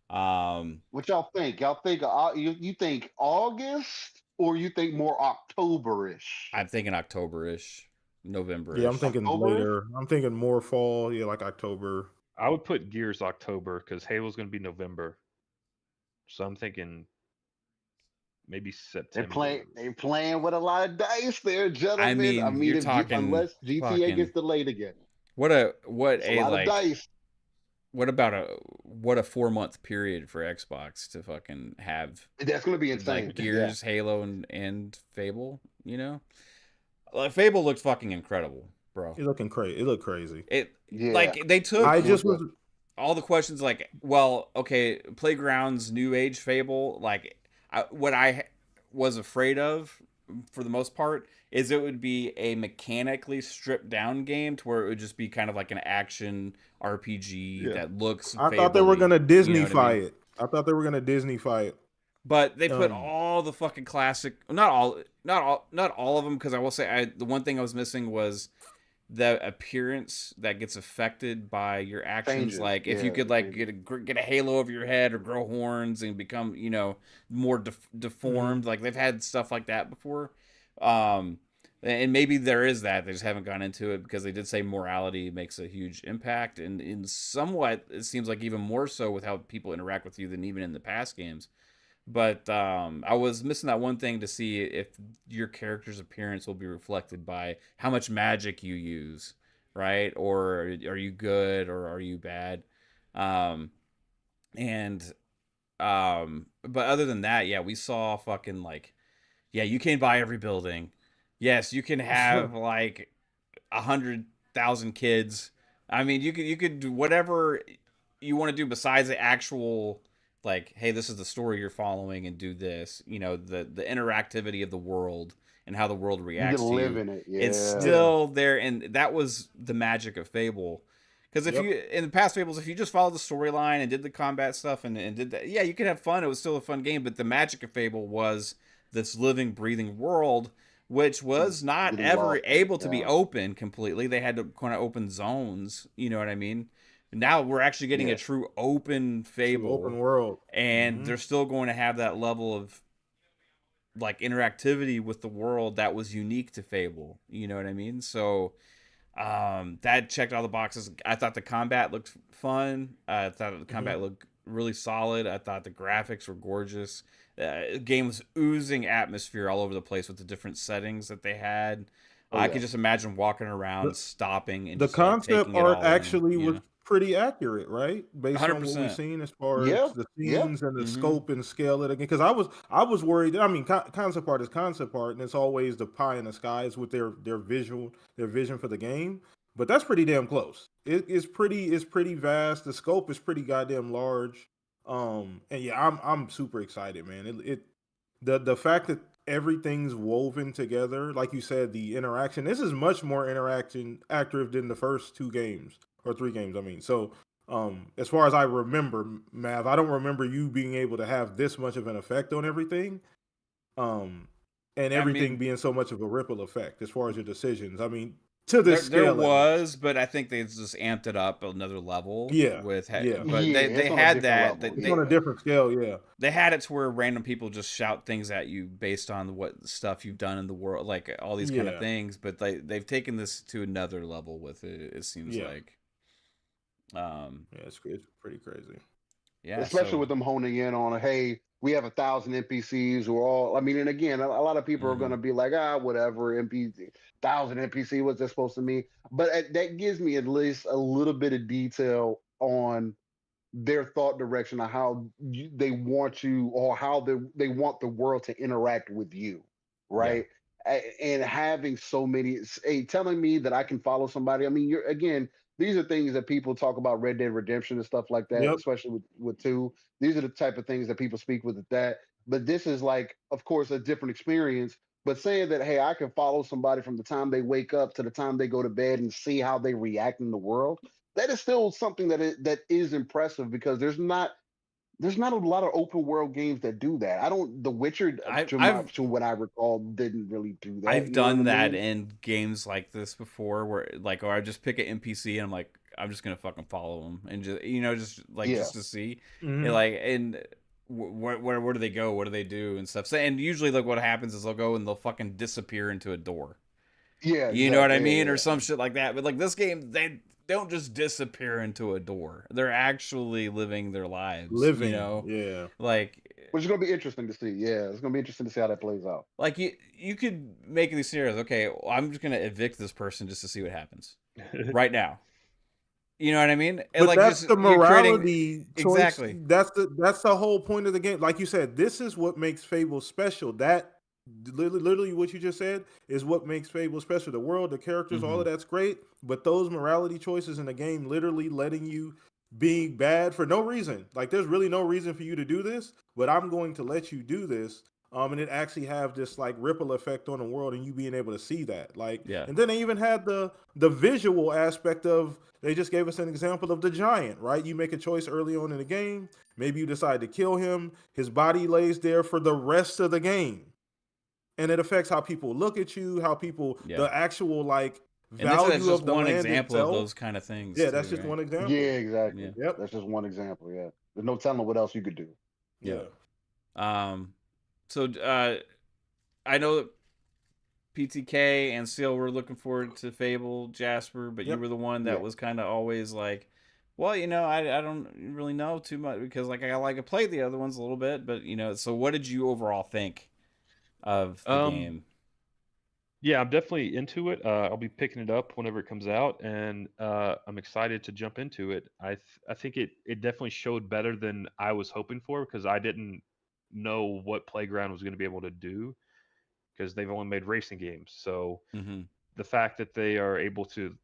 What y'all think? Y'all think you think August, or you think more October-ish? I'm thinking October-ish, November-ish. Yeah, I'm thinking later. I'm thinking more fall. Yeah, like October. I would put Gears October because Halo's going to be November. So I'm thinking maybe September. They playing with a lot of dice there, gentlemen. I mean you're talking unless GTA gets delayed again. What a lot of dice. What about a 4-month period for Xbox to fucking have? That's going to be insane. Like Gears, Halo, and Fable. Like Fable looked fucking incredible, bro. It looked crazy. Like they took. All the questions, like, well, okay, Playground's New Age Fable, like, what I was afraid of, for the most part, is it would be a mechanically stripped down game to where it would just be kind of like an action RPG that looks. I thought they were gonna Disney-fy it. I thought they were gonna Disney-fy it. But they put all the fucking classic, not all of them, because I will say the one thing I was missing was the appearance that gets affected by your actions. Changes. Like if you could like get a halo over your head or grow horns and become more deformed. Like they've had stuff like that before, and maybe there is that they just haven't gone into it, because they did say morality makes a huge impact, and in somewhat it seems like even more so with how people interact with you than even in the past games. But I was missing that one thing to see if your character's appearance will be reflected by how much magic you use, right? Or are you good or are you bad? And but other than that, yeah, we saw fucking like, yeah, you can buy every building. Yes, you can have like 100,000 kids. I mean, you could do whatever you want to do besides the actual, like, hey, this is the story you're following and do this. You know, the interactivity of the world and how the world You can reacts to live you. in it. Yeah. It's still there, and that was the magic of Fable. Because if you, in the past Fables, if you just followed the storyline and did the combat stuff and did that, yeah, you could have fun. It was still a fun game. But the magic of Fable was this living, breathing world, which was not Getting ever lost. able to be Yeah. open completely. They had to kind of open zones. You know what I mean? Now we're actually getting Yeah. a true open Fable, True open world, and they're still going to have that level of like interactivity with the world that was unique to Fable. You know what I mean? So that checked all the boxes. I thought the combat looked fun. I thought the combat looked really solid. I thought the graphics were gorgeous. The game was oozing atmosphere all over the place with the different settings that they had. I could just imagine walking around, stopping, and the just like concept taking it art all actually in. You was know? pretty accurate, right? Based on what we've 100%. seen as far as Yeah. the Yeah. scenes and the scope and scale of it. Because I was worried. I mean, concept art is concept art, and it's always the pie in the skies with their vision for the game. But that's pretty damn close. It's pretty vast. The scope is pretty goddamn large. And yeah, I'm super excited, man. The fact that everything's woven together, like you said, the interaction. This is much more interaction active than the first two games or three games. I mean, so as far as I remember, Mav, I don't remember you being able to have this much of an effect on everything, and I everything mean, being so much of a ripple effect as far as your decisions. I mean, to there this scale, was, but I think they just amped it up another level. yeah, With yeah, but Yeah. they It's on a had different that. level. it's Yeah. on a different scale. Yeah, They had it to where random people just shout things at you based on what stuff you've done in the world, like all these kind of yeah, things. But they've taken this to another level with it. It seems yeah, like, yeah. It's pretty crazy. yeah. Especially So with them honing in on, hey, we have 1,000 NPCs who are all. I mean, and again, a lot of people are going to be like, whatever, NPC, 1,000 NPC, what's that supposed to mean? But that gives me at least a little bit of detail on their thought direction of how they want you, or how they want the world to interact with you, yeah, right? And having so many, telling me that I can follow somebody. I mean, these are things that people talk about Red Dead Redemption and stuff like that, Yep. especially with two. These are the type of things that people speak with that. But this is like, of course, a different experience. But saying that, hey, I can follow somebody from the time they wake up to the time they go to bed and see how they react in the world, that is still something that is impressive, because there's not a lot of open world games that do that. The Witcher, to what I recall, didn't really do that. I've You know what done I that mean? in games like this before, where like, or I just pick an NPC and I'm like, I'm just gonna fucking follow them and just just like Yeah. just to see, Mhm. and like, and where do they go? What do they do and stuff? So, and usually like what happens is they'll go and they'll fucking disappear into a door. Yeah, You know what I exactly. mean, Yeah, or some shit like that. But like this game, they don't just disappear into a door. They're actually living their lives. Living, You know, yeah. like which is going to be interesting to see. Yeah, it's going to be interesting to see how that plays out. like you could make these scenarios. Okay, well, I'm just gonna evict this person just to see what happens right now. You know what I mean? And But like that's just the you're creating morality choice. exactly. That's the whole point of the game. Like you said, this is what makes Fable special. That literally what you just said is what makes Fable special. The world, the characters, all of that's great. But those morality choices in the game, literally letting you be bad for no reason. Like there's really no reason for you to do this, but I'm going to let you do this. And it actually have this like ripple effect on the world, and you being able to see that. Like, Yeah. and then they even had the visual aspect of. They just gave us an example of the giant, right? You make a choice early on in the game. Maybe you decide to kill him. His body lays there for the rest of the game, and it affects how people look at you, how people, Yeah. the actual like And this is value just of the one land example of itself. those kind of things. Yeah, that's too, just right? one example. Yeah, exactly. Yeah. Yep. That's just one example. Yeah, there's no telling what else you could do. Yeah. So I know that PTK and Seal were looking forward to Fable, Jasper, but you Yep. were the one that Yeah. was kind of always like, well, I don't really know too much because like I played the other ones a little bit, but so what did you overall think of the game? Yeah, I'm definitely into it. I'll be picking it up whenever it comes out, and I'm excited to jump into it. I think it definitely showed better than I was hoping for, because I didn't know what Playground was going to be able to do, because they've only made racing games. So Mm-hmm. the fact that they are able to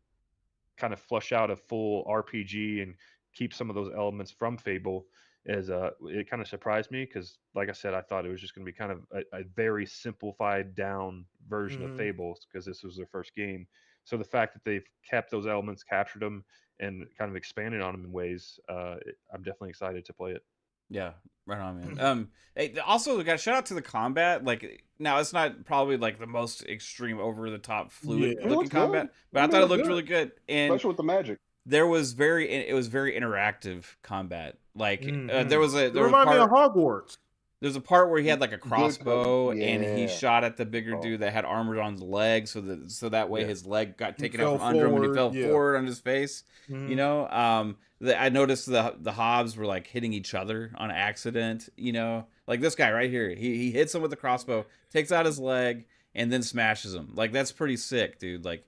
kind of flush out a full RPG and keep some of those elements from Fable is it kind of surprised me, because like I said, I thought it was just going to be kind of a very simplified down version of Mhm. Fable, because this was their first game. So the fact that they've kept those elements, captured them, and kind of expanded on them in ways, I'm definitely excited to play it. Yeah, right on, man. Hey, also we got shout out to the combat. Like, now it's not probably like the most extreme, over the top, Yeah. fluid It looking looks good. combat, but I mean, thought it looks looked good, really good, and especially with the magic. it was very interactive combat. Like, there Mhm. was It a remind me of part. Hogwarts. There's a part where he had like a Good, crossbow and he yeah. shot at the bigger Recall. dude that had armor on his leg, so that way Yeah. his leg got He taken out fell from under him when he forward, fell yeah. forward on his face. You Mhm. know, I noticed the Hobbs were like hitting each other on accident. You know, like this guy right here, he hits him with the crossbow, takes out his leg, and then smashes him. Like, that's pretty sick, dude. Like,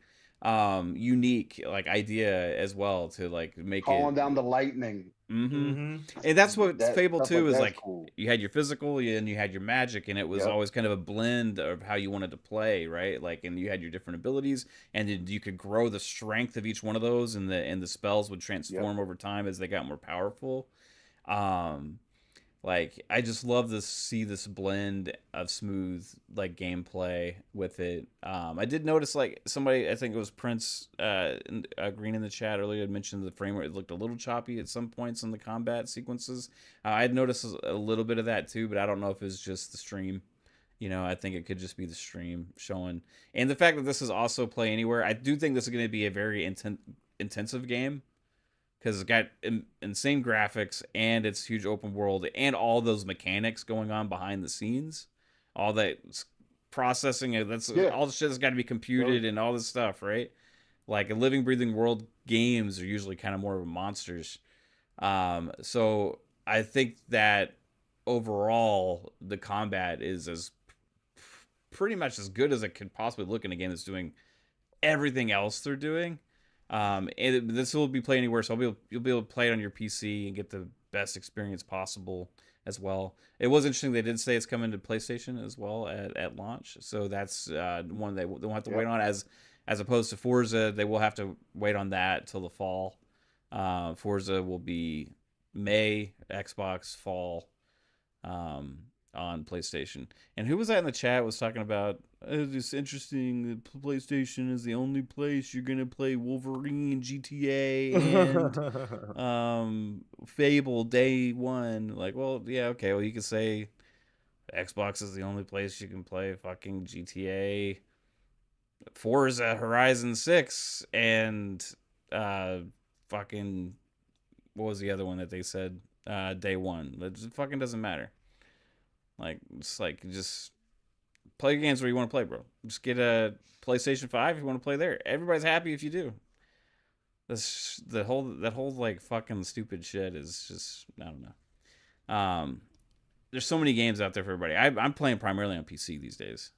unique like idea as well to like make Calling it. down the lightning. Mm-hmm. Mhm. And that's what That Fable stuff 2 is that's like. cool. You had your physical and you had your magic, and it was Yep. always kind of a blend of how you wanted to play, right? Like, and you had your different abilities, and then you could grow the strength of each one of those, and the spells would transform over time as they got more powerful. Like, I just love to see this blend of smooth like gameplay with it. I did notice, like, somebody, I think it was Prince Green in the chat earlier, had mentioned the frame rate looked a little choppy at some points in the combat sequences. I had noticed a little bit of that too, but I don't know if it's just the stream. You know, I think it could just be the stream showing, and the fact that this is also play anywhere. I do think this is going to be a very intensive game, because it's got insane graphics, and it's huge open world, and all those mechanics going on behind the scenes, all that processing, that's all the shit that's got to be computed, and all this stuff, right? Like, a living, breathing world, games are usually kind of more of monsters. So I think that overall the combat is as pretty much as good as it could possibly look in a game that's doing everything else they're doing. And this will be play anywhere, so you'll be able to play it on your PC and get the best experience possible as well. It was interesting, they did say it's coming to PlayStation as well at launch, so that's one they won't have to wait on, as opposed to Forza. They will have to wait on that till the fall. Forza will be May, Xbox fall, on PlayStation. And who was that in the chat was talking about, it's interesting that PlayStation is the only place you're gonna play Wolverine, GTA, and Fable day one. Like, well, yeah, okay, well, you could say Xbox is the only place you can play fucking GTA, Forza Horizon 6, and fucking, what was the other one that they said, day one. It fucking doesn't matter. Like, it's like, just play games where you want to play, bro. Just get a PlayStation 5 if you want to play there. Everybody's happy if you do. That whole like fucking stupid shit is just, I don't know. There's so many games out there for everybody. I'm playing primarily on PC these days.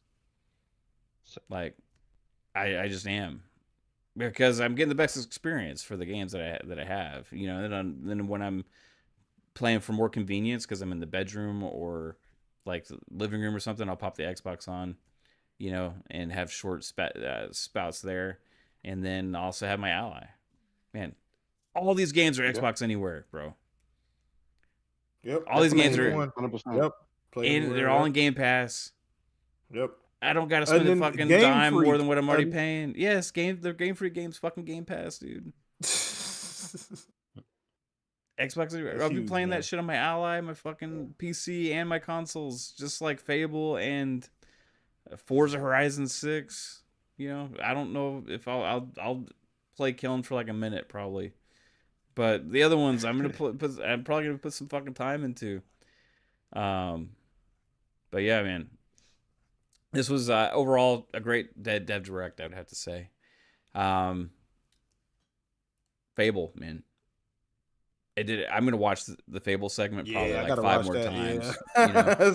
Like, I just am, because I'm getting the best experience for the games that I have. You know, then when I'm playing for more convenience, because I'm in the bedroom or like the living room or something, I'll pop the Xbox on, you know, and have short spouts there, and then also have my Ally. Man, all these games are Xbox Anywhere, bro. Yep. All these games are 100%. Yep. and they're all in Game Pass. Yep. I don't gotta spend a fucking dime more than what I'm already paying. Yes, they're Gamefreak games, fucking Game Pass, dude. Xbox Anywhere. I'll be playing that shit on my Ally, my fucking PC, and my consoles, just like Fable and Forza Horizon 6. You know, I don't know if I'll play Killing for like a minute probably, but the other ones I'm probably gonna put some fucking time into. But yeah, man, this was overall a great dev direct, I would have to say. Fable, man. I'm gonna watch the Fable segment probably like 5 more times. Yeah. You know?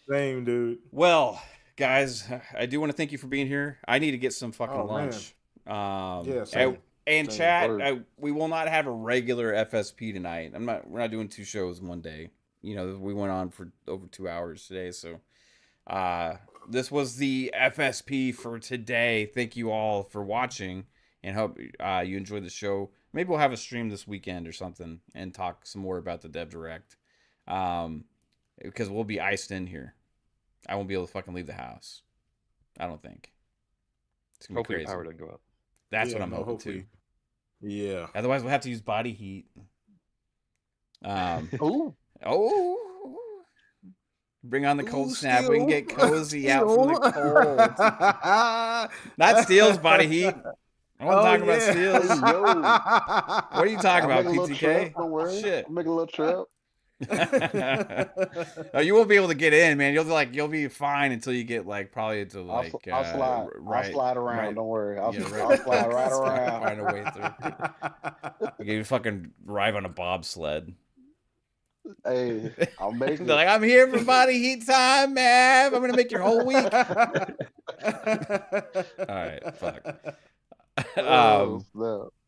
Same, dude. Well, guys, I do want to thank you for being here. I need to get some fucking lunch. Yeah, same. And Same. chat, we will not have a regular FSP tonight. We're not doing 2 shows one day. You know, we went on for over 2 hours today, so this was the FSP for today. Thank you all for watching, and hope you enjoyed the show. Maybe we'll have a stream this weekend or something and talk some more about the Dev Direct, because we'll be iced in here. I won't be able to fucking leave the house. I don't think. It's gonna Hopefully be crazy. power doesn't go up. That's what I'm hoping hopefully. too. Yeah. Otherwise, we'll have to use body heat. Ooh. Oh. Bring on the cold snap. Steel. We can get cozy out from the cold. Not Steel's body heat. I want to talk about Steel's. What are you talking about, PTK? Don't worry. Shit. I'll make a little trip. No, you won't be able to get in, man. You'll be fine until you get probably into like I'll slide. Right, I'll slide around. right. Don't worry. I'll slide right That's right. around. Find a way through. You fucking drive on a bobsled. Hey, I'll make it. They're like, I'm here for body heat time, man. I'm gonna make your whole week. All right, fuck.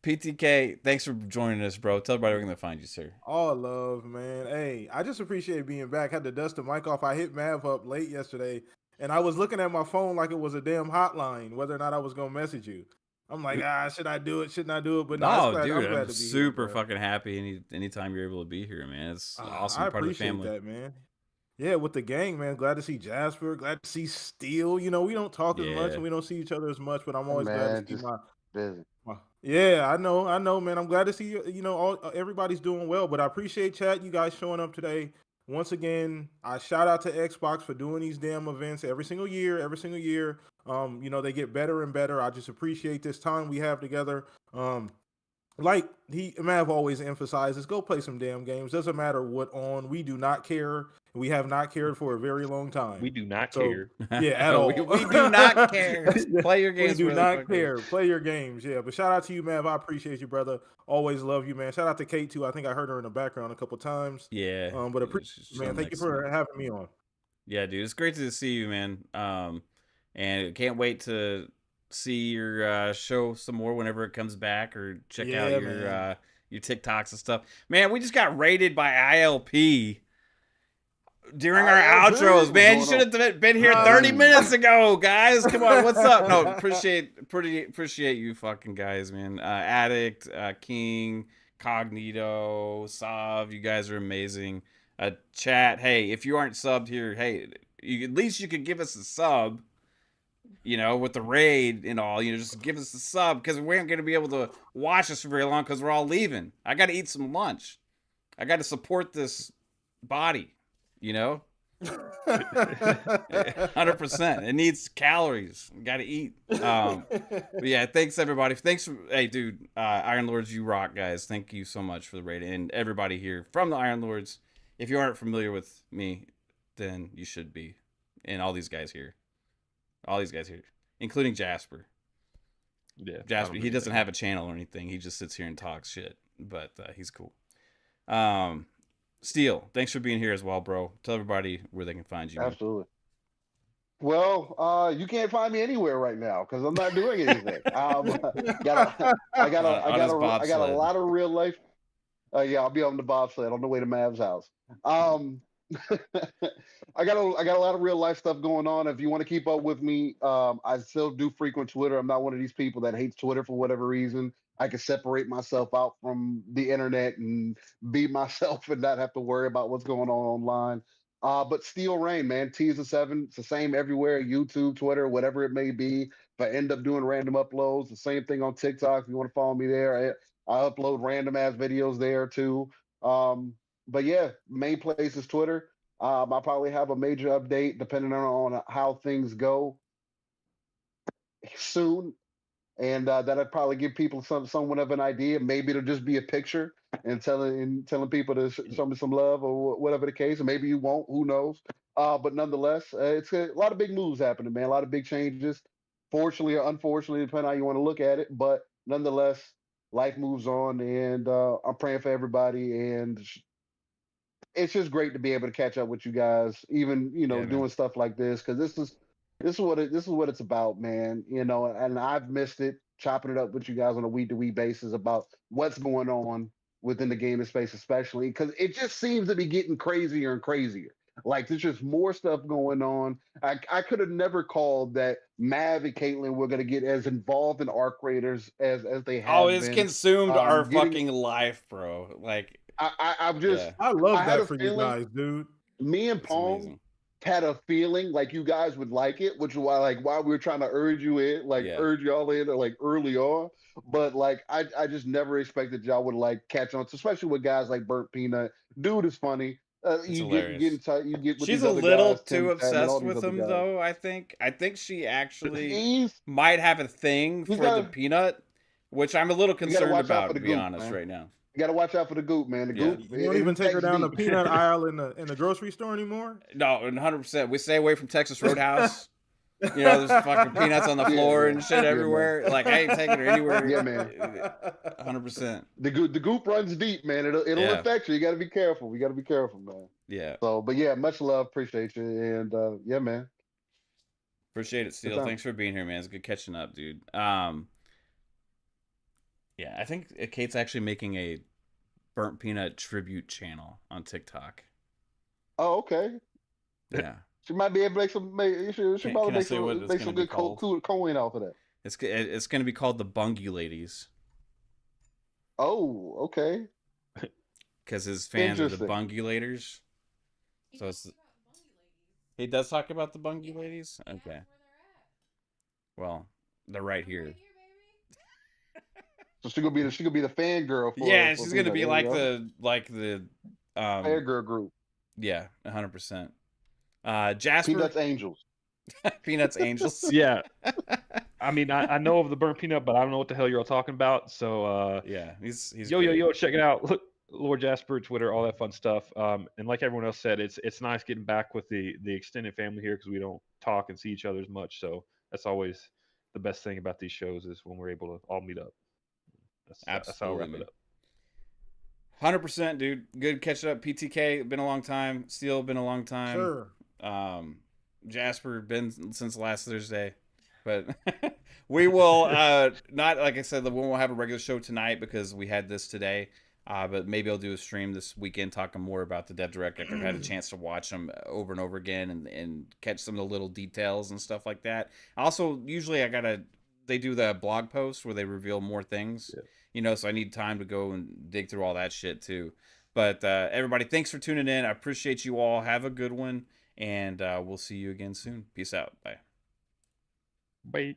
PTK, thanks for joining us, bro. Tell everybody where we can find you, sir. All love, man. Hey, I just appreciate being back. Had to dust the mic off. I hit Mav up late yesterday, and I was looking at my phone like it was a damn hotline, whether or not I was gonna message you. I'm like, should I do it? Shouldn't I do it? But no, dude, I'm glad to I'm be super here, fucking happy anytime you're able to be here, man. It's awesome. I part of the appreciate family. that, man. Yeah, with the gang, man. Glad to see Jasper. Glad to see Steel. You know, we don't talk as much and we don't see each other as much, but I'm always glad to see busy. Yeah, I know, man. I'm glad to see you know, everybody's doing well, but I appreciate chat, you guys showing up today. Once again, I shout out to Xbox for doing these damn events every single year. You know, they get better and better. I just appreciate this time we have together. Like Mav always emphasizes, go play some damn games. Doesn't matter what on. We do not care. We have not cared for a very long time. We do not care. Yeah, at all. We do not care. Play your games. We do not care. Play your games. Yeah, but shout out to you, Mav. I appreciate you, brother. Always love you, man. Shout out to Kate too. I think I heard her in the background a couple times. Yeah. But appreciate, man. Thank you for having me on. Yeah, dude. It's great to see you, man. And can't wait to see your show some more whenever it comes back, or check out your TikToks and stuff. Man, we just got raided by ILP during our outros, man. You should have been here 30 minutes ago, guys. Come on, what's up? No, appreciate you fucking guys, man. Addict, King, Cognito, Sav, you guys are amazing. Chat, hey, if you aren't subbed here, hey, at least you could give us a sub. You know, with the raid and all, you know, just give us a sub, because we aren't going to be able to watch us for very long because we're all leaving. I got to eat some lunch. I got to support this body, you know? 100%. It needs calories. Got to eat. But yeah, thanks everybody. Hey, dude, Iron Lords, you rock, guys. Thank you so much for the raid, and everybody here from the Iron Lords. If you aren't familiar with me, then you should be, and all these guys here. All these guys here, including Jasper. Yeah, Jasper. He doesn't have a channel or anything. He just sits here and talks shit, but he's cool. Steel, thanks for being here as well, bro. Tell everybody where they can find you. Absolutely. Well, you can't find me anywhere right now because I'm not doing anything. I got a lot of real life. Yeah, I'll be on the bobsled on the way to Mav's house. I got a lot of real life stuff going on. If you want to keep up with me, I still do frequent Twitter. I'm not one of these people that hates Twitter for whatever reason. I can separate myself out from the internet and be myself and not have to worry about what's going on online. But Steel Rain, man, T is a 7. It's the same everywhere, YouTube, Twitter, whatever it may be. If I end up doing random uploads, the same thing on TikTok. If you want to follow me there, I upload random ass videos there too. But yeah, main place is Twitter. I'll probably have a major update depending on how things go soon. And that'll probably give people somewhat of an idea. Maybe it'll just be a picture and telling people to show me some love or whatever the case. Or maybe you won't. Who knows? But nonetheless, it's a lot of big moves happening, man. A lot of big changes. Fortunately or unfortunately, depending on how you want to look at it. But nonetheless, life moves on, and I'm praying for everybody. And it's just great to be able to catch up with you guys, even doing stuff like this, because this is This is what it's about, man. You know, and I've missed it, chopping it up with you guys on a week to week basis about what's going on within the gaming space, especially because it just seems to be getting crazier and crazier. Like there's just more stuff going on. I could have never called that Mav and Caitlyn were gonna get as involved in Arc Raiders as they have Oh, it's been. consumed our fucking life, bro. Like I'm just I love had that a for you feeling, guys, dude. me and It's Pong amazing. had a feeling like you guys would like it, which is why we were trying to urge you in, urge y'all in like early on. But like I just never expected y'all would like catch on, especially with guys like Burnt Peanut. Dude is funny. It's You hilarious. get inside, you get with She's these a other little guys, too Tim Tam and all obsessed these with other him, guys. though. I think she actually He's might have a thing for gotta- the peanut, which I'm a little you gotta concerned watch out about, for to the be goop, honest, man. right now. You gotta watch out for the goop, man. The goop. You don't even take her down the peanut aisle in the grocery store anymore. No, 100%. We stay away from Texas Roadhouse. You know, there's fucking peanuts on the floor and shit everywhere. Man. Like I ain't taking her anywhere. Yeah, man. 100%. The goop runs deep, man. It'll affect you. You gotta be careful. You gotta be careful, man. Yeah. So, but yeah, much love. Appreciate you. And yeah, man. Appreciate it, Steele. Thanks for being here, man. It's good catching up, dude. Yeah, I think Kate's actually making a Burnt Peanut tribute channel on TikTok. Oh, okay. Yeah. She might be able to make some. She probably make some good coin off of that. It's going to be called the Bungie Ladies. Oh, okay. Because his fans are the Bungulators. So he does talk about the Bungie Ladies? Okay. Well, they're right here. So she gonna be the fangirl. Yeah, she's gonna be like the fangirl group. Yeah, 100%. Jasper. Peanuts Angels. Peanuts Angels. Yeah. I mean, I know of the Burnt Peanut, but I don't know what the hell you're all talking about. So yeah, he's yo, check it out. Look, Lord Jasper, Twitter, all that fun stuff. And like everyone else said, it's nice getting back with the extended family here because we don't talk and see each other as much. So that's always the best thing about these shows is when we're able to all meet up. That's how I wrap it up. 100%, dude. Good catching up. PTK, been a long time. Steel, been a long time. Sure. Jasper, been since last Thursday. But we will, not, like I said, we won't have a regular show tonight because we had this today. But maybe I'll do a stream this weekend talking more about the Dev Direct after I've had a chance to watch them over and over again and catch some of the little details and stuff like that. Also, usually they do the blog post where they reveal more things, so I need time to go and dig through all that shit too. But everybody, thanks for tuning in. I appreciate you all. Have a good one, and we'll see you again soon. Peace out. Bye. Bye.